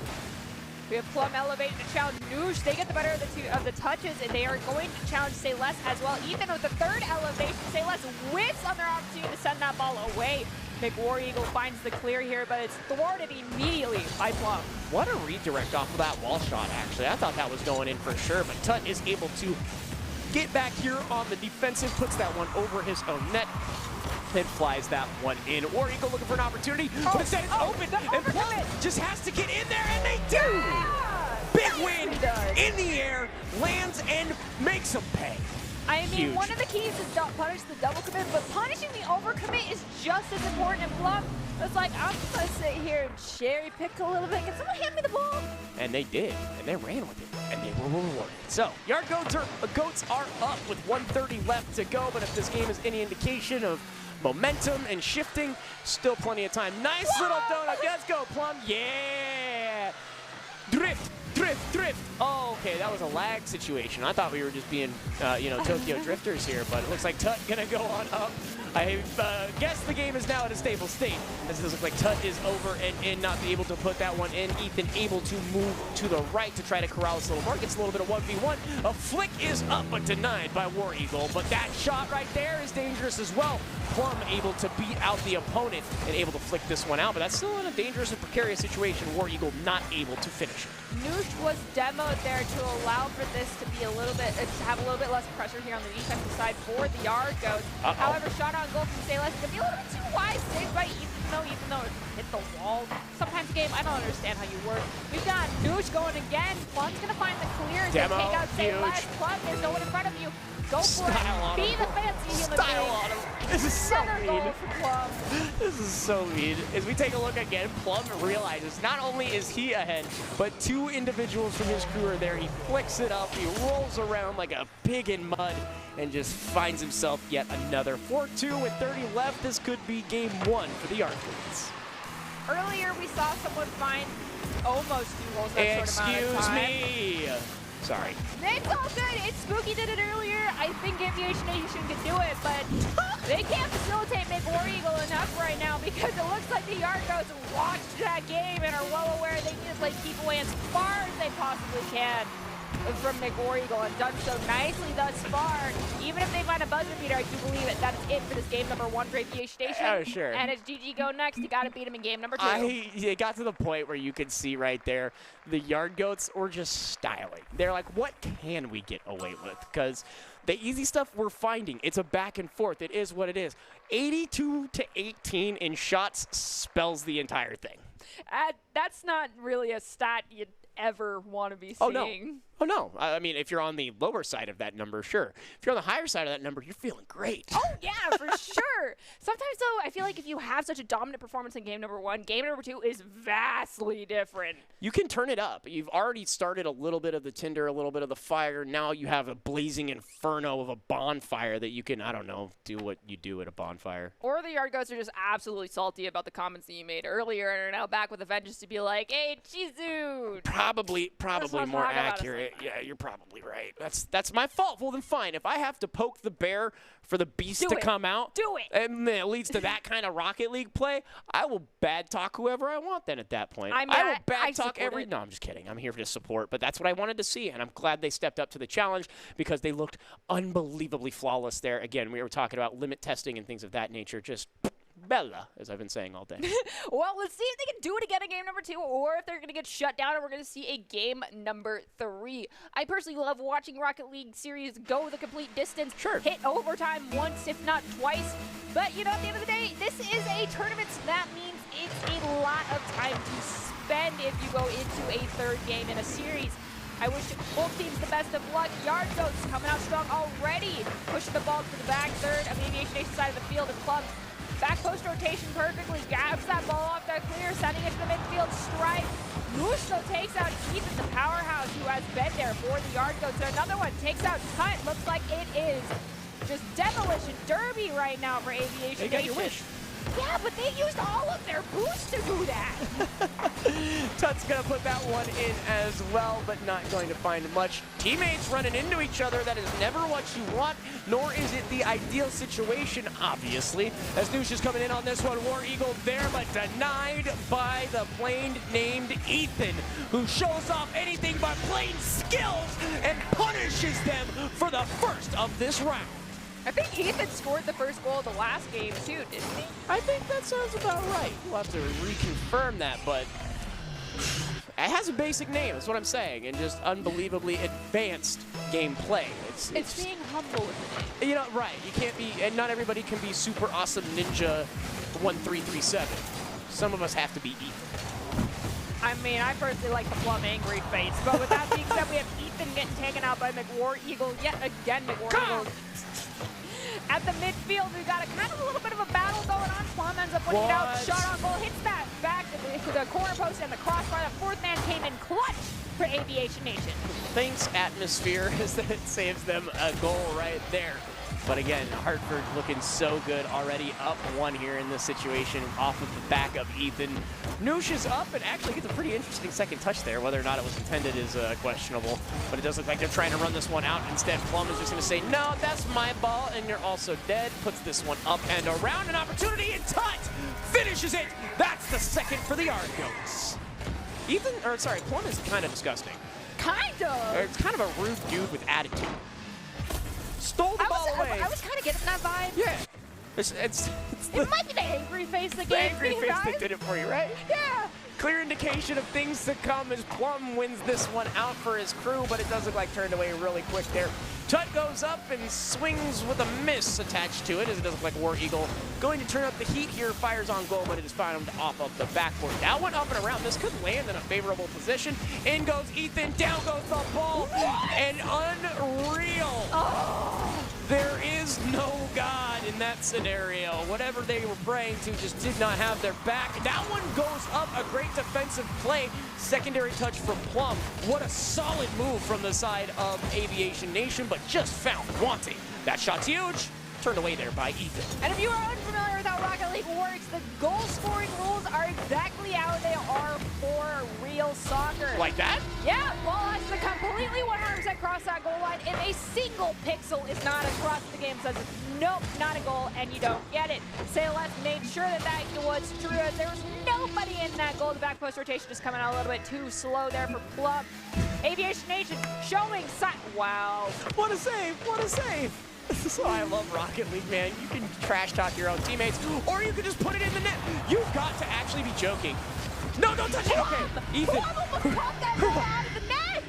We have Plum elevated to challenge Noosh. They get the better of the touches, and they are going to challenge Say Less as well. Ethan with the 3rd elevation. Say Less whiffs on their opportunity to send that ball away. McWar-Eagle finds the clear here, but it's thwarted immediately by Plum. What a redirect off of that wall shot, actually. I thought that was going in for sure, but Tut is able to get back here on the defensive, puts that one over his own net, and flies that one in. War-Eagle looking for an opportunity, but instead it's open, and Plum just has to get in there, and they do! Yeah, Big win in the air, lands, and makes them pay. I mean, Huge. One of the keys is don't punish the double commit, but punishing the overcommit is just as important. And Plum was like, I'm going to sit here and cherry pick a little bit. Can someone hand me the ball? And they did, and they ran with it, and they were rewarded. So, Yard Goats are up with 1:30 left to go, but if this game is any indication of momentum and shifting, still plenty of time. Nice little donut. Let's go, Plum. Yeah. Drift. Oh, okay, that was a lag situation. I thought we were just being, Tokyo Drifters here, but it looks like Tut gonna go on up. I guess the game is now at a stable state, as it looks like Tut is over and in, not be able to put that one in. Ethan able to move to the right to try to corral this little mark. It's a little bit of 1v1. A flick is up, but denied by War-Eagle. But that shot right there is dangerous as well. Plum able to beat out the opponent and able to flick this one out, but that's still in a dangerous and precarious situation. War-Eagle not able to finish it. Noosh was demoed there to allow for this to be a little bit, to have a little bit less pressure here on the defensive side for the Yard Goats. However, shot on goal from Sayless is going to be a little bit too wide, saved by Ethan, even though it hit the wall. Sometimes game, I don't understand how you work. We've got Noosh going again. Plum's going to find the clearance and take out Sayless. Plum, there's no one in front of you. Go for it. Be the fancy human being. This is so mean. Plum. This is so mean. As we take a look again, Plum realizes not only is he ahead, but 2 individuals from his crew are there. He flicks it up, he rolls around like a pig in mud, and just finds himself yet another. 4-2 with 30 left. This could be game 1 for the Yard Goats. Earlier, we saw someone find almost 2 goals that short amount of time. Excuse me. Sorry. It's all good. It's Spooky did it earlier. I think Aviation Nation could do it, but they can't facilitate McWar-Eagle enough right now because it looks like the Yard Goats watched that game and are well aware they need to play keep away as far as they possibly can from McWar-Eagle and done so nicely thus far. Even if they find a buzzer beater, I do believe that is it for this game number 1 for Aviation Nation. Oh, sure. And it's GG go next. You got to beat him in game number 2. It got to the point where you could see right there the Yard Goats were just styling. They're like, what can we get away with? Because The easy stuff we're finding. It's a back and forth. It is what it is. 82-18 in shots spells the entire thing. That's not really a stat you'd ever want to be seeing. Oh, no. I mean, if you're on the lower side of that number, sure. If you're on the higher side of that number, you're feeling great. Oh, yeah, for sure. Sometimes, though, I feel like if you have such a dominant performance in game number 1, game number 2 is vastly different. You can turn it up. You've already started a little bit of the tinder, a little bit of the fire. Now you have a blazing inferno of a bonfire that you can, I don't know, do what you do at a bonfire. Or the yard goats are just absolutely salty about the comments that you made earlier and are now back with a vengeance to be like, hey, Chizu. Probably more accurate. Yeah, you're probably right. That's my fault. Well, then fine. If I have to poke the bear for the beast to come out, do it. And it leads to that kind of Rocket League play, I will bad talk whoever I want then at that point. I will bad talk every. No, I'm just kidding. I'm here to support, but that's what I wanted to see, and I'm glad they stepped up to the challenge because they looked unbelievably flawless there. Again, we were talking about limit testing and things of that nature. Just Bella, as I've been saying all day. Well, let's see if they can do it again in game number 2 or if they're going to get shut down and we're going to see a game number 3. I personally love watching Rocket League series go the complete distance, hit overtime once, if not twice. But, you know, at the end of the day, this is a tournament, so that means it's a lot of time to spend if you go into a third game in a series. I wish both teams the best of luck. Yard Goats coming out strong already, pushing the ball to the back third of the Aviation Nation side of the field, and Plum back post rotation perfectly, grabs that ball off the clear, sending it to the midfield stripe. USO takes out Ethan, the powerhouse, who has been there for the Yard Goats. So another one takes out Tut. Looks like it is just demolition derby right now for Aviation Nation. They got your wish. Yeah, but they used all of their boosts to do that. Tut's going to put that one in as well, but not going to find much. Teammates running into each other, that is never what you want, nor is it the ideal situation, obviously. As Noosh is coming in on this one, War Eagle there, but denied by the plain named Ethan, who shows off anything but plain skills and punishes them for the first of this round. I think Ethan scored the first goal of the last game, too, didn't he? I think that sounds about right. We'll have to reconfirm that, but it has a basic name, that's what I'm saying, and just unbelievably advanced gameplay. It's being humble with it. You know, right. You can't be, and not everybody can be super awesome ninja 1337. Some of us have to be Ethan. I mean, I personally like the Plum Angry Face, but with that being said, we have Ethan getting taken out by McWar Eagle yet again. McWar Eagle at the midfield. We've got a kind of a little bit of a battle going on. Plum ends up putting it out. Shot on goal, hits that back to the corner post and the crossbar. The fourth man came in clutch for Aviation Nation. Thanks, Atmosphere, is that it saves them a goal right there. But again, Hartford looking so good, already up 1 here in this situation off of the back of Ethan. Noosh is up and actually gets a pretty interesting second touch there. Whether or not it was intended is questionable, but it does look like they're trying to run this one out. Instead, Plum is just going to say, no, that's my ball, and you're also dead. Puts this one up and around, an opportunity, and Tut finishes it. That's the second for the Yard Goats. Plum is kind of disgusting. Kind of. It's kind of a rude dude with attitude. Stole the ball away. I was kind of getting that vibe. Yeah. It might be the angry face that gave angry me face vibe. that did it for you, right? Yeah. Clear indication of things to come as Plum wins this one out for his crew, but it does look like turned away really quick there. Tut goes up and swings with a miss attached to it, as it does look like War Eagle going to turn up the heat here, fires on goal, but it is found off of the backboard. That one up and around. This could land in a favorable position. In goes Ethan, down goes the ball, and unreal. There is no God in that scenario. Whatever they were praying to just did not have their back. That one goes up, a great defensive play. Secondary touch from Plum. What a solid move from the side of Aviation Nation, but just found wanting. That shot's huge. Turned away there by Ethan. And if you are unfamiliar with how Rocket League works, the goal scoring rules are exactly how they are for real soccer. Like that? Yeah, ball has to completely 100% cross that goal line. If a single pixel is not across, the game says, nope, not a goal, and you don't get it. Celeste made sure that that was true, as there was nobody in that goal. The back post rotation just coming out a little bit too slow there for Plum. Aviation Nation showing wow. What a save, what a save. This is why I love Rocket League, man. You can trash talk your own teammates, or you can just put it in the net. You've got to actually be joking. No, don't touch it. Okay, Ethan. Plum almost caught that ball out of the net.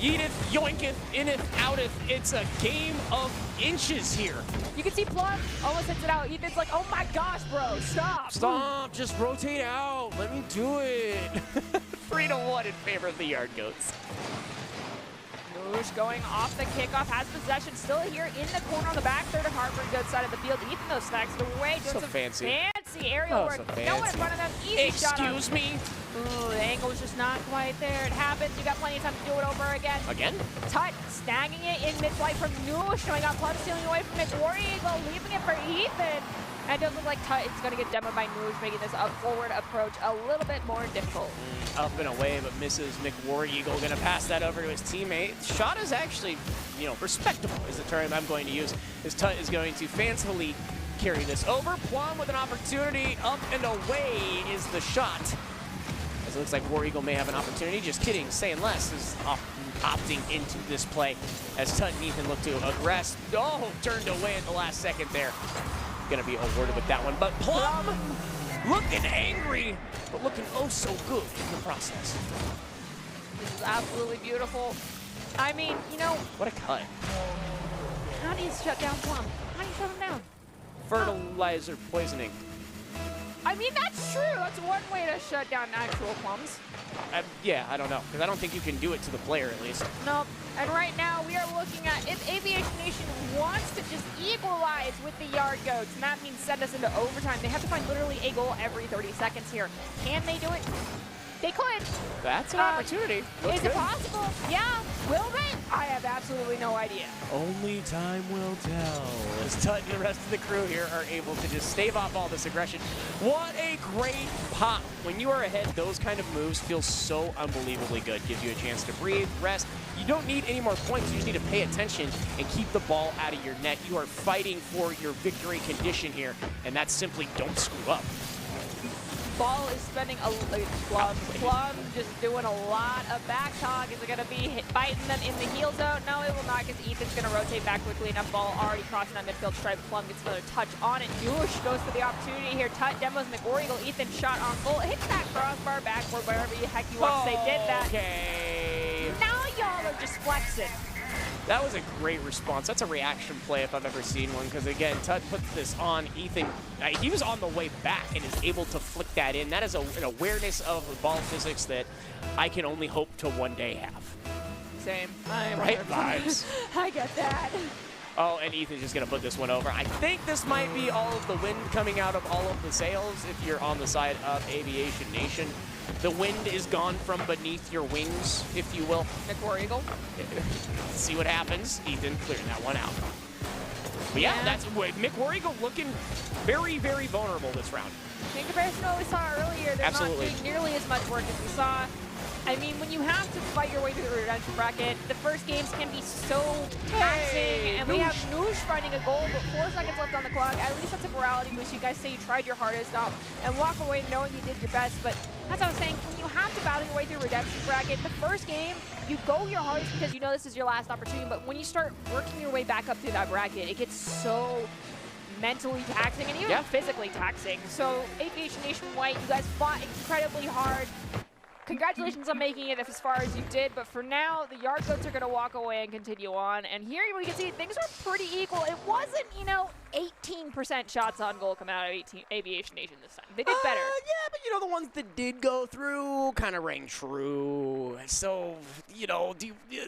yeeteth, yoinketh, ineth, outeth. It's a game of inches here. You can see Plum almost hits it out. Ethan's like, oh my gosh, bro, stop. Stop, just rotate out. Let me do it. 3-1 in favor of the Yard Goats. Noosh going off the kickoff, has possession still here in the corner on the back third of Hartford Goats side of the field. Ethan, though, snacks it away. So fancy. Fancy aerial work. So No one in front of them. Easy shot. Excuse me? Ooh, the angle was just not quite there. It happens. You got plenty of time to do it over again. Again? Tut snagging it in mid-flight from Noosh, showing up Plum stealing away from it. War Eagle leaving it for Ethan. And it does look like Tut is going to get demoed by Noosh, making this up forward approach a little bit more difficult. Up and away, but misses. McWar Eagle going to pass that over to his teammate. Shot is actually, respectable is the term I'm going to use. As Tut is going to fancifully carry this over. Plum with an opportunity. Up and away is the shot. As it looks like War Eagle may have an opportunity. Just kidding. Saying less is opting into this play as Tut and Ethan look to aggress. Oh, turned away at the last second there. Going to be awarded with that one. But Plum looking angry, but looking oh so good in the process. This is absolutely beautiful. I mean, What a cut. how do you shut down Plum? How do you shut him down? Fertilizer poisoning. I mean, that's true. That's one way to shut down actual Plums. Yeah, I don't know, because I don't think you can do it to the player at least. Nope. And right now we are looking at if Aviation Nation wants to just equalize with the Yard Goats, and that means send us into overtime. They have to find literally a goal every 30 seconds here. Can they do it? They could. That's an opportunity. Looks Is good. it possible? Yeah. Will they? I have absolutely no idea. Only time will tell. As Tut and the rest of the crew here are able to just stave off all this aggression. What a great pop. When you are ahead, those kind of moves feel so unbelievably good. Gives you a chance to breathe, rest. You don't need any more points. You just need to pay attention and keep the ball out of your net. You are fighting for your victory condition here, and that's simply don't screw up. Ball is spending Plum just doing a lot of back talk. Is it going to be biting them in the heel zone? No, it will not, because Ethan's going to rotate back quickly enough. Ball already crossing that midfield stripe. Plum gets another touch on it. Noosh goes for the opportunity here. Tut demos McWar Eagle. Ethan shot on goal. Hits that crossbar backward, wherever the heck you want to say did that. Okay. Now y'all are just flexing. That was a great response. That's a reaction play if I've ever seen one, because again, Tut puts this on Ethan. He was on the way back and is able to flick that in. That is an awareness of ball physics that I can only hope to one day have. Same. Right vibes. I get that. Oh, and Ethan's just going to put this one over. I think this might be all of the wind coming out of all of the sails if you're on the side of Aviation Nation. The wind is gone from beneath your wings, if you will. McWar Eagle. See what happens. Ethan clearing that one out. But yeah, that's McWar Eagle looking very, very vulnerable this round. In comparison to what we saw earlier, they're not doing nearly as much work as we saw. I mean, when you have to fight your way through the redemption bracket, the first games can be so taxing, and we have Noosh finding a goal, but 4 seconds left on the clock. At least that's a morality boost. You guys say you tried your hardest and walk away knowing you did your best, but as I was saying, when you have to battle your way through redemption bracket, the first game, you go your hardest because you know this is your last opportunity, but when you start working your way back up through that bracket, it gets so mentally taxing and even physically taxing. So Aviation Nation White, you guys fought incredibly hard. Congratulations on making it as far as you did, but for now, the Yard Goats are going to walk away and continue on. And here we can see things are pretty equal. It wasn't, 18% shots on goal coming out of Aviation Nation this time. They did better. Yeah, but the ones that did go through kind of rang true. So,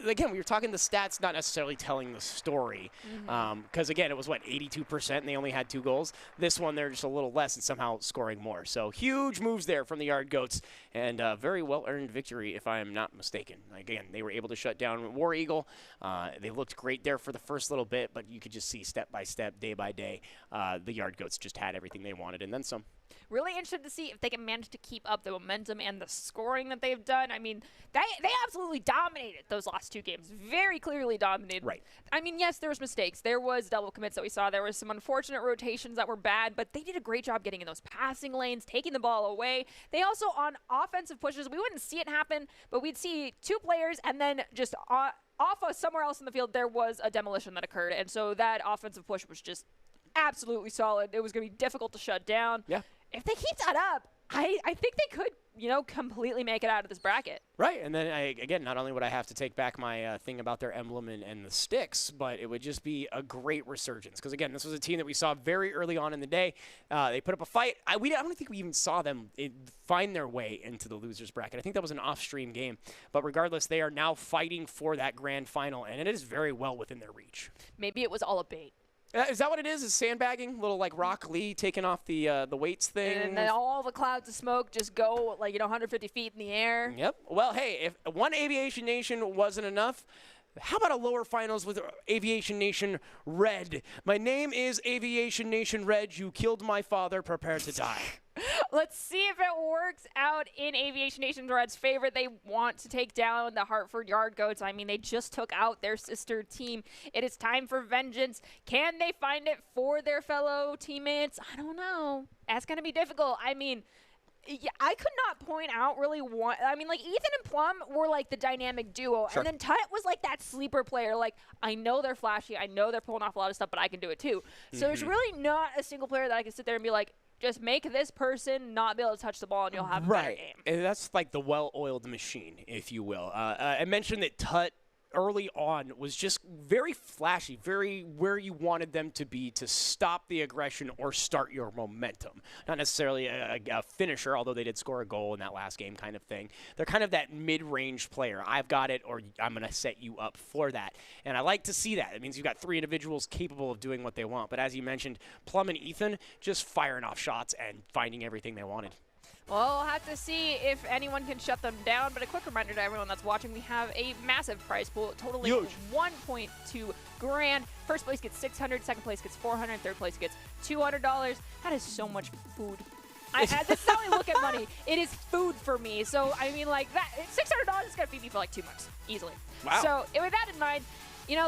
again, we were talking the stats, not necessarily telling the story. Because, again, it was, 82%, and they only had 2 goals. This one, they're just a little less and somehow scoring more. So, huge moves there from the Yard Goats, and very well-earned victory, if I am not mistaken. Again, they were able to shut down War Eagle. They looked great there for the first little bit, but you could just see step by step, day by day, the Yard Goats just had everything they wanted and then some. Really interested to see if they can manage to keep up the momentum and the scoring that they've done. I mean, they absolutely dominated those last 2 games. Very clearly dominated. Right. I mean, yes, there was mistakes. There was double commits that we saw. There was some unfortunate rotations that were bad, but they did a great job getting in those passing lanes, taking the ball away. They also, on offensive pushes, we wouldn't see it happen, but we'd see 2 players and then just off of somewhere else in the field, there was a demolition that occurred. And so that offensive push was just absolutely solid. It was going to be difficult to shut down. Yeah. If they keep that up, I think they could, completely make it out of this bracket. Right, and then, again, not only would I have to take back my thing about their emblem and the sticks, but it would just be a great resurgence. Because, again, this was a team that we saw very early on in the day. They put up a fight. I don't think we even saw them find their way into the losers bracket. I think that was an off-stream game. But regardless, they are now fighting for that grand final, and it is very well within their reach. Maybe it was all a bait. Is that what it is? Is sandbagging? Little like Rock Lee taking off the weights thing? And then all the clouds of smoke just go 150 feet in the air. Yep. Well, hey, if one Aviation Nation wasn't enough, how about a lower finals with Aviation Nation Red? My name is Aviation Nation Red. You killed my father. Prepare to die. Let's see if it works out in Aviation Nation Red's favor. They want to take down the Hartford Yard Goats. I mean, they just took out their sister team. It is time for vengeance. Can they find it for their fellow teammates? I don't know. That's going to be difficult. I mean, yeah, I could not point out really one. I mean, Ethan and Plum were the dynamic duo. Sure. And then Tut was that sleeper player. I know they're flashy. I know they're pulling off a lot of stuff, but I can do it too. So there's really not a single player that I can sit there and be just make this person not be able to touch the ball and you'll have a better game. And that's the well-oiled machine, if you will. I mentioned that Tut early on was just very flashy, very where you wanted them to be to stop the aggression or start your momentum. Not necessarily a finisher, although they did score a goal in that last game kind of thing. They're kind of that mid-range player. I've got it, or I'm going to set you up for that. And I like to see that. It means you've got three individuals capable of doing what they want. But as you mentioned, Plum and Ethan just firing off shots and finding everything they wanted. Well, we'll have to see if anyone can shut them down. But a quick reminder to everyone that's watching, we have a massive prize pool totaling $1.2 grand. First place gets $600, second place gets $400, third place gets $200. That is so much food. This is how I look at money. It is food for me. So, I mean, that $600 is going to feed me for 2 months, easily. Wow. So, with that in mind,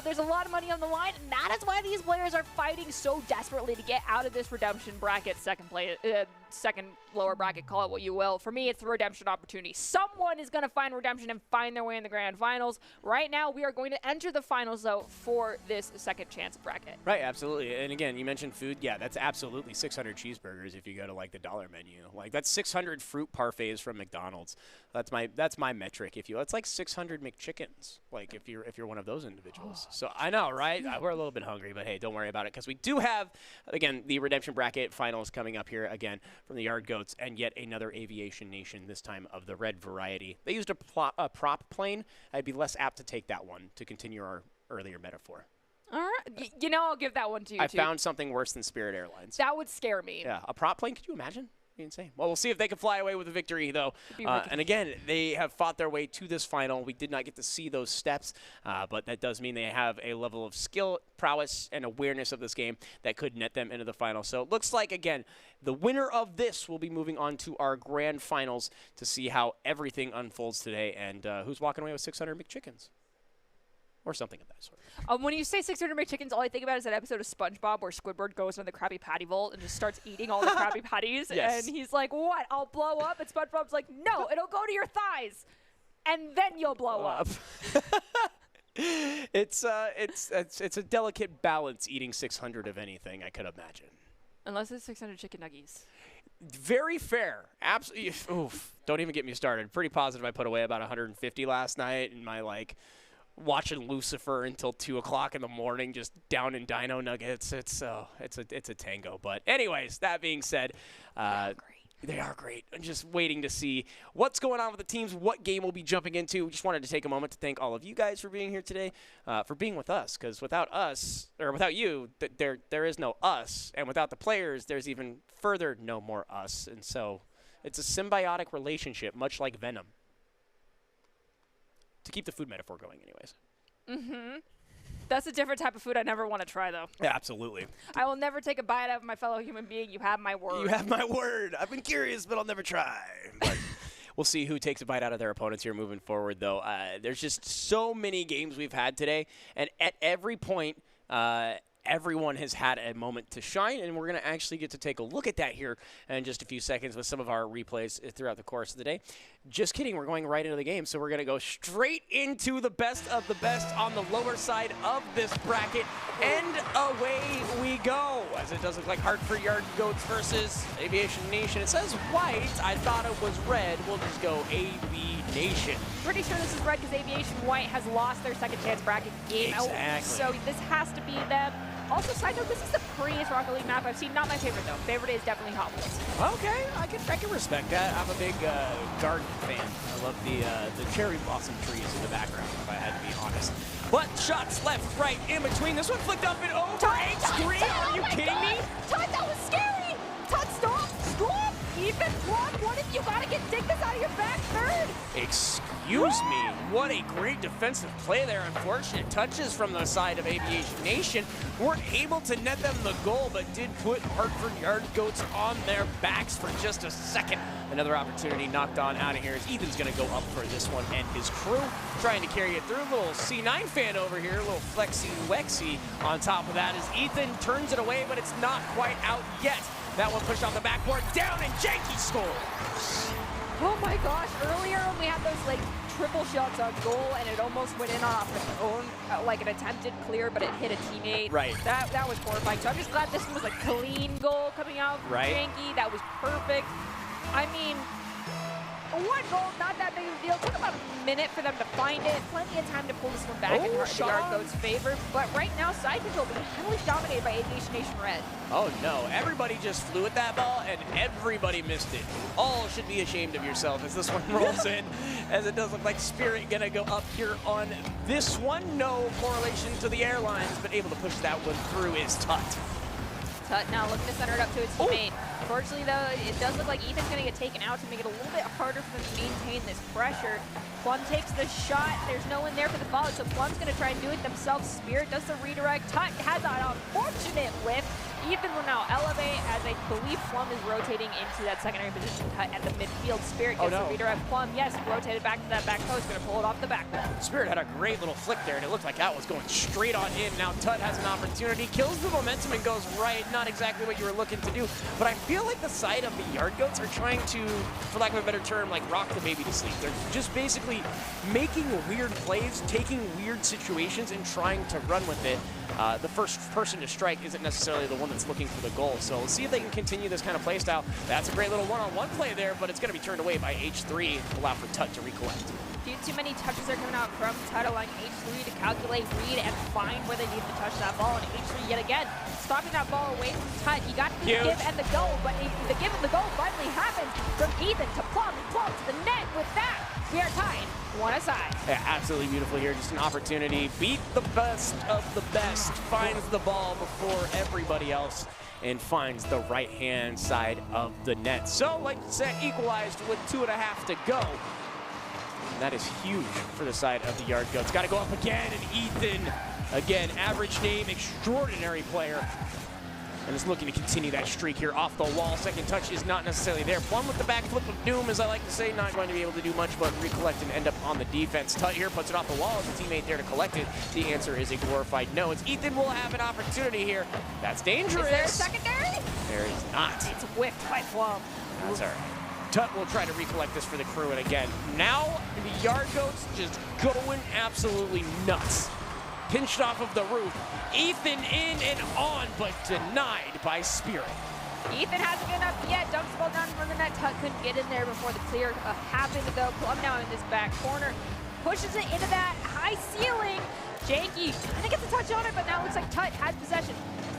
there's a lot of money on the line, and that is why these players are fighting so desperately to get out of this redemption bracket, second lower bracket, call it what you will. For me, it's the redemption opportunity. Someone is going to find redemption and find their way in the grand finals. Right now, we are going to enter the finals, though, for this second chance bracket. Right, absolutely. And again, you mentioned food. Yeah, that's absolutely 600 cheeseburgers if you go to the dollar menu. That's 600 fruit parfaits from McDonald's. That's my metric. If you, it's 600 McChickens. If you're one of those individuals. So I know, right? We're a little bit hungry, but hey, don't worry about it because we do have, again, the redemption bracket finals coming up here again from the Yard Goats and yet another Aviation Nation, this time of the red variety. They used a prop plane. I'd be less apt to take that one to continue our earlier metaphor. All right. I'll give that one to you, I found something worse than Spirit Airlines. That would scare me. Yeah, a prop plane. Could you imagine? Insane. Well, we'll see if they can fly away with a victory, though. And again, they have fought their way to this final. We did not get to see those steps, but that does mean they have a level of skill, prowess, and awareness of this game that could net them into the final. So it looks like, again, the winner of this will be moving on to our grand finals to see how everything unfolds today and who's walking away with 600 McChickens. Or something of that sort. When you say 600 McChickens, all I think about is that episode of SpongeBob where Squidward goes into the Krabby Patty vault and just starts eating all the Krabby Patties. Yes. And he's like, what? I'll blow up? And SpongeBob's like, no, it'll go to your thighs. And then you'll blow up. It's a delicate balance eating 600 of anything, I could imagine. Unless it's 600 chicken nuggies. Very fair. Absolutely. Oof. Don't even get me started. Pretty positive I put away about 150 last night in my watching Lucifer until 2 o'clock in the morning, just down in Dino Nuggets. It's a tango. But anyways, that being said, they are great. I'm just waiting to see what's going on with the teams, what game we'll be jumping into. We just wanted to take a moment to thank all of you guys for being here today, for being with us, because without us, or without you, there is no us. And without the players, there's even further no more us. And so it's a symbiotic relationship, much like Venom. To keep the food metaphor going anyways. Mm-hmm. That's a different type of food I never want to try, though. Yeah, absolutely. I will never take a bite out of my fellow human being. You have my word. You have my word. I've been curious, but I'll never try. But we'll see who takes a bite out of their opponents here moving forward, though. There's just so many games we've had today, and at every point everyone has had a moment to shine, and we're going to actually get to take a look at that here in just a few seconds with some of our replays throughout the course of the day. Just kidding, we're going right into the game, so we're going to go straight into the best of the best on the lower side of this bracket, and away we go, as it does look like Hartford Yard Goats versus Aviation Nation. It says white. I thought it was red. We'll just go AV Nation. Pretty sure this is red because Aviation White has lost their second chance bracket game. Exactly. So this has to be them. Also, side note, this is the prettiest Rocket League map I've seen. Not my favorite, though. Favorite is definitely Hot Wheels. Okay, I can respect that. I'm a big garden fan. I love the cherry blossom trees in the background, if I had to be honest. But shots left, right, in between. This one flicked up and over. H3, are you kidding me? Todd, that was scary! Todd, stop! Stop! Ethan, what if you gotta dig this out of your back third? Excuse me. What a great defensive play there. Unfortunate touches from the side of Aviation Nation. Weren't able to net them the goal, but did put Hartford Yard Goats on their backs for just a second. Another opportunity knocked on out of here as Ethan's going to go up for this one, and his crew trying to carry it through. A little C9 fan over here, a little flexy-wexy on top of that as Ethan turns it away, but it's not quite out yet. That one pushed on the backboard, down, and Janky scores. Oh my gosh, earlier when we had those like triple shots on goal and it almost went in off its own, like an attempted clear, but it hit a teammate. Right. That was horrifying. So I'm just glad this one was a clean goal coming out from Janky. That was perfect. I mean, one goal, not that big of a deal. Took about a minute for them to find it. Plenty of time to pull this one back in the Yard Goats' favor. But right now, side control being heavily dominated by Aviation Nation Red. Oh no, everybody just flew at that ball and everybody missed it. All should be ashamed of yourself as this one rolls in, as it does look like Spirit gonna go up here on this one. No correlation to the airlines, but able to push that one through is Tut. Tut now looking to center it up to its teammate. Unfortunately, though, it does look like Ethan's going to get taken out to make it a little bit harder for them to maintain this pressure. Plum takes the shot. There's no one there for the follow, so Plum's going to try and do it themselves. Spirit does the redirect. Tut has an unfortunate whiff. Ethan will now elevate as I believe Plum is rotating into that secondary position. Tut at the midfield. Spirit gets the redirect. Plum, yes, rotated back to that back post. Going to pull it off the back wall. Spirit had a great little flick there, and it looked like that was going straight on in. Now Tut has an opportunity, kills the momentum and goes right. Not exactly what you were looking to do, but I feel like the side of the Yard Goats are trying to, for lack of a better term, like rock the baby to sleep. They're just basically making weird plays, taking weird situations, and trying to run with it. The first person to strike isn't necessarily the one that's looking for the goal. So let's see if they can continue this kind of play style. That's a great little one-on-one play there, but it's going to be turned away by H3, allow for Tut to recollect. Too many touches are coming out from Tut, allowing H3 to calculate, read, and find where they need to touch that ball. And H3 yet again stopping that ball away from Tut. He got the give and the go, but the give and the go finally happens from Ethan to Plum, and Plum to the net. With that, we are tied, one aside. Yeah, absolutely beautiful here. Just an opportunity. Beat the best of the best. Finds the ball before everybody else and finds the right-hand side of the net. So, like I said, equalized with 2.5 to go. And that is huge for the side of the Yard Goats. Got to go up again, and Ethan, again, average name, extraordinary player. And is looking to continue that streak here off the wall. Second touch is not necessarily there. Plum with the back flip of doom, as I like to say, not going to be able to do much but recollect and end up on the defense. Tut here puts it off the wall. Is a teammate there to collect it? The answer is a glorified no. It's Ethan will have an opportunity here. That's dangerous. Is there a secondary? There is not. It's whipped by Plum. That's all right. Tut will try to recollect this for the crew, and again, now the Yard Goats just going absolutely nuts. Pinched off of the roof. Ethan in and on, but denied by Spirit. Ethan hasn't been up yet. Dumps the ball down from the net. Tut couldn't get in there before the clear happened to go. Plum now in this back corner. Pushes it into that high ceiling. Janky, I think it's a touch on it, but now it looks like Tut has possession.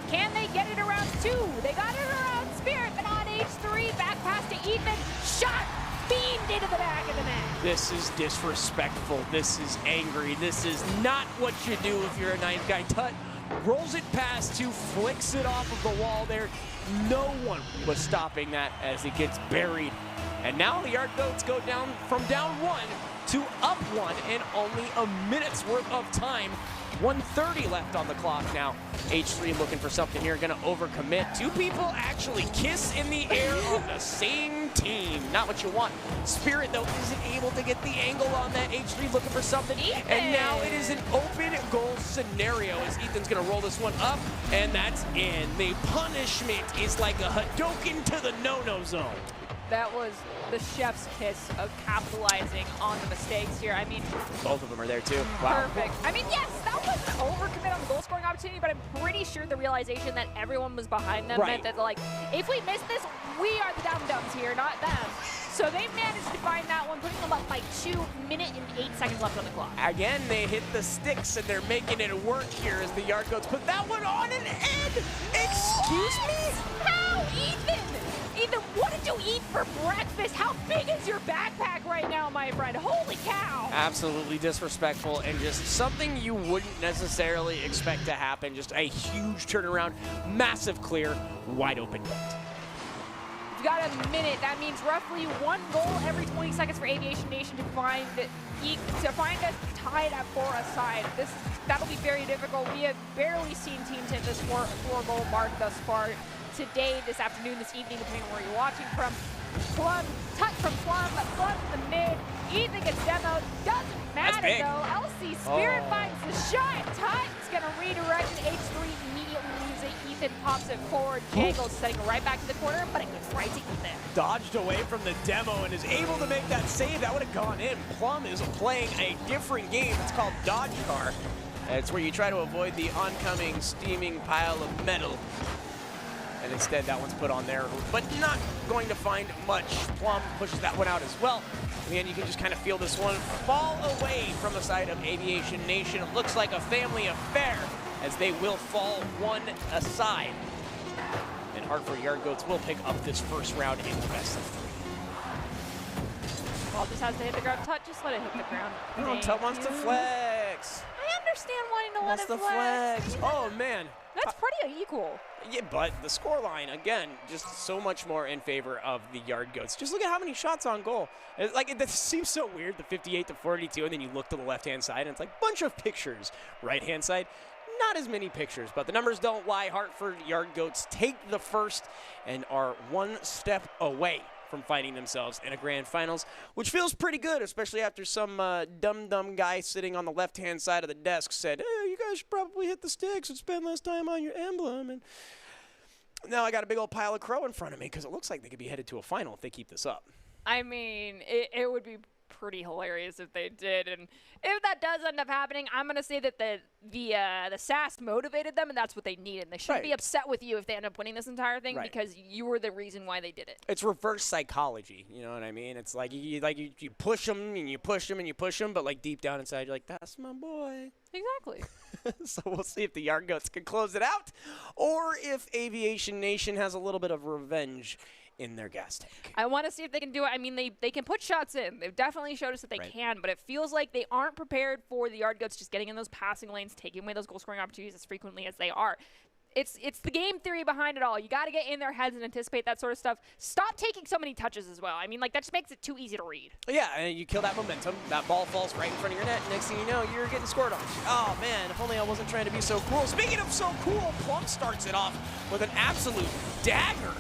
Can they get it around 2? They got it around Spirit, but on H3. Back pass to Ethan. Shot! Beamed into the back of the net. This is disrespectful. This is angry. This is not what you do if you're a ninth guy. Tut rolls it past 2, flicks it off of the wall there. No one was stopping that as it gets buried. And now the Yard Goats go down from down 1 to up 1 in only a minute's worth of time. 1:30 left on the clock now. H3 looking for something here, gonna overcommit. 2 people actually kiss in the air on the same team. Not what you want. Spirit, though, isn't able to get the angle on that H3, looking for something. Ethan. And now it is an open goal scenario as Ethan's going to roll this one up, and that's in. The punishment is like a Hadoken to the no-no zone. That was the chef's kiss of capitalizing on the mistakes here. I mean, both of them are there too. Wow. Perfect. I mean, yes, that was an overcommit on the goal scoring opportunity, but I'm pretty sure the realization that everyone was behind them meant that, like, if we miss this, we are the dum-dums here, not them. So they managed to find that one, putting them up by 2 minutes and 8 seconds left on the clock. Again, they hit the sticks, and they're making it work here as the Yard Goats put that one on an end. Excuse me? How, Ethan? Ethan, what did you eat for breakfast? How big is your backpack right now, my friend? Holy cow! Absolutely disrespectful and just something you wouldn't necessarily expect to happen. Just a huge turnaround, massive clear, wide open net. You've got a minute. That means roughly 1 goal every 20 seconds for Aviation Nation to find us tied at 4 aside. That'll be very difficult. We have barely seen teams hit this 4-goal mark thus far. Today, this afternoon, this evening, depending on where you're watching from. Plum, touch from Plum in the mid. Ethan gets demoed. Doesn't matter, though. LC Spirit finds the shot. Tut's going to redirect it. H3 immediately leaves it. Ethan pops it forward. Jangles setting it right back to the corner, but it goes right to Ethan. Dodged away from the demo and is able to make that save. That would have gone in. Plum is playing a different game. It's called Dodge Car. It's where you try to avoid the oncoming, steaming pile of metal. And instead, that one's put on there, but not going to find much. Plum pushes that one out as well. And you can just kind of feel this one fall away from the side of Aviation Nation. It looks like a family affair as they will fall one aside. And Hartford Yard Goats will pick up this first round in the best of 3. Ball just has to hit the ground. Tut, just let it hit the ground. Oh, Tut wants to flex. I understand wanting to let it flex. Oh, man. That's pretty equal. Yeah, but the scoreline, again, just so much more in favor of the Yard Goats. Just look at how many shots on goal. It seems so weird, the 58-42, and then you look to the left-hand side, and it's like a bunch of pictures. Right-hand side, not as many pictures, but the numbers don't lie. Hartford Yard Goats take the first and are 1 step away from finding themselves in a grand finals, which feels pretty good, especially after some dumb guy sitting on the left-hand side of the desk said, hey, you guys should probably hit the sticks and spend less time on your emblem. And now I got a big old pile of crow in front of me because it looks like they could be headed to a final if they keep this up. I mean, it would be pretty hilarious if they did, and if that does end up happening, I'm gonna say that the SAS motivated them, and that's what they needed. And they shouldn't be upset with you if they end up winning this entire thing because you were the reason why they did it. It's reverse psychology, you know what I mean? It's like you push them and you push them and you push them, but like deep down inside you're like, that's my boy. Exactly. So we'll see if the Yard Goats can close it out, or if Aviation Nation has a little bit of revenge in their gas tank. I want to see if they can do it. I mean, they can put shots in. They've definitely showed us that they can, but it feels like they aren't prepared for the Yard Goats just getting in those passing lanes, taking away those goal-scoring opportunities as frequently as they are. It's the game theory behind it all. You got to get in their heads and anticipate that sort of stuff. Stop taking so many touches as well. I mean, like, that just makes it too easy to read. Yeah, and you kill that momentum. That ball falls right in front of your net. Next thing you know, you're getting scored on. Oh, man, if only I wasn't trying to be so cool. Speaking of so cool, Plum starts it off with an absolute dagger.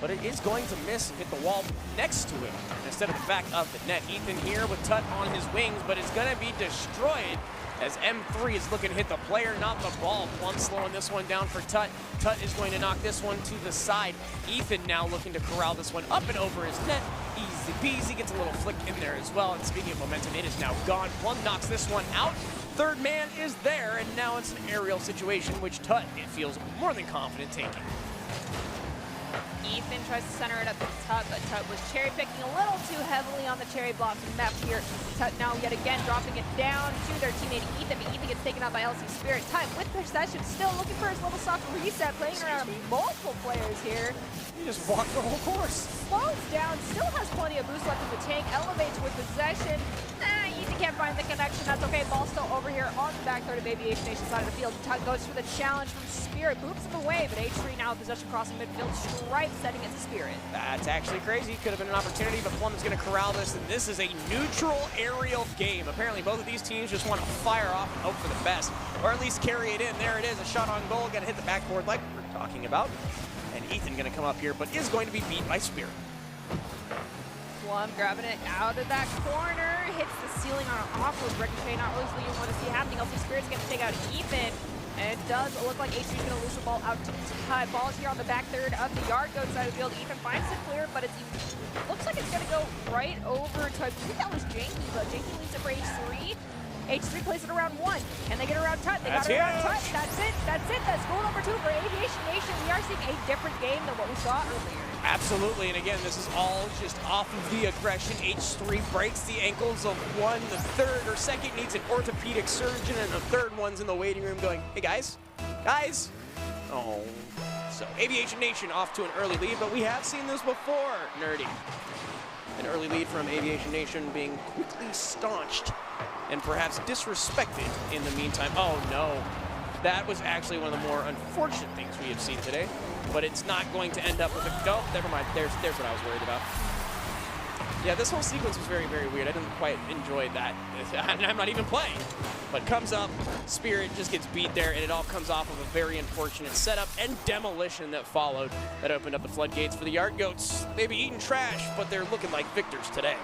But it is going to miss and hit the wall next to him instead of the back of the net. Ethan here with Tut on his wings, but it's going to be destroyed as M3 is looking to hit the player, not the ball. Plum slowing this one down for Tut. Tut is going to knock this one to the side. Ethan now looking to corral this one up and over his net. Easy peasy, gets a little flick in there as well. And speaking of momentum, it is now gone. Plum knocks this one out. Third man is there, and now it's an aerial situation, which Tut, it feels more than confident taking. Ethan tries to center it up to Tut, but Tut was cherry-picking a little too heavily on the cherry blossom map here. Tut now yet again dropping it down to their teammate Ethan, but Ethan gets taken out by LC Spirit. Tut with possession, still looking for his little soft reset, playing around multiple players here. He just walked the whole course. Slows down, still has plenty of boost left in the tank, elevates with possession. Ethan can't find the connection, that's okay. Ball still over here on the back third of Aviation Nation side of the field. Tut goes for the challenge from Spirit, boops him away, but H3 now with possession crossing midfield, straight setting it to Spirit. That's actually crazy. Could have been an opportunity, but Plum is going to corral this, and this is a neutral aerial game. Apparently, both of these teams just want to fire off and hope for the best, or at least carry it in. There it is, a shot on goal, going to hit the backboard like we were talking about. And Ethan going to come up here, but is going to be beat by Spirit. Plum grabbing it out of that corner, hits the ceiling on an awkward ricochet, not really something you want to see happening. LC Spirit's going to take out Ethan, and it does look like H3's going to lose the ball out to Tut. Ball's here on the back third of the yard goat side of the field. Ethan finds it clear, but it looks like it's going to go right over to, I believe that was Janky, but Janky leaves it for H3. H3 plays it around 1, and they get around Tut. They got it around Tut. That's it. That's it. That's goal number 2 for Aviation Nation. We are seeing a different game than what we saw earlier. Absolutely, and again, this is all just off of the aggression. H3 breaks the ankles of one. The third or second needs an orthopedic surgeon, and the third one's in the waiting room going, hey guys, Oh, so Aviation Nation off to an early lead, but we have seen this before, Nerdy. An early lead from Aviation Nation being quickly staunched and perhaps disrespected in the meantime. Oh no, that was actually one of the more unfortunate things we have seen today, but it's not going to end up with a, oh, never mind, there's what I was worried about. Yeah, this whole sequence was very, very weird. I didn't quite enjoy that. I'm not even playing. But comes up, Spirit just gets beat there, and it all comes off of a very unfortunate setup and demolition that followed that opened up the floodgates for the Yard Goats. They've been eating trash, but they're looking like victors today.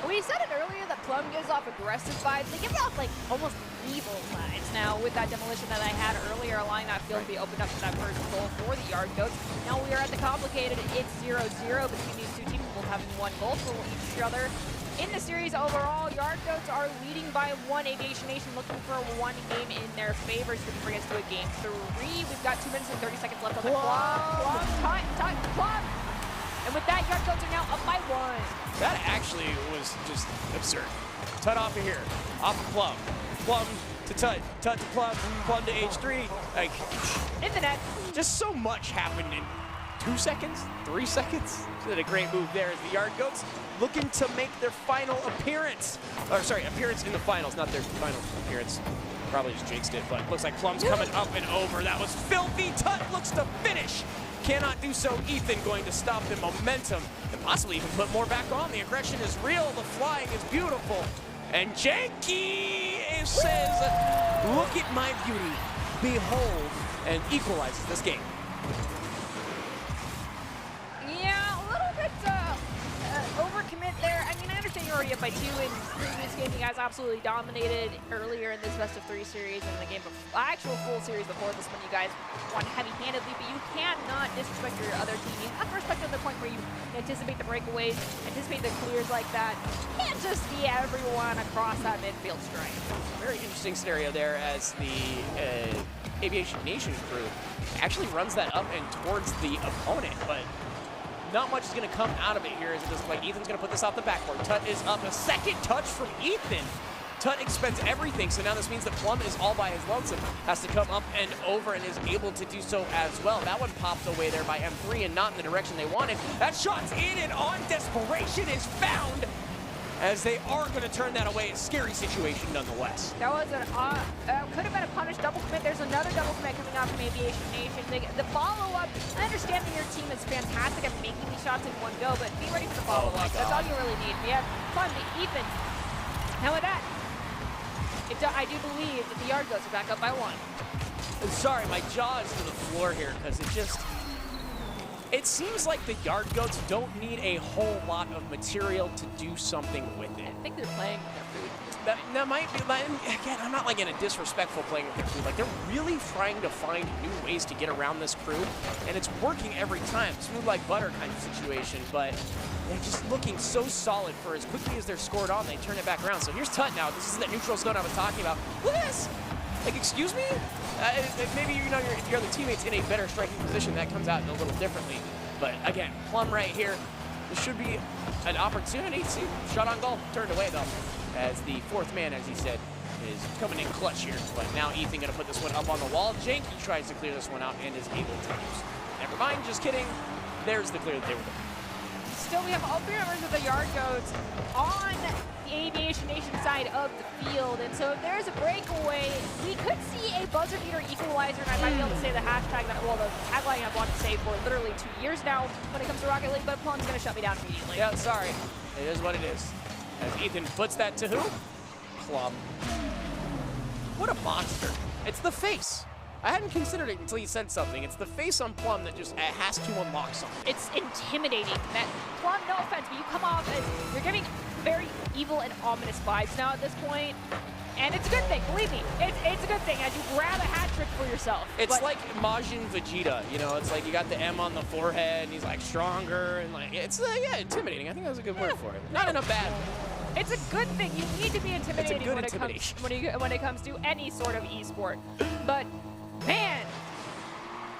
We said it earlier that Plum gives off aggressive vibes. They give off like almost evil vibes. Now with that demolition that I had earlier, allowing that field to be opened up to that first goal for the Yard Goats. Now we are at the complicated, it's 0-0 between these two teams, both having one goal for each other. In the series overall, Yard Goats are leading by 1. Aviation Nation looking for one game in their favor, so we can bring us to a game 3. We've got 2 minutes and 30 seconds left on the clock. Plum. And with that, Yard Goats are now up by 1. That actually was just absurd. Tut off of here, off of Plum. Plum to Tut, Tut to Plum, Plum to H3. Like, in the net. Just so much happened in 2 seconds, 3 seconds. Did a great move there as the Yard Goats looking to make their final appearance. Or sorry, appearance in the finals, not their final appearance. Probably just jinxed it, but looks like Plum's coming up and over. That was filthy. Tut looks to finish. Cannot do so. Ethan going to stop the momentum and possibly even put more back on. The aggression is real. The flying is beautiful. And Janky says, look at my beauty. Behold, and equalizes this game. Yeah, a little bit overcommit there. I mean, I understand you're already up by 2 in previous game. You guys absolutely dominated earlier in this best-of-3 series and in the game of actual full series before this one. You guys won heavy-handedly, but you cannot disrespect your other team. You have to respect to the point where you anticipate the breakaways, anticipate the clears like that. You can't just be everyone across that midfield stripe. Very interesting scenario there as the Aviation Nation crew actually runs that up and towards the opponent, but not much is going to come out of it here as it does look like Ethan's going to put this off the backboard. Tut is up. A second touch from Ethan. Tut expends everything, so now this means that Plum is all by his lonesome. Has to come up and over and is able to do so as well. That one popped away there by M3 and not in the direction they wanted. That shot's in and on. Desperation is found as they are going to turn that away. A scary situation nonetheless. That was an could have been a punish double commit. There's another double commit coming out from Aviation Nation. The follow-up, I understand that your team is fantastic at making these shots in one go, but be ready for the follow-up. That's all you really need. We have fun to Ethan. Now with that, I do believe that the Yard Goats are back up by 1. I'm sorry, my jaw is to the floor here because it seems like the Yard Goats don't need a whole lot of material to do something with it. I think they're playing with their food. That might be, again, I'm not like in a disrespectful playing with their food. Like, they're really trying to find new ways to get around this crew, and it's working every time. Smooth like butter kind of situation, but they're just looking so solid for as quickly as they're scored on, they turn it back around. So here's Tut now. This is that neutral zone I was talking about. Look at this! Like, excuse me? Maybe, you know, if your other teammate's in a better striking position, that comes out a little differently. But again, Plum right here. This should be an opportunity. See, shot on goal, turned away though, as the fourth man, as he said, is coming in clutch here. But now Ethan gonna put this one up on the wall. Janky tries to clear this one out and is able to use. Never mind, just kidding. There's the clear that they were looking. Still, we have all 3 members of the Yard Goats on the Aviation Nation side of the field. And so if there's a breakaway, we could see a buzzer beater equalizer. And I might be able to say the hashtag, the tagline I've wanted to say for literally 2 years now when it comes to Rocket League, but Plum's going to shut me down immediately. Yeah, sorry. It is what it is. As Ethan puts that to who? Plum. What a monster. It's the face. I hadn't considered it until you said something. It's the face on Plum that just has to unlock something. It's intimidating. That Plum, no offense, but you come off as you're giving very evil and ominous vibes now at this point. And it's a good thing, believe me. It's a good thing as you grab a hat trick for yourself. It's like Majin Vegeta, you know. It's like you got the M on the forehead, and he's like stronger, and like it's yeah, intimidating. I think that's a good word for it. Not in a bad way. It's a good thing. You need to be intimidating good when it comes to any sort of esport. But man,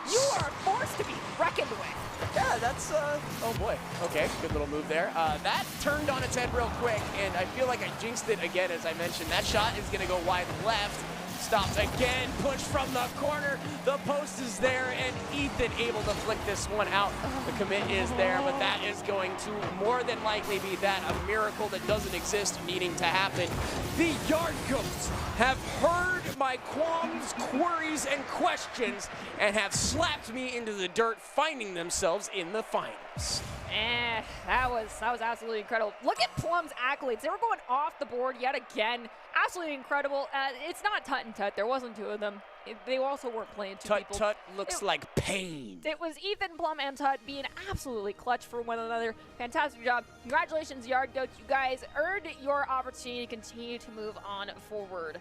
you are a force to be reckoned with. Yeah, that's, oh boy. Okay, good little move there. That turned on its head real quick, and I feel like I jinxed it again, as I mentioned. That shot is going to go wide left. Stopped again, push from the corner. The post is there, and Ethan able to flick this one out. The commit is there, but that is going to more than likely be that a miracle that doesn't exist needing to happen. The Yard Goats have heard my qualms, queries, and questions, and have slapped me into the dirt, finding themselves in the finals. That was absolutely incredible. Look at Plum's accolades. They were going off the board yet again. Absolutely incredible. It's not Tut and Tut. There wasn't two of them. They also weren't playing two people. Tut looks like pain. It was Ethan, Plum, and Tut being absolutely clutch for one another. Fantastic job. Congratulations, Yard Goats. You guys earned your opportunity to continue to move on forward.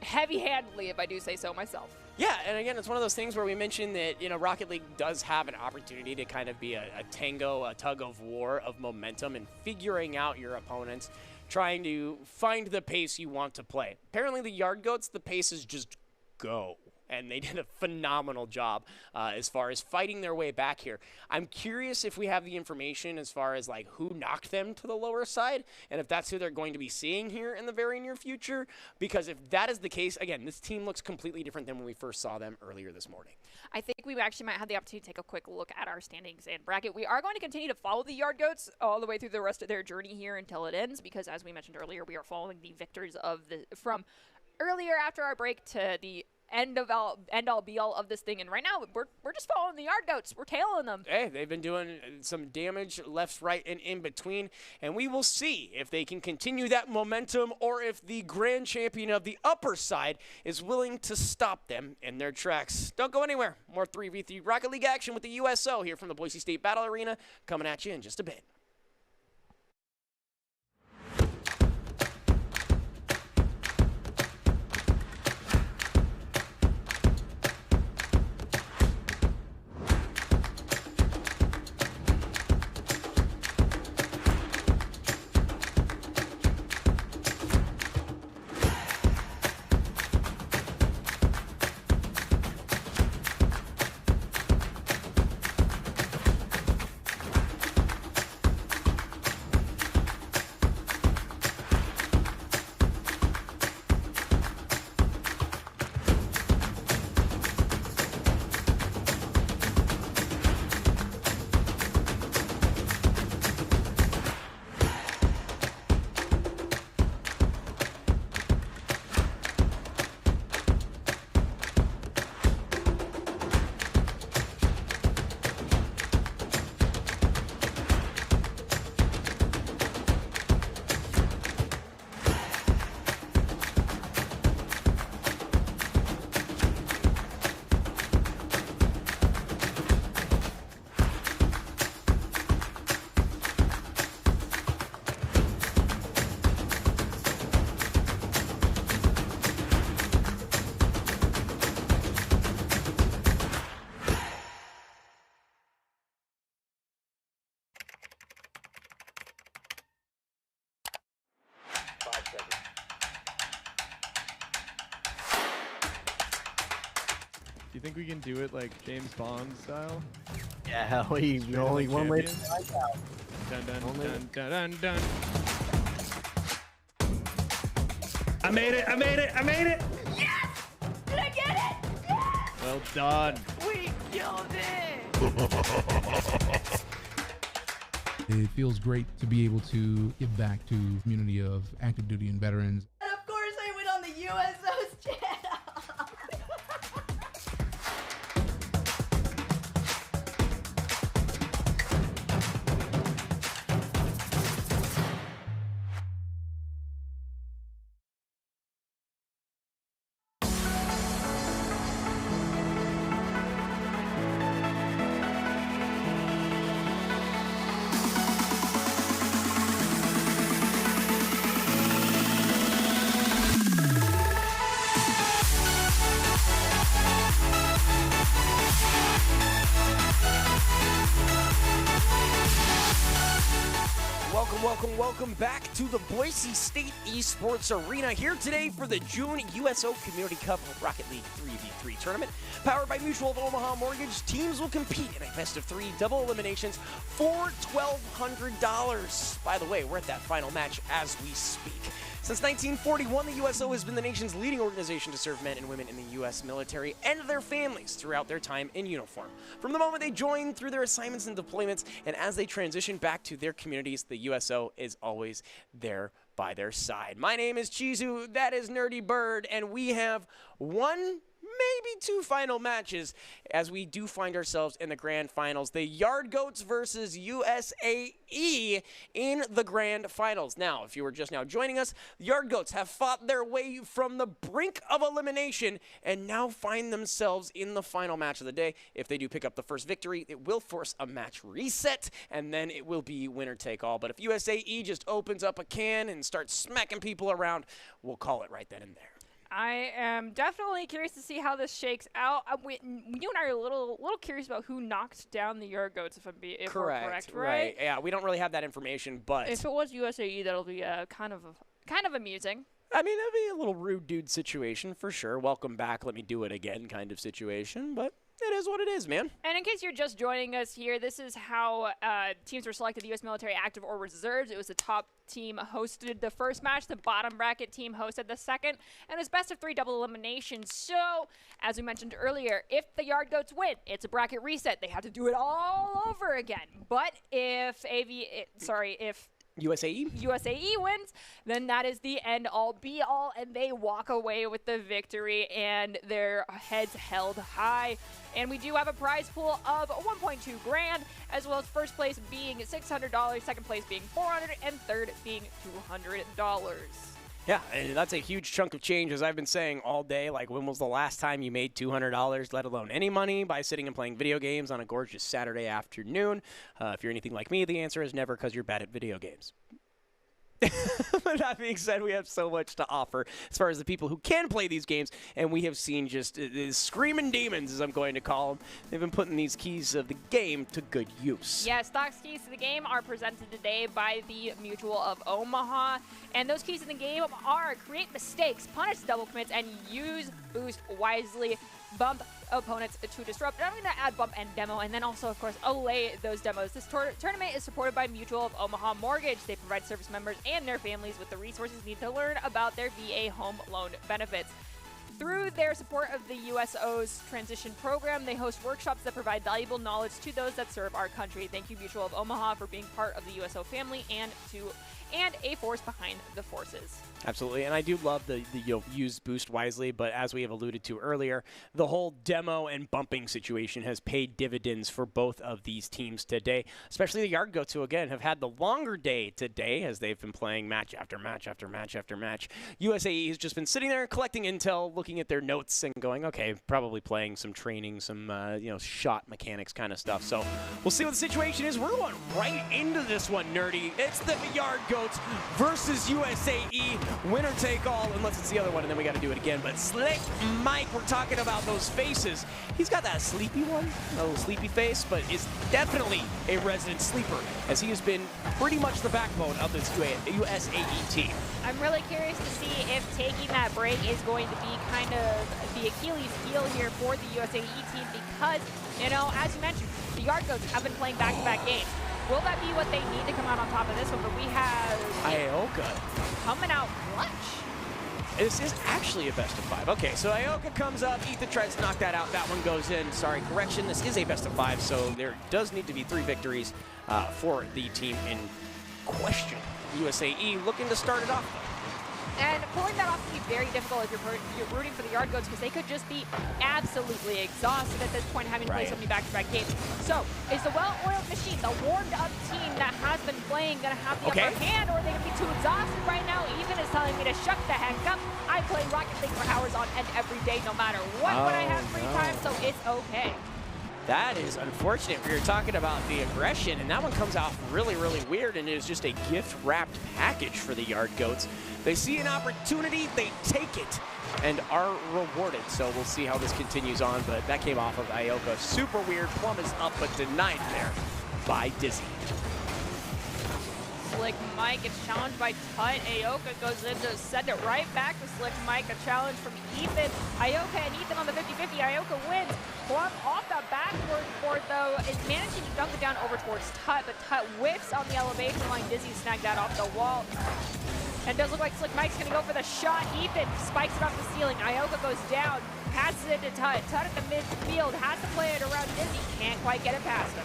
Heavy-handedly, if I do say so myself. Yeah, and again, it's one of those things where we mentioned that, you know, Rocket League does have an opportunity to kind of be a tango, a tug of war of momentum and figuring out your opponents, trying to find the pace you want to play. Apparently the Yard Goats, the pace is just go. And they did a phenomenal job as far as fighting their way back here. I'm curious if we have the information as far as like who knocked them to the lower side and if that's who they're going to be seeing here in the very near future. Because if that is the case, again, this team looks completely different than when we first saw them earlier this morning. I think we actually might have the opportunity to take a quick look at our standings and bracket. We are going to continue to follow the Yard Goats all the way through the rest of their journey here until it ends because as we mentioned earlier, we are following the victors of from earlier after our break to the end all be all of this thing, and right now we're just following the Yard Goats. We're tailing them. Hey, they've been doing some damage left, right, and in between, and we will see if they can continue that momentum or if the grand champion of the upper side is willing to stop them in their tracks. Don't go anywhere. More 3v3 Rocket League action with the USO here from the Boise State Battle Arena coming at you in just a bit. Do you think we can do it like James Bond style? Yeah, only one way to champions? find out. Dun dun dun dun dun dun. I made it! I made it! I made it! Yes! Did I get it? Yes! Well done. We killed it! It feels great to be able to give back to the community of active duty and veterans. And of course I went on the USO's channel. Welcome back to the Boise State Esports Arena. Here today for the June USO Community Cup Rocket League 3v3 tournament. Powered by Mutual of Omaha Mortgage, teams will compete in a best-of-3 double eliminations for $1,200. By the way, we're at that final match as we speak. Since 1941, the USO has been the nation's leading organization to serve men and women in the U.S. military and their families throughout their time in uniform. From the moment they join through their assignments and deployments, and as they transition back to their communities, the USO is always there by their side. My name is Chizu, that is Nerdy Bird, and we have one, maybe two final matches as we do find ourselves in the grand finals. The Yard Goats versus USAE in the grand finals. Now, if you were just now joining us, the Yard Goats have fought their way from the brink of elimination and now find themselves in the final match of the day. If they do pick up the first victory, it will force a match reset, and then it will be winner take all. But if USAE just opens up a can and starts smacking people around, we'll call it right then and there. I am definitely curious to see how this shakes out. You and I are a little curious about who knocked down the Yard Goats, if we're correct, right? Yeah, we don't really have that information, but if it was USAE, that'll be kind of amusing. I mean, that'd be a little rude dude situation for sure. Welcome back, let me do it again kind of situation, but it is what it is, man. And in case you're just joining us here, this is how teams were selected, the U.S. military active or reserves. It was the top team hosted the first match, the bottom bracket team hosted the second, and it was best of 3 double elimination. So, as we mentioned earlier, if the Yard Goats win, it's a bracket reset. They have to do it all over again. But if USAE wins, then that is the end-all, be-all, and they walk away with the victory and their heads held high. And we do have a prize pool of $1.2 grand, as well as first place being $600, second place being $400, and third being $200. Yeah, and that's a huge chunk of change, as I've been saying all day. Like, when was the last time you made $200, let alone any money, by sitting and playing video games on a gorgeous Saturday afternoon? If you're anything like me, the answer is never, because you're bad at video games. But that being said, we have so much to offer as far as the people who can play these games, and we have seen just screaming demons, as I'm going to call them. They've been putting these keys of the game to good use. Yeah, Stock's keys to the game are presented today by the Mutual of Omaha, and those keys in the game are create mistakes, punish double commits, and use boost wisely. Bump opponents to disrupt. And I'm going to add bump and demo, and then also, of course, allay those demos. This tournament is supported by Mutual of Omaha Mortgage. They provide service members and their families with the resources needed to learn about their VA home loan benefits. Through their support of the USO's transition program, they host workshops that provide valuable knowledge to those that serve our country. Thank you, Mutual of Omaha, for being part of the USO family and a force behind the forces. Absolutely, and I do love the use boost wisely, but as we have alluded to earlier, the whole demo and bumping situation has paid dividends for both of these teams today, especially the Yard Goats, who again have had the longer day today as they've been playing match after match after match after match. USAE has just been sitting there collecting intel, looking at their notes and going, okay, probably playing some training, some shot mechanics kind of stuff. So we'll see what the situation is. We're going right into this one, Nerdy. It's the Yard Goats versus USAE. Winner take all, unless it's the other one, and then we got to do it again. But Slick Mike, we're talking about those faces. He's got that sleepy one, a little sleepy face, but is definitely a resident sleeper, as he has been pretty much the backbone of this USAE team. I'm really curious to see if taking that break is going to be kind of the Achilles heel here for the USAE team, because, as you mentioned, the Yard Goats have been playing back-to-back games. Will that be what they need to come out on top of this one? But we have Ioka coming out clutch. This is actually a best of 5. Okay, so Ioka comes up. Ethan tries to knock that out. That one goes in. Sorry, correction. This is a best of 5, so there does need to be 3 victories for the team in question. USAE looking to start it off, though. And pulling that off can be very difficult if you're rooting for the Yard Goats, because they could just be absolutely exhausted at this point, having to play so many back-to-back games. So, is the well-oiled machine, the warmed-up team that has been playing, going to have the upper hand, or are they going to be too exhausted right now? Ethan is telling me to shut the heck up. I play Rocket League for hours on end every day, no matter what, when I have free time, so it's okay. That is unfortunate. We were talking about the aggression, and that one comes out really, really weird, and it is just a gift-wrapped package for the Yard Goats. They see an opportunity, they take it, and are rewarded. So we'll see how this continues on, but that came off of Ioka. Super weird. Plum is up, but denied there by Dizzy. Slick Mike gets challenged by Tut. Aoka goes in to send it right back to Slick Mike. A challenge from Ethan. Aoka and Ethan on the 50-50. Aoka wins. Plum off the backboard board, though, is managing to dunk it down over towards Tut, but Tut whiffs on the elevation line. Dizzy snagged that off the wall. And it does look like Slick Mike's going to go for the shot. Ethan spikes it off the ceiling. Aoka goes down, passes it to Tut. Tut at the midfield, has to play it around Dizzy. Can't quite get it past him.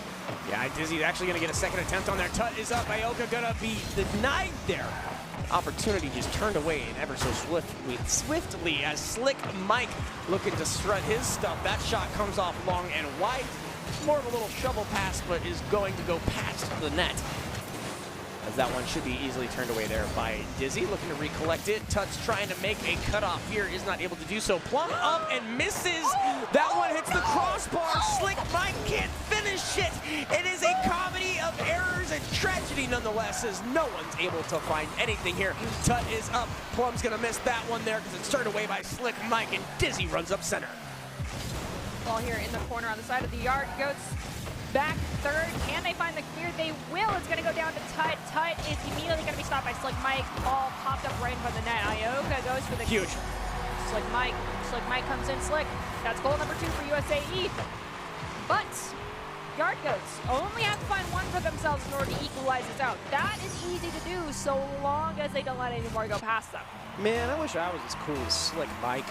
Yeah, Dizzy's actually going to get a second attempt on there. Tut is up. Aoka going to be denied there. Opportunity just turned away and ever so swiftly as Slick Mike looking to strut his stuff. That shot comes off long and wide. More of a little shovel pass, but is going to go past the net. As that one should be easily turned away there by Dizzy, looking to recollect it. Tut's trying to make a cutoff here, is not able to do so. Plum up and misses. That one hits the crossbar. Slick Mike can't finish it. It is a comedy of errors and tragedy nonetheless, as no one's able to find anything here. Tut is up. Plum's gonna miss that one there because it's turned away by Slick Mike, and Dizzy runs up center. Ball here in the corner on the side of the yard. Goats back third. Can they find the clear? They will. It's going to go down to Tut. Tut is immediately going to be stopped by Slick Mike. Ball popped up right in front of the net. Aoka goes for the huge. Slick Mike. Slick Mike comes in slick. That's goal number 2 for USAE. But Yard Goats only have to find one for themselves in order to equalize this out. That is easy to do so long as they don't let any more go past them. Man, I wish I was as cool as Slick Mike.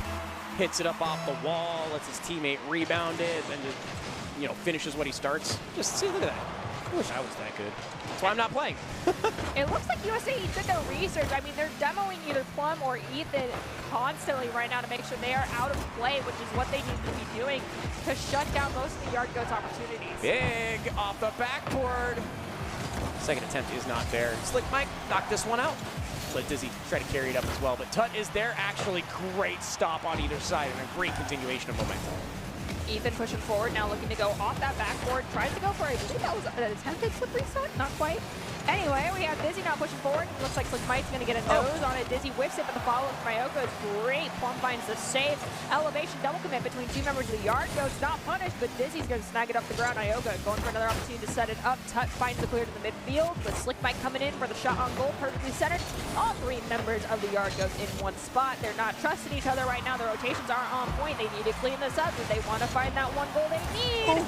Hits it up off the wall, lets his teammate rebound it, and just, you know, finishes what he starts. Just see, look at that. I wish I was that good. That's why I'm not playing. It looks like USAE did their research. I mean, they're demoing either Plum or Ethan constantly right now to make sure they are out of play, which is what they need to be doing to shut down most of the Yard Goats' opportunities. Big off the backboard. Second attempt is not there. Slick Mike knocked this one out. Let Dizzy try to carry it up as well, but Tut is there. Actually, great stop on either side and a great continuation of momentum. Ethan pushing forward, now looking to go off that backboard. Tries to go for, I believe that was an attempted slippery shot, not quite. Anyway, we have Dizzy now pushing forward. It looks like Slick Mike's going to get a nose on it. Dizzy whiffs it, but the follow-up from Aoka is great. Plum finds the save. Elevation double commit between two members of the Yard Goats. Not punished, but Dizzy's going to snag it up the ground. Aoka going for another opportunity to set it up. Tut finds the clear to the midfield, with Slick Mike coming in for the shot on goal, perfectly centered. All three members of the Yard Goats in one spot. They're not trusting each other right now. The rotations aren't on point. They need to clean this up if they want to find that one goal they need.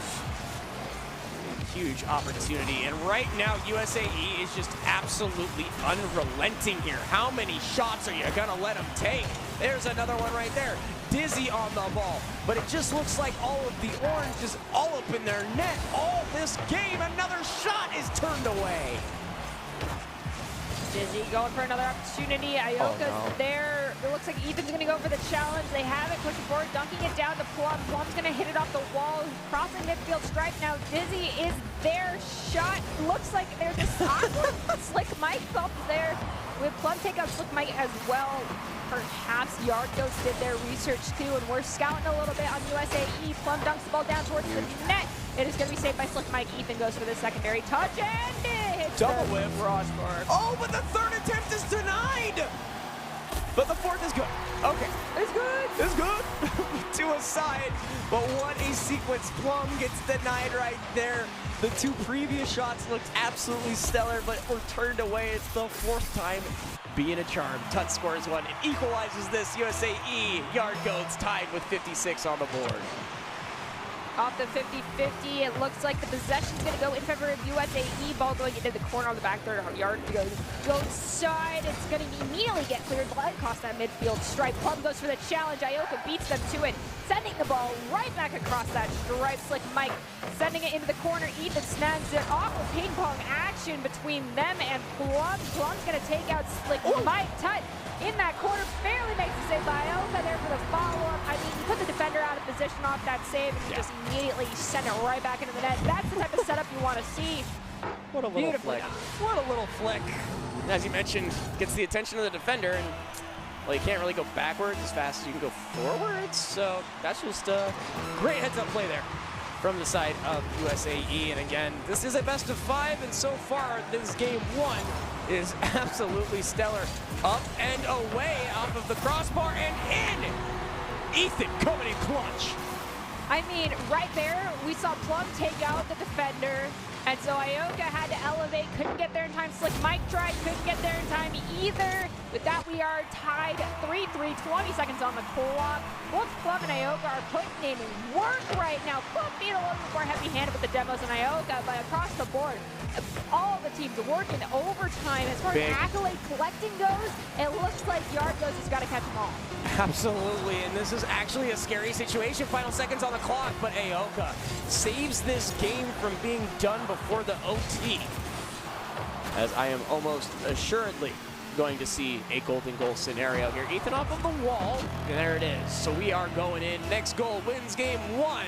Huge opportunity, and right now USAE is just absolutely unrelenting here. How many shots are you gonna let them take? There's another one right there. Dizzy on the ball, but it just looks like all of the orange is all up in their net all this game. Another shot is turned away. Dizzy going for another opportunity. Aoka's there. It looks like Ethan's going to go for the challenge. They have it, pushing forward, dunking it down to Plum. Plum's going to hit it off the wall. Crossing midfield stripe now. Dizzy is there. Shot. Looks like there's this awkward Slick Mike bump there. With Plum take out Slick Mike as well. Perhaps Yard Goats did their research too, and we're scouting a little bit on USAE. Plum dunks the ball down towards the net. It is going to be saved by Slick Mike. Ethan goes for the secondary touch, and it hits double whip crossbar. Oh, but the third attempt is denied. But the fourth is good. Okay. It's good. It's good. To a side. But what a sequence. Plum gets denied right there. The two previous shots looked absolutely stellar, but were turned away. It's the fourth time being a charm. Tut scores one. It equalizes this. USAE Yard Goats tied with 56 on the board. Off the 50-50, it looks like the possession's going to go in favor of USAE. Ball going into the corner on the back third. Yard goes side. It's going to immediately get cleared across that midfield stripe. Plum goes for the challenge. Aoka beats them to it, sending the ball right back across that stripe. Slick Mike sending it into the corner. Ethan snags it. Awkward ping pong action between them and Plum. Plum's going to take out Slick Mike. Tut in that corner, barely makes the save by Aoka there for the follow-up. I mean, you put the defender out of position off that save, and you just immediately send it right back into the net. That's the type of setup you want to see. What a little flick. What a little flick. As you mentioned, gets the attention of the defender, and well, you can't really go backwards as fast as you can go forwards, so that's just a great heads-up play there from the side of USAE. And again, this is a best of 5, and so far this game 1 is absolutely stellar. Up and away off of the crossbar and in. Ethan coming in clutch. I mean, right there, we saw Plum take out the defender. And so Ioka had to elevate, couldn't get there in time. Slick Mike tried, couldn't get there in time either. With that, we are tied 3-3, 20 seconds on the clock. Both Plum and Ioka are putting in work right now. Plum being a little bit more heavy-handed with the demos than Ioka, but across the board, all the teams working overtime. As far as accolade collecting goes, it looks like Yard Goes has got to catch them all. Absolutely, and this is actually a scary situation. Final seconds on the clock, but Ioka saves this game from being done before the OT. As I am almost assuredly going to see a golden goal scenario here. Ethan off of the wall, and there it is. So we are going in. Next goal wins game 1.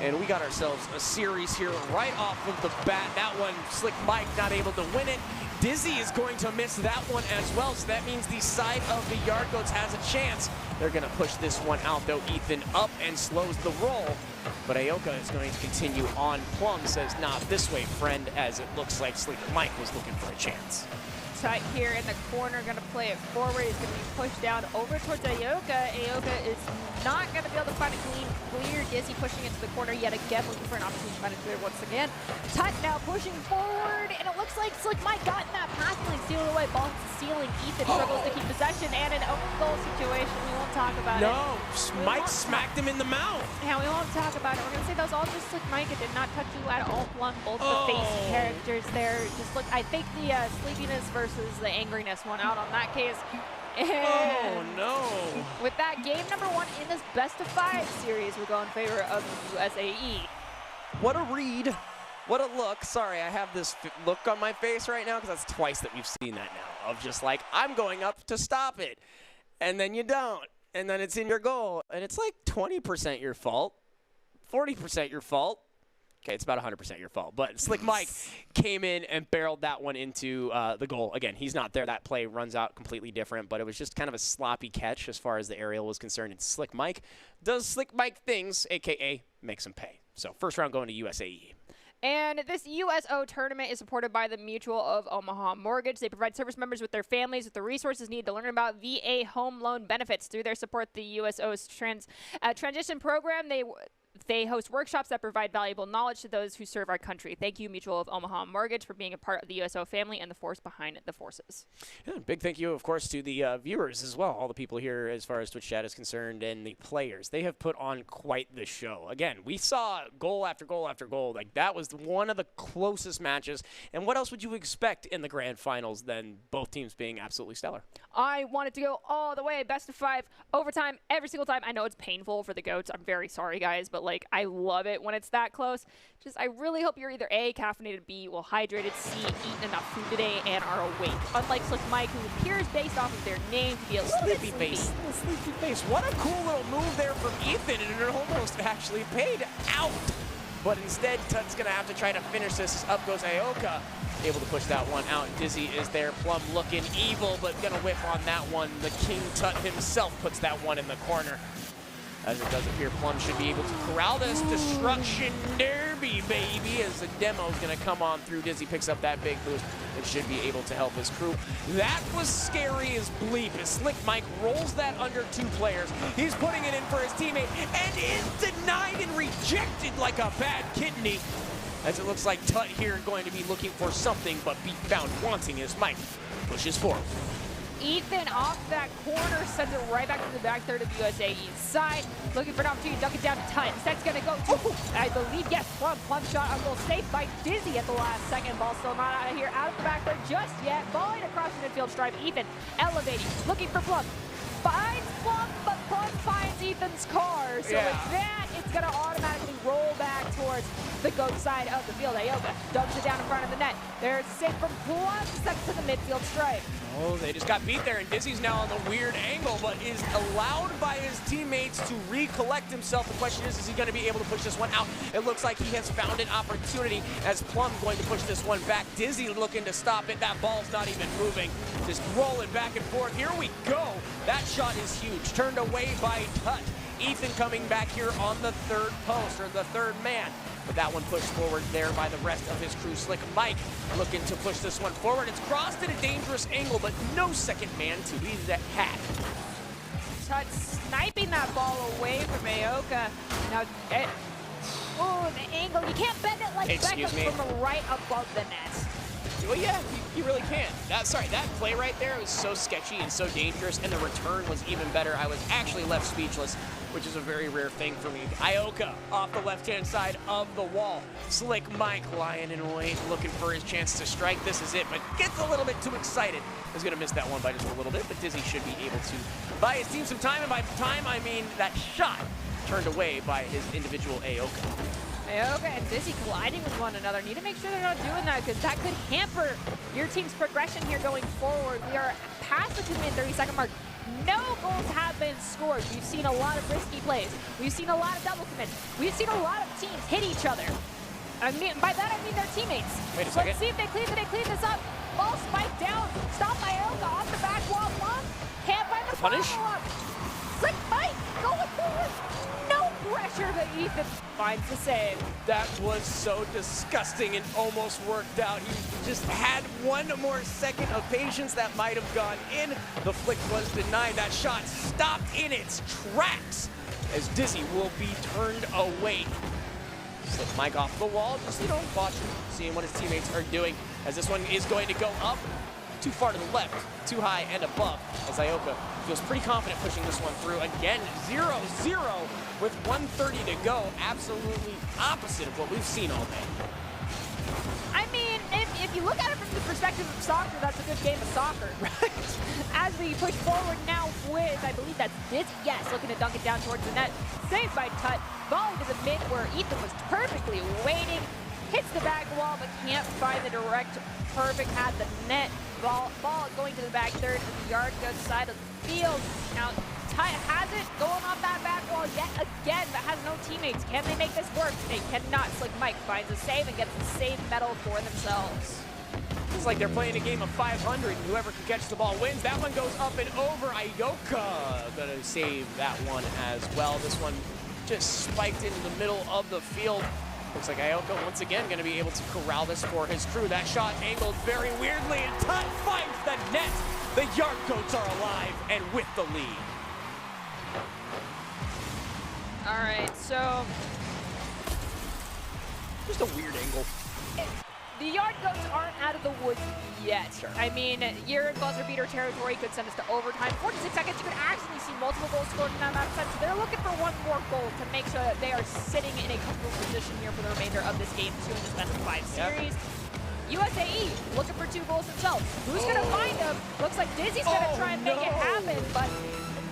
And we got ourselves a series here right off of the bat. That one, Slick Mike not able to win it. Dizzy is going to miss that one as well, so that means the side of the Yard Goats has a chance. They're going to push this one out, though. Ethan up and slows the roll. But Ioka is going to continue on. Plum says, not this way, friend, as it looks like Slick Mike was looking for a chance. Tutt here in the corner, going to play it forward. He's going to be pushed down over towards Ioka. Ioka is not going to be able to find a clear. Dizzy pushing into the corner yet again, looking for an opportunity to find it clear once again. Tutt now pushing forward, and it looks like Slick Mike got in that passing lane, stealing away, ball to ceiling. Ethan struggles to keep possession, and an own goal situation. We won't talk about it. No, Mike smacked him in the mouth. Yeah, we won't talk about it. We're going to say that was all just Slick Mike. It did not touch you at all. Plum, both the face characters there. Just look, I think the sleepiness versus the angriness won out on that case. And oh no! With that, game number 1 in this best-of-5 series will go in favor of the USAE. What a read. What a look. Sorry, I have this look on my face right now because that's twice that we've seen that now. Of just like, I'm going up to stop it. And then you don't. And then it's in your goal. And it's like 20% your fault. 40% your fault. Okay, it's about 100% your fault. But Slick Mike came in and barreled that one into the goal. Again, he's not there. That play runs out completely different, but it was just kind of a sloppy catch as far as the aerial was concerned. And Slick Mike does Slick Mike things, a.k.a. makes him pay. So first round going to USAE. And this USO tournament is supported by the Mutual of Omaha Mortgage. They provide service members with their families with the resources needed to learn about VA home loan benefits. Through their support, the USO's transition program, they host workshops that provide valuable knowledge to those who serve our country. Thank you, Mutual of Omaha Mortgage, for being a part of the USO family and the force behind the forces. Yeah, big thank you, of course, to the viewers as well, all the people here as far as Twitch chat is concerned, and the players. They have put on quite the show. Again, we saw goal after goal after goal. Like, that was one of the closest matches. And what else would you expect in the grand finals than both teams being absolutely stellar? I wanted to go all the way, best of 5, overtime, every single time. I know it's painful for the Goats. I'm very sorry, guys, but like, I love it when it's that close. Just, I really hope you're either A, caffeinated, B, well hydrated, C, eaten enough food today, and are awake. Unlike Slick Mike, who appears based off of their name to be a little bit sleepy. Sleepy face. What a cool little move there from Ethan, and it almost actually paid out. But instead, Tutt's going to have to try to finish this. Up goes Ioka, able to push that one out. Dizzy is there. Plum looking evil, but going to whip on that one. The King Tutt himself puts that one in the corner. As it does appear, Plum should be able to corral this destruction derby, baby, as the demo is going to come on through. Dizzy picks up that big boost and should be able to help his crew. That was scary as bleep as Slick Mike rolls that under 2 players. He's putting it in for his teammate and is denied and rejected like a bad kidney. As it looks like Tutt here going to be looking for something, but be found wanting as Mike pushes forward. Ethan off that corner sends it right back to the back third of USAE's side. Looking for an opportunity to dunk it down to Tutt. Instead, it's going to go to, I believe, yes, Plum shot on goal, saved by Dizzy at the last second. Ball still not out of here, out of the back third just yet. Volleyed across the midfield stripe. Ethan elevating, looking for Plum. Finds Plum, but Plum finds Ethan's car. So with that, it's going to automatically roll back towards the Goat side of the field. Ioka dumps it down in front of the net. There's a save from Plum, sent to the midfield stripe. Oh, they just got beat there, and Dizzy's now on the weird angle, but is allowed by his teammates to recollect himself. The question is he going to be able to push this one out? It looks like he has found an opportunity as Plum going to push this one back. Dizzy looking to stop it. That ball's not even moving. Just rolling back and forth. Here we go. That shot is huge. Turned away by Tutt. Ethan coming back here on the 3rd post, or the 3rd man. But that one pushed forward there by the rest of his crew. Slick Mike looking to push this one forward. It's crossed at a dangerous angle, but no second man to be that hat. Tutt sniping that ball away from Ioka. Now, Oh, the angle. You can't bend it like Beckham from right above the net. Well, yeah, you really can't. That play right there was so sketchy and so dangerous, and the return was even better. I was actually left speechless, which is a very rare thing for me. Ioka off the left-hand side of the wall. Slick Mike lying in wait, looking for his chance to strike. This is it, but gets a little bit too excited. Is going to miss that one by just a little bit, but Dizzy should be able to buy his team some time, and by time, I mean that shot turned away by his individual Ioka. Ioka and Dizzy colliding with one another. Need to make sure they're not doing that because that could hamper your team's progression here going forward. We are past the 2-minute 30-second mark. No goals have been scored. We've seen a lot of risky plays. We've seen a lot of double commits. We've seen a lot of teams hit each other. I mean, by that I mean their teammates. Wait a second. Let's see if they clean this up. Ball spiked down. Stop by Ioka off the back wall. Can't find the punish. follow-up. Slick Mike going forward. No pressure, but Ethan finds the save. That was so disgusting and almost worked out. He just had one more second of patience that might have gone in. The flick was denied. That shot stopped in its tracks as Dizzy will be turned away. Slip Mike off the wall, just, watching, seeing what his teammates are doing as this one is going to go up. Too far to the left, too high and above, as Ioka feels pretty confident pushing this one through. Again, 0-0 with 1:30 to go. Absolutely opposite of what we've seen all day. I mean, if you look at it from the perspective of soccer, that's a good game of soccer. Right. As we push forward now with, I believe that's Dizzy. Yes, looking to dunk it down towards the net. Saved by Tut. Ball to the mid where Ethan was perfectly waiting. Hits the back wall, but can't find the direct perfect at the net. Ball going to the back third of the yard goes side of the field. Now, Tut has it going off that back wall yet again, but has no teammates. Can they make this work? They cannot. Slick Mike finds a save and gets the save medal for themselves. It's like they're playing a game of 500. Whoever can catch the ball wins. That one goes up and over. Ioka gonna save that one as well. This one just spiked into the middle of the field. Looks like Ioka once again going to be able to corral this for his crew. That shot angled very weirdly, and Tut finds the net. The Yard Goats are alive and with the lead. All right, so just a weird angle. The Yard Goats aren't out of the woods yet. Sure. I mean, you're in buzzer beater territory, could send us to overtime. 46 seconds, you could actually see multiple goals scored in that amount of time. So they're looking for one more goal to make sure that they are sitting in a comfortable position here for the remainder of this game, too, in this best-of-5 series. USAE looking for 2 goals themselves. Who's going to find them? Looks like Dizzy's going to try and make it happen, but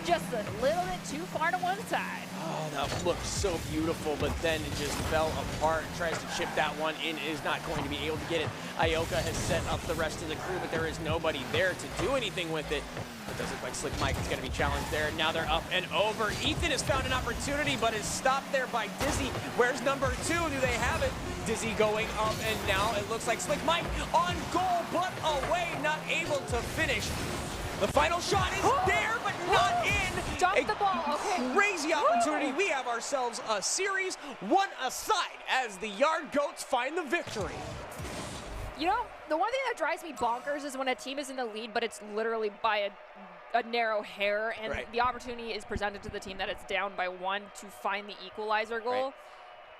just a little bit too far to one side. Oh, that looked so beautiful, but then it just fell apart. Tries to chip that one in, is not going to be able to get it. Ioka has set up the rest of the crew, but there is nobody there to do anything with it. It does look like Slick Mike is going to be challenged there. Now they're up and over. Ethan has found an opportunity, but is stopped there by Dizzy. Where's number 2? Do they have it? Dizzy going up, and now it looks like Slick Mike on goal, but away, not able to finish. The final shot is there, but not in. Dump the ball, okay. Crazy opportunity. We have ourselves a series, one aside, as the Yard Goats find the victory. You know, the one thing that drives me bonkers is when a team is in the lead, but it's literally by a narrow hair, and the opportunity is presented to the team that it's down by 1 to find the equalizer goal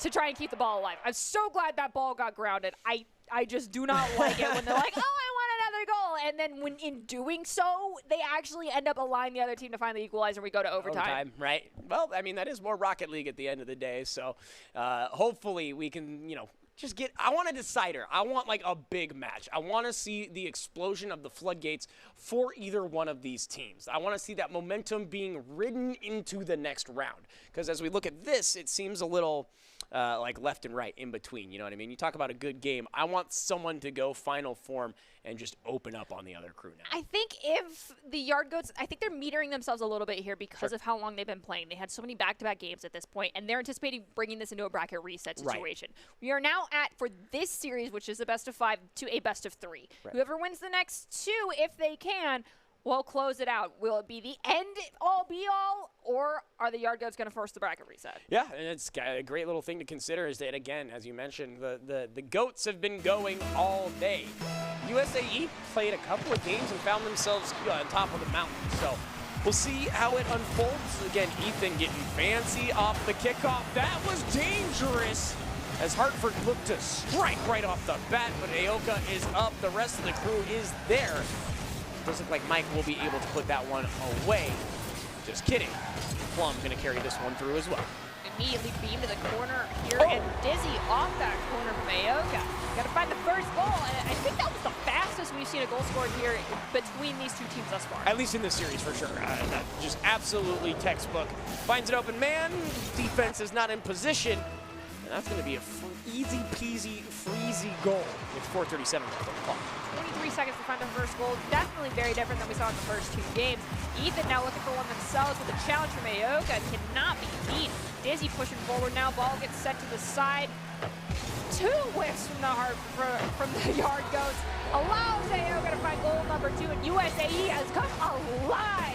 to try and keep the ball alive. I'm so glad that ball got grounded. I just do not like it when they're like, oh, I want another goal. And then when in doing so, they actually end up allowing the other team to find the equalizer and we go to overtime. Right. Well, I mean, that is more Rocket League at the end of the day. So hopefully we can, just get, I want a decider. I want like a big match. I want to see the explosion of the floodgates for either one of these teams. I want to see that momentum being ridden into the next round. Because as we look at this, it seems a little like left and right in between. You know what I mean? You talk about a good game. I want someone to go final form and just open up on the other crew now. I think if the Yard Goats, I think they're metering themselves a little bit here because of how long they've been playing. They had so many back-to-back games at this point, and they're anticipating bringing this into a bracket reset situation. We are now for this series, which is a best-of-5, to a best-of-3. Whoever wins the next 2, if they can, will close it out. Will it be the end-all, be-all, or are the Yard Goats going to force the bracket reset? Yeah, and it's a great little thing to consider is that, again, as you mentioned, the Goats have been going all day. USAE played a couple of games and found themselves on top of the mountain. So We'll see how it unfolds. Again, Ethan getting fancy off the kickoff. That was dangerous as Hartford looked to strike right off the bat, but Aoka is up. The rest of the crew is there. Does look like Mike will be able to put that one away. Just kidding. Plum going to carry this one through as well. Immediately beam to the corner here, and Dizzy off that corner from Aoka. Got to find the first goal, and I think that was the fastest we've seen a goal scored here between these two teams thus far. At least in this series, for sure. Just absolutely textbook. Finds an open man. Defense is not in position. And that's going to be a easy peasy, freezy goal with 4:37 left on the clock. 23 seconds to find the first goal. Definitely very different than we saw in the first two games. Ethan now looking for one themselves with a challenge from Aoka. Cannot be beat. Dizzy pushing forward now. Ball gets set to the side. Two whiffs from the yard goats. Allows Aoka to find goal number 2, and USAE has come alive.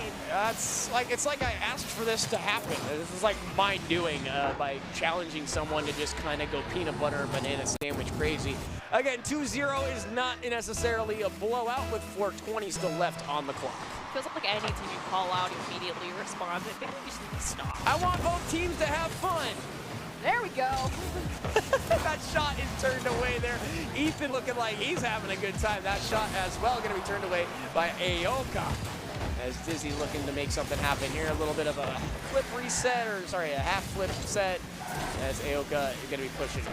It's like I asked for this to happen. This is like my doing by challenging someone to just kind of go peanut butter banana sandwich crazy. Again, 2-0 is not necessarily a blowout with 4:20 still left on the clock. Feels like any team you call out immediately responds. I think we just need to stop. I want both teams to have fun. There we go. That shot is turned away there. Ethan looking like he's having a good time. That shot as well going to be turned away by Aoka. As Dizzy looking to make something happen here. A little bit of a flip reset, or sorry, a half flip set. As Aoka is going to be pushing.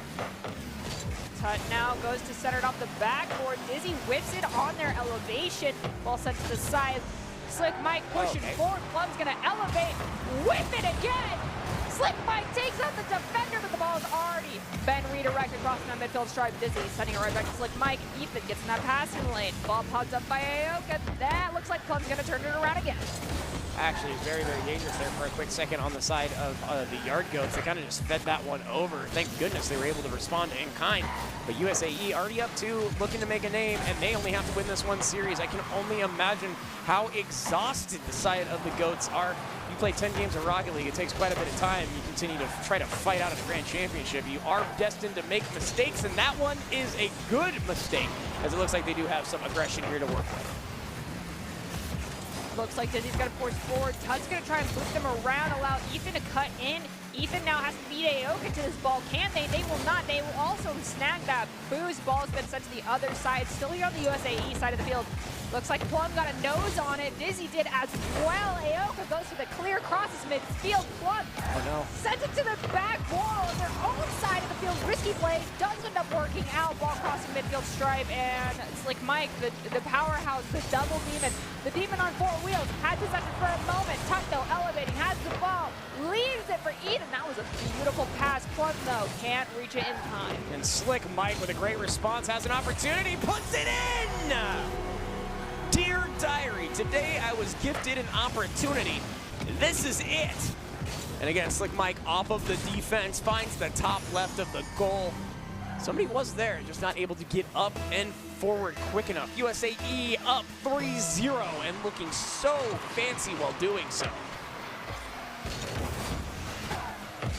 Tut now goes to center it off the backboard. Dizzy whips it on their elevation. Ball sent to the side. Slick Mike pushing forward. Plum's going to elevate. Whip it again. Slick Mike takes out the defender, but the ball is already been redirected across the midfield stripe. Dizzy sending it right back to Slick Mike. Ethan gets in that passing lane. Ball popped up by Aoka. That looks like Plum's going to turn it around again. Actually, very, very dangerous there for a quick second on the side of the Yard Goats. They kind of just fed that one over. Thank goodness they were able to respond in kind. But USAE already up 2, looking to make a name, and they only have to win this one series. I can only imagine how exhausted the side of the Goats are. You play 10 games of Rocket League, it takes quite a bit of time. You continue to try to fight out of the Grand Championship. You are destined to make mistakes, and that one is a good mistake, as it looks like they do have some aggression here to work with. Looks like Dizzy's going to force forward. Tut's going to try and boost them around, allow Ethan to cut in. Ethan now has to beat Aoka to this ball. Can they? They will not. They will also snag that boost. Ball's been sent to the other side. Still here on the USAE side of the field. Looks like Plum got a nose on it. Dizzy did as well. Aoka goes for the clear, crosses midfield. Plum sends it to the back wall on their own side of the field. Risky play. Does end up working out. Ball crossing midfield stripe. And it's like Mike, the powerhouse, the double demon. The demon on 4 wheels. Had possession for a moment. Tut, though, elevating. Has the ball. Leaves it for Eden. That was a beautiful pass. Plum, though, can't reach it in time. And Slick Mike with a great response has an opportunity. Puts it in! Dear Diary, today I was gifted an opportunity. This is it. And again, Slick Mike off of the defense finds the top left of the goal. Somebody was there, just not able to get up and forward quick enough. USAE up 3-0 and looking so fancy while doing so.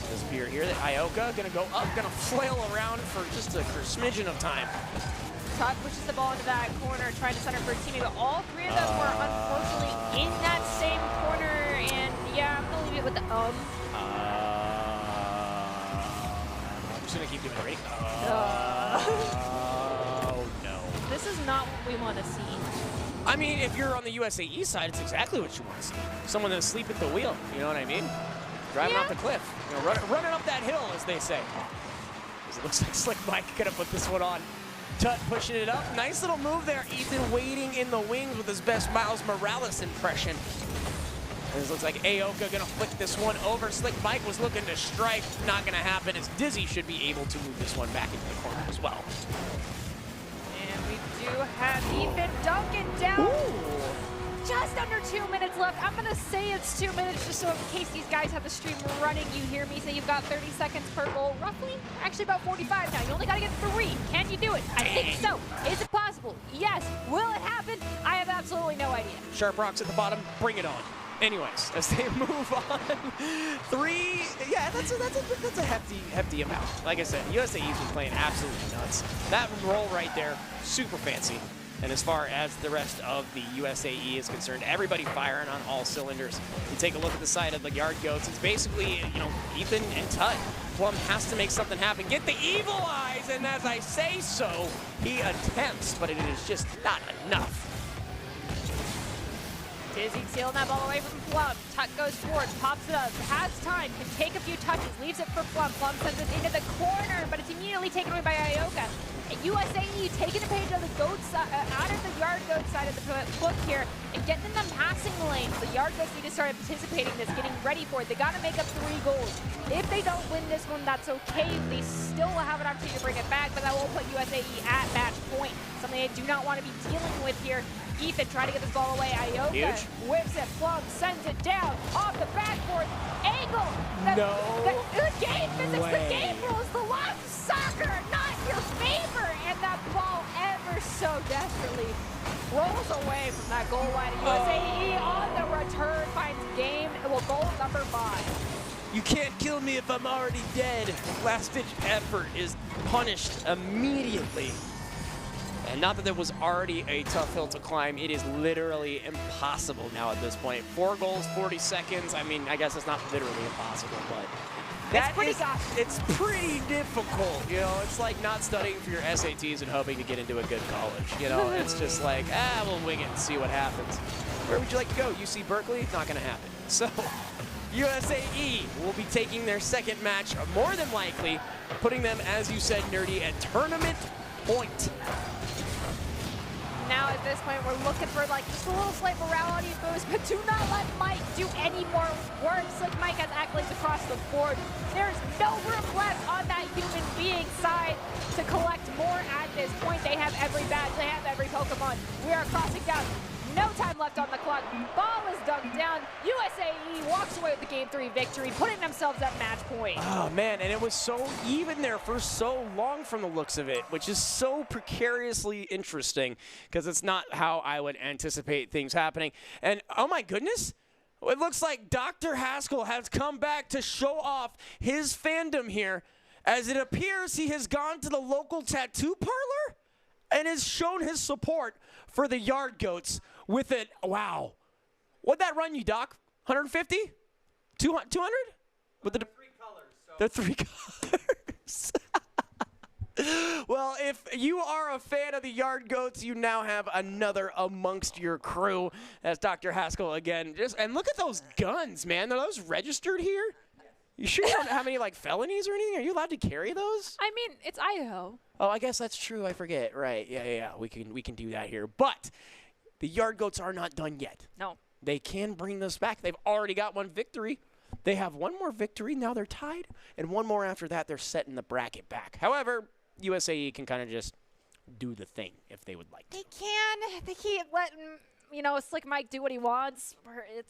There's a beer here that Aoka gonna go up, gonna flail around for just a smidgen of time. Tut pushes the ball into that corner, trying to center for a teammate, but all 3 of them were unfortunately in that same corner, and yeah, I'm gonna leave it with the I'm just gonna keep doing it, ready? Oh no. This is not what we want to see. I mean, if you're on the USAE side, it's exactly what you want to see. Someone that's asleep at the wheel, you know what I mean? Driving off the cliff, you know, running up that hill, as they say. Because it looks like Slick Mike gonna put this one on. Tut pushing it up. Nice little move there. Ethan waiting in the wings with his best Miles Morales impression. And it looks like Aoka gonna flick this one over. Slick Mike was looking to strike. Not gonna happen, as Dizzy should be able to move this one back into the corner as well. And we do have Ethan Duncan down. Ooh. Just under 2 minutes left. I'm gonna say it's 2 minutes just so in case these guys have the stream running, you hear me say you've got 30 seconds per goal, roughly. Actually about 45 now. You only gotta get 3. Can you do it? I think so. Is it possible? Yes. Will it happen? I have absolutely no idea. Sharp Rocks at the bottom, bring it on. Anyways, as they move on, 3, yeah, that's a hefty amount. Like I said, USAE's been playing absolutely nuts. That roll right there, super fancy. And as far as the rest of the USAE is concerned, everybody firing on all cylinders. You take a look at the side of the Yard Goats. It's basically, Ethan and Tut. Plum has to make something happen. Get the evil eyes, and as I say so, he attempts, but it is just not enough. Dizzy sealing that ball away from Plum. Tut goes forward, pops it up, has time, can take a few touches, leaves it for Plum. Plum sends it into the corner, but it's immediately taken away by Ioka. And USAE taking a page out of the out of the Yard Goat side of the book here and getting in them passing lanes. The Yard Goats need to start anticipating this, getting ready for it. They got to make up 3 goals. If they don't win this one, that's okay. They still will have an opportunity to bring it back, but that will put USAE at match point. Something they do not want to be dealing with here. Ethan trying to get this ball away. Ioka whips it. Plum sends it down off the backboard. Angle. The game physics, the game rules, the laws of soccer are not in your favor. And that ball ever so desperately rolls away from that goal line. USAE on the return finds game. It will goal number 5. You can't kill me if I'm already dead. Last-ditch effort is punished immediately. And not that there was already a tough hill to climb, it is literally impossible now at this point. 4 goals, 40 seconds. I mean, I guess it's not literally impossible, but it's pretty difficult. It's like not studying for your SATs and hoping to get into a good college. It's just like, we'll wing it and see what happens. Where would you like to go? UC Berkeley? Not going to happen. So USAE will be taking their second match, more than likely, putting them, as you said, Nerdy, at tournament point. Now at this point, we're looking for just a little slight morality boost, but do not let Mike do any more work. Slick Mike has accolades across the board. There's no room left on that human being side to collect more at this point. They have every badge, they have every Pokemon. We are crossing down. No time left on the clock. Ball is dunked down. USAE walks away with the Game 3 victory, putting themselves at match point. Oh, man, and it was so even there for so long from the looks of it, which is so precariously interesting because it's not how I would anticipate things happening. And, oh, my goodness, it looks like Dr. Haskell has come back to show off his fandom here, as it appears he has gone to the local tattoo parlor and has shown his support for the Yard Goats with it. Wow. What'd that run you, Doc? 150? 200? With the 3 colors. So. The 3 colors. Well, if you are a fan of the Yard Goats, you now have another amongst your crew. As Dr. Haskell again. And look at those guns, man. Are those registered here? You sure you don't have any felonies or anything? Are you allowed to carry those? I mean, it's Idaho. Oh, I guess that's true. I forget. Right. Yeah. We can do that here. But the Yard Goats are not done yet. No. They can bring this back. They've already got 1 victory. They have 1 more victory. Now they're tied. And 1 more after that. They're setting the bracket back. However, USAE can kind of just do the thing if they would like to. They can. They keep letting, Slick Mike do what he wants.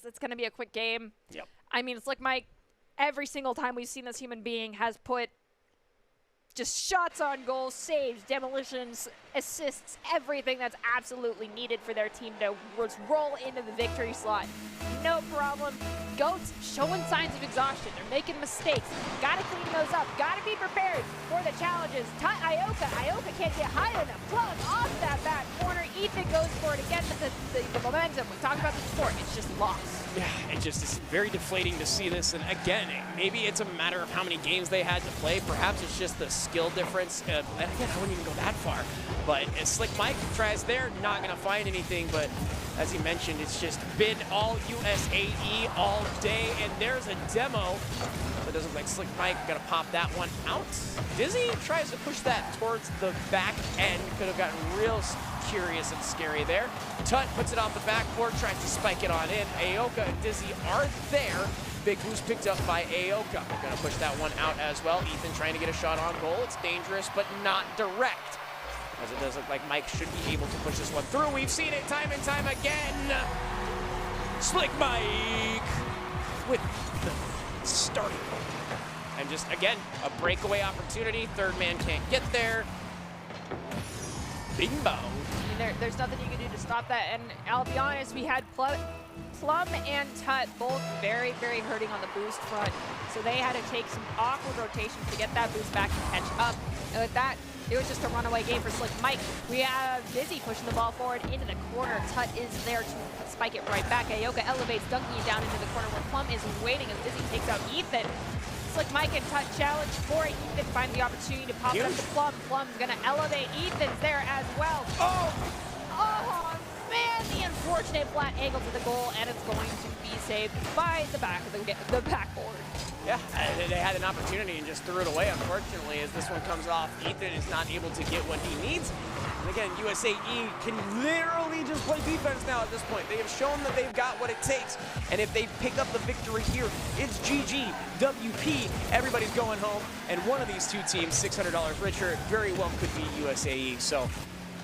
It's going to be a quick game. Yep. I mean, Slick Mike, every single time we've seen this human being has put just shots on goal, saves, demolitions, assists, everything that's absolutely needed for their team to roll into the victory slot. No problem. Goats showing signs of exhaustion. They're making mistakes. Gotta clean those up. Gotta be prepared for the challenges. Ioka can't get high enough. Plug off that back corner. Ethan goes for it again, but the momentum, we talked about this before, it's just lost. Yeah, it just is very deflating to see this. And again, maybe it's a matter of how many games they had to play. Perhaps it's just the skill difference. And again, I wouldn't even go that far. But Slick Mike tries there, not going to find anything. But as he mentioned, it's just been all USAE all day. And there's a demo. It doesn't look like Slick Mike going to pop that one out. Dizzy tries to push that towards the back end. Could have gotten real curious and scary there. Tut puts it off the backboard, tries to spike it on in. Aoka and Dizzy are there. Big boost picked up by Aoka. We're going to push that one out as well. Ethan trying to get a shot on goal. It's dangerous, but not direct, as it does look like Mike should be able to push this one through. We've seen it time and time again. Slick Mike with the starting goal. And just, again, a breakaway opportunity. Third man can't get there. Bing bong. I mean, there's nothing you can do to stop that. And I'll be honest, we had Plum and Tut both very, very hurting on the boost front. so they had to take some awkward rotations to get that boost back and catch up. And with that, it was just a runaway game for Slick Mike. We have Dizzy pushing the ball forward into the corner. Tut is there to spike it right back. Aoka elevates, dunking it down into the corner where Plum is waiting as Dizzy takes out Ethan. Slick Mike and Tut challenge for it. Ethan finds the opportunity to pop up to Plum. Plum's gonna elevate. Ethan's there as well. Oh man, the unfortunate flat angle to the goal, and it's going to be saved by the back of the backboard. Yeah, they had an opportunity and just threw it away, unfortunately, as this one comes off. Ethan is not able to get what he needs. And again, USAE can literally just play defense now at this point. They have shown that they've got what it takes. And if they pick up the victory here, it's GG, WP, everybody's going home. And one of these two teams, $600 richer, very well could be USAE. So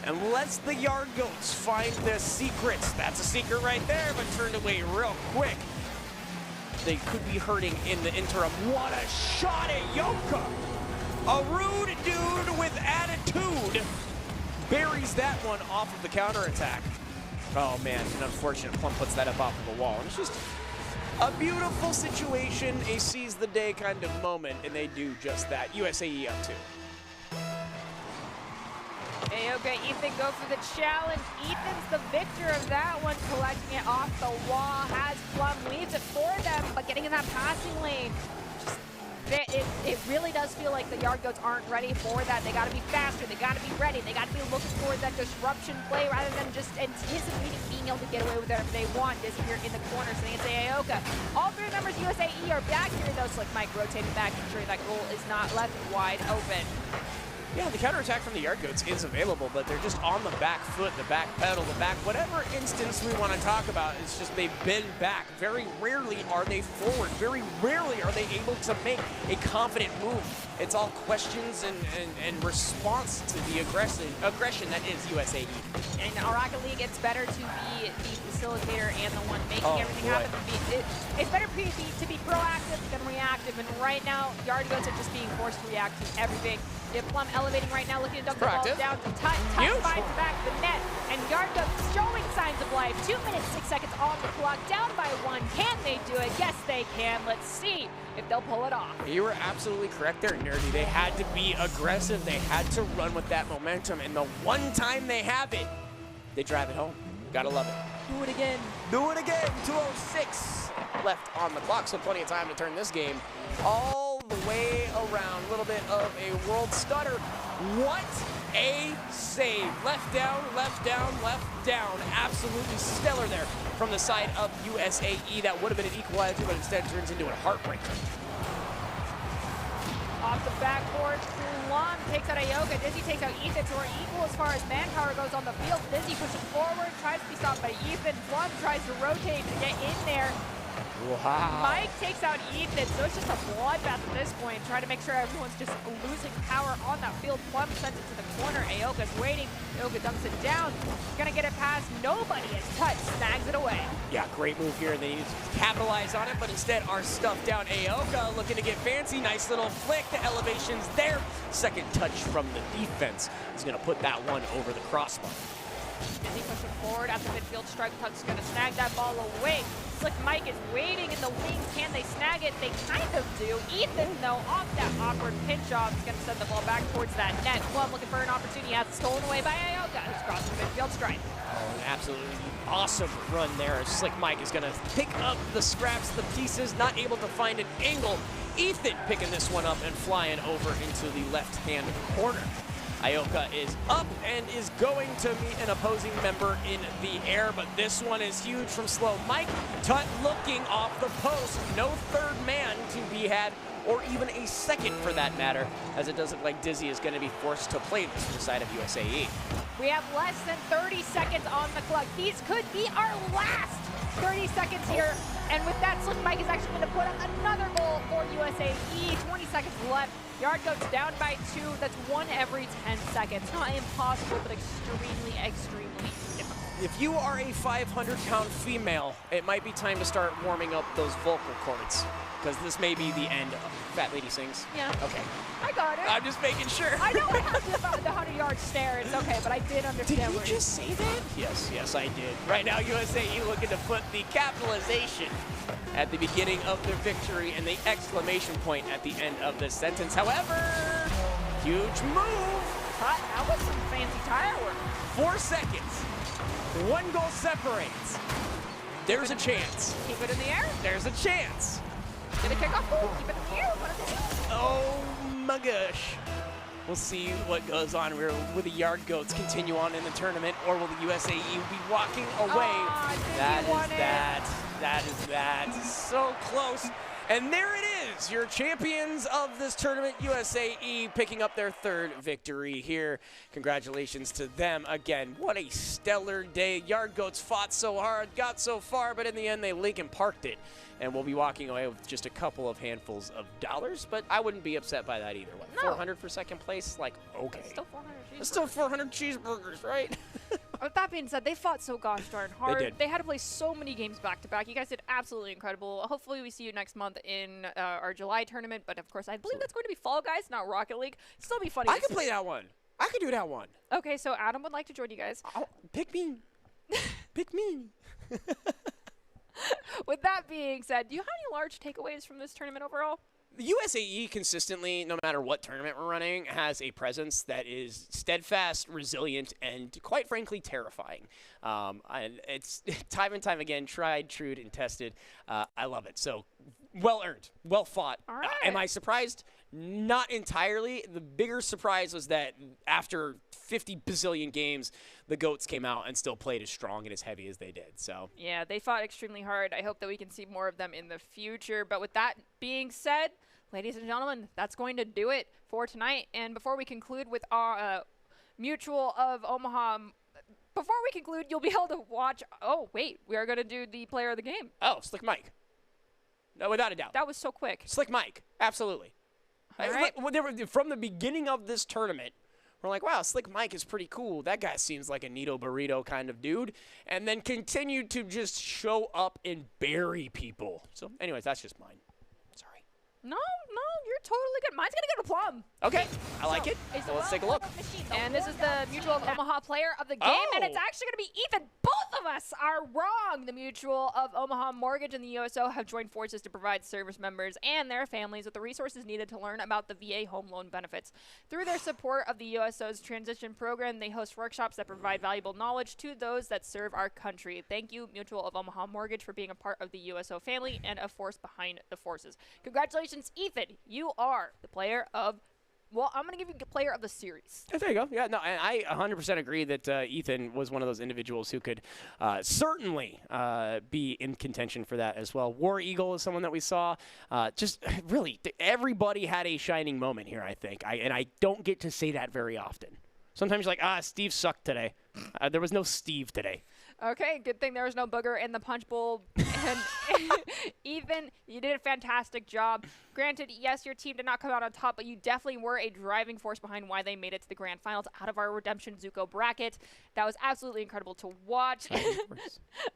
unless the Yard Goats find the secrets, that's a secret right there, but turned away real quick. They could be hurting in the interim. What a shot at Yoka! A rude dude with attitude buries that one off of the counterattack. Oh man, an unfortunate Plum puts that up off of the wall. And it's just a beautiful situation, a seize the day kind of moment, and they do just that. USAE up 2. Aoka, Ethan go for the challenge. Ethan's the victor of that one, collecting it off the wall. Has Plum, leaves it for them, but getting in that passing lane. It really does feel like the Yard Goats aren't ready for that. They got to be faster. They got to be ready. They got to be looking for that disruption play rather than just anticipating being able to get away with whatever they want. Disappear in the corner, so they can say Aoka. All three members USAE are back here, though. Slick Mike rotating back, ensuring that goal is not left wide open. Yeah, the counterattack from the Yard Goats is available, but they're just on the back foot, the back pedal, the back, whatever instance we want to talk about. It's just they've been back. Very rarely are they forward. Very rarely are they able to make a confident move. It's all questions and response to the aggression that is USAE. And Rocket League, it's better to be the facilitator and the one making everything happen. It's better to be proactive than reactive, and right now, Yard Goats are just being forced to react to everything. Plum elevating right now, looking to dunk the ball down to Tut. Tut finds the back of the net, and Yard Goats showing signs of life. 2 minutes, 6 seconds on the clock, down by 1. Can they do it? Yes, they can. Let's see if they'll pull it off. You were absolutely correct there, Nerdy. They had to be aggressive. They had to run with that momentum, and the one time they have it, they drive it home. Gotta love it. Do it again. Do it again. 2:06 left on the clock, so plenty of time to turn this game all the way around. A little bit of a world stutter. What a save. Left down, left down, left down. Absolutely stellar there from the side of USAE. That would have been an equalizer, but instead turns into a heartbreaker. Off the backboard, Plum takes out Aoka. Dizzy takes out Ethan, so we're equal as far as manpower goes on the field. Dizzy pushing forward, tries to be stopped by Ethan. Plum tries to rotate to get in there. Wow. Mike takes out Ethan, so it's just a bloodbath at this point, trying to make sure everyone's just losing power on that field. Plum sends it to the corner. Aoka's waiting. Aoka dumps it down. Gonna get it past nobody as Tut snags it away. Yeah, great move here. They need to capitalize on it, but instead are stuffed down. Aoka looking to get fancy. Nice little flick. The elevation's there. Second touch from the defense is gonna put that one over the crossbar. Dizzy pushing forward at the midfield stripe. Tut's gonna snag that ball away. Slick Mike is waiting in the wings. Can they snag it? They kind of do. Ethan, though, off that awkward pinch off, is going to send the ball back towards that net. Plum looking for an opportunity. Has it stolen away by Aoka, who's crossing the midfield stripe. Oh, an absolutely awesome run there. Slick Mike is going to pick up the scraps, the pieces, not able to find an angle. Ethan picking this one up and flying over into the left-hand corner. Aoka is up and is going to meet an opposing member in the air, but this one is huge from Slow Mike. Tut looking off the post. No third man to be had, or even a second for that matter, as it does look like Dizzy is going to be forced to play this to the side of USAE. We have less than 30 seconds on the clock. These could be our last 30 seconds here. And with that, Slick Mike is actually going to put up another goal for USAE. 20 seconds left. Yard Goats down by 2. That's 1 every 10 seconds. Not impossible, but extremely, extremely difficult. if you are a 500-pound female, it might be time to start warming up those vocal cords, because this may be the end of Fat Lady Sings. Yeah. Okay. I got it. I'm just making sure. I know I have the 100-yard stare. It's okay, but I did understand. Did you just say that? Yes, I did. Right now, USAE looking to put the capitalization at the beginning of their victory and the exclamation point at the end of the sentence. However, huge move. That was some fancy tire work. 4 seconds. 1 goal separates. There's a chance. Keep it in the air. There's a chance. Get a kickoff goal. Keep it in the air. Oh my gosh. We'll see what goes on. Will the Yard Goats continue on in the tournament, or will the USAE be walking away? That is that. So close. And there it is, your champions of this tournament, USAE, picking up their 3rd victory here. Congratulations to them again. What a stellar day. Yard Goats fought so hard, got so far, but in the end they Lincoln Parked it. And we'll be walking away with just a couple of handfuls of dollars, but I wouldn't be upset by that either. What, no. 400 for second place? Like, okay. It's still 400 cheeseburgers. It's still 400 cheeseburgers, right? With that being said, they fought so gosh darn hard. They did. They had to play so many games back to back. You guys did absolutely incredible. Hopefully we see you next month in our July tournament, but of course I believe that's going to be Fall Guys, not Rocket League. Still be funny. I could play that one. I could do that one. Okay, so Adam would like to join you guys. Pick me. Pick me. With that being said, do you have any large takeaways from this tournament overall? The USAE consistently, no matter what tournament we're running, has a presence that is steadfast, resilient, and quite frankly terrifying. And it's time and time again, tried, true, and tested. I love it. So well earned, well fought. All right. Am I surprised? Not entirely. The bigger surprise was that after 50 bazillion games, the GOATs came out and still played as strong and as heavy as they did. So yeah, they fought extremely hard. I hope that we can see more of them in the future. But with that being said, ladies and gentlemen, that's going to do it for tonight. And before we conclude with our Mutual of Omaha, before we conclude, you'll be able to watch. Oh, wait, we are going to do the player of the game. Oh, Slick Mike. No, without a doubt. That was so quick. Slick Mike, absolutely. All right. From the beginning of this tournament, we're like, wow, Slick Mike is pretty cool. That guy seems like a Nito Burrito kind of dude. And then continued to just show up and bury people. So, anyways, that's just mine. Sorry. No, you're totally good. Mine's going to go to Plum. Okay, I like it. Well, let's take a look. And this is the Mutual of Omaha player of the game, and it's actually going to be Ethan. Both of us are wrong. The Mutual of Omaha Mortgage and the USO have joined forces to provide service members and their families with the resources needed to learn about the VA home loan benefits. Through their support of the USO's transition program, they host workshops that provide valuable knowledge to those that serve our country. Thank you, Mutual of Omaha Mortgage, for being a part of the USO family and a force behind the forces. Congratulations, Ethan. You are the player of, well, I'm going to give you the player of the series. There you go. Yeah, no, and I 100% agree that Ethan was one of those individuals who could certainly be in contention for that as well. War Eagle is someone that we saw. Just really, everybody had a shining moment here, I think. And I don't get to say that very often. Sometimes you're like, Steve sucked today. There was no Steve today. Okay, good thing there was no booger in the punch bowl. And Ethan, you did a fantastic job. Granted, yes, your team did not come out on top, but you definitely were a driving force behind why they made it to the grand finals out of our Redemption Zuko bracket. That was absolutely incredible to watch.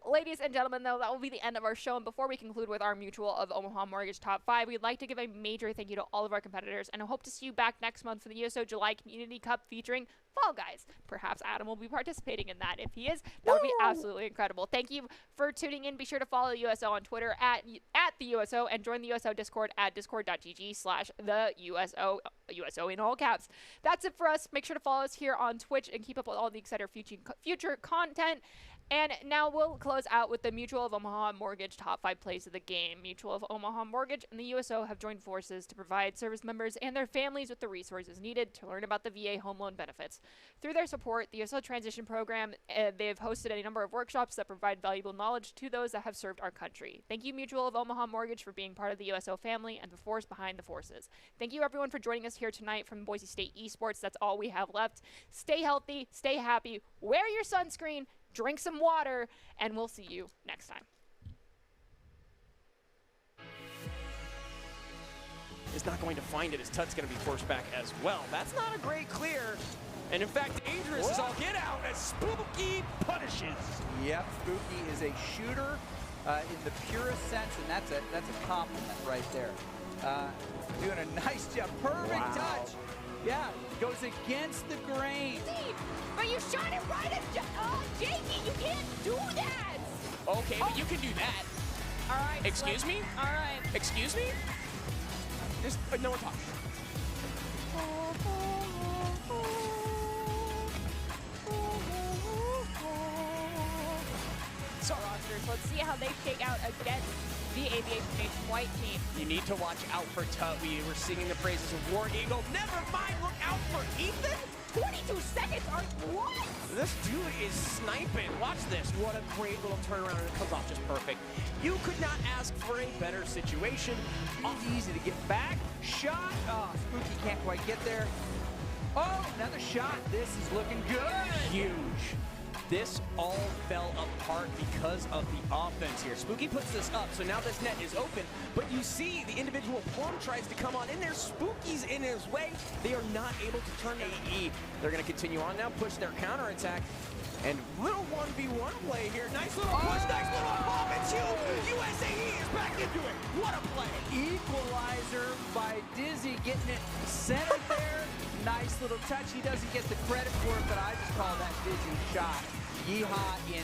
Ladies and gentlemen, though, that will be the end of our show. And before we conclude with our Mutual of Omaha Mortgage Top 5, we'd like to give a major thank you to all of our competitors, and I hope to see you back next month for the USO July Community Cup featuring Fall Guys. Perhaps Adam will be participating in that. If he is, that would be absolutely incredible. Thank you for tuning in. Be sure to follow the USO on Twitter at the USO and join the USO Discord at discord.gg/the USO in all caps. That's it for us. Make sure to follow us here on Twitch and keep up with all the exciting future content. And now we'll close out with the Mutual of Omaha Mortgage Top 5 plays of the game. Mutual of Omaha Mortgage and the USO have joined forces to provide service members and their families with the resources needed to learn about the VA home loan benefits. Through their support, the USO Transition Program, they have hosted a number of workshops that provide valuable knowledge to those that have served our country. Thank you, Mutual of Omaha Mortgage, for being part of the USO family and the force behind the forces. Thank you, everyone, for joining us here tonight from Boise State Esports. That's all we have left. Stay healthy, stay happy, wear your sunscreen, drink some water, and we'll see you next time. Is not going to find it. His tut's going to be forced back as well. That's not a great clear. And in fact, dangerous is all get out as Spooky punishes. Yep, Spooky is a shooter in the purest sense, and that's a compliment right there. Doing a nice job, perfect touch. Yeah, goes against the grain. But you shot it right at Jakey, you can't do that. Okay, but you can do that. All right. Excuse me? All right. Excuse me? Just no one talk. So rosters, let's see how they shake out against the Aviation Nation white team. You need to watch out for Tut. We were singing the praises of War Eagle. Never mind, look out for Ethan. 22 seconds are what? This dude is sniping. Watch this. What a great little turnaround, and it comes off just perfect. You could not ask for a better situation. Easy to get back. Shot. Oh, Spooky can't quite get there. Oh, another shot. This is looking good. Huge. This all fell apart because of the offense here. Spooky puts this up, so now this net is open, but you see the individual Plum tries to come on in there. Spooky's in his way. They are not able to turn AE. They're going to continue on now, push their counterattack, and little 1v1 play here. Nice little push, nice little bomb. It's huge. USAE is back into it. What a play. Equalizer by Dizzy, getting it centered there. Nice little touch. He doesn't get the credit for it, but I just call that Dizzy shot. Yeehaw in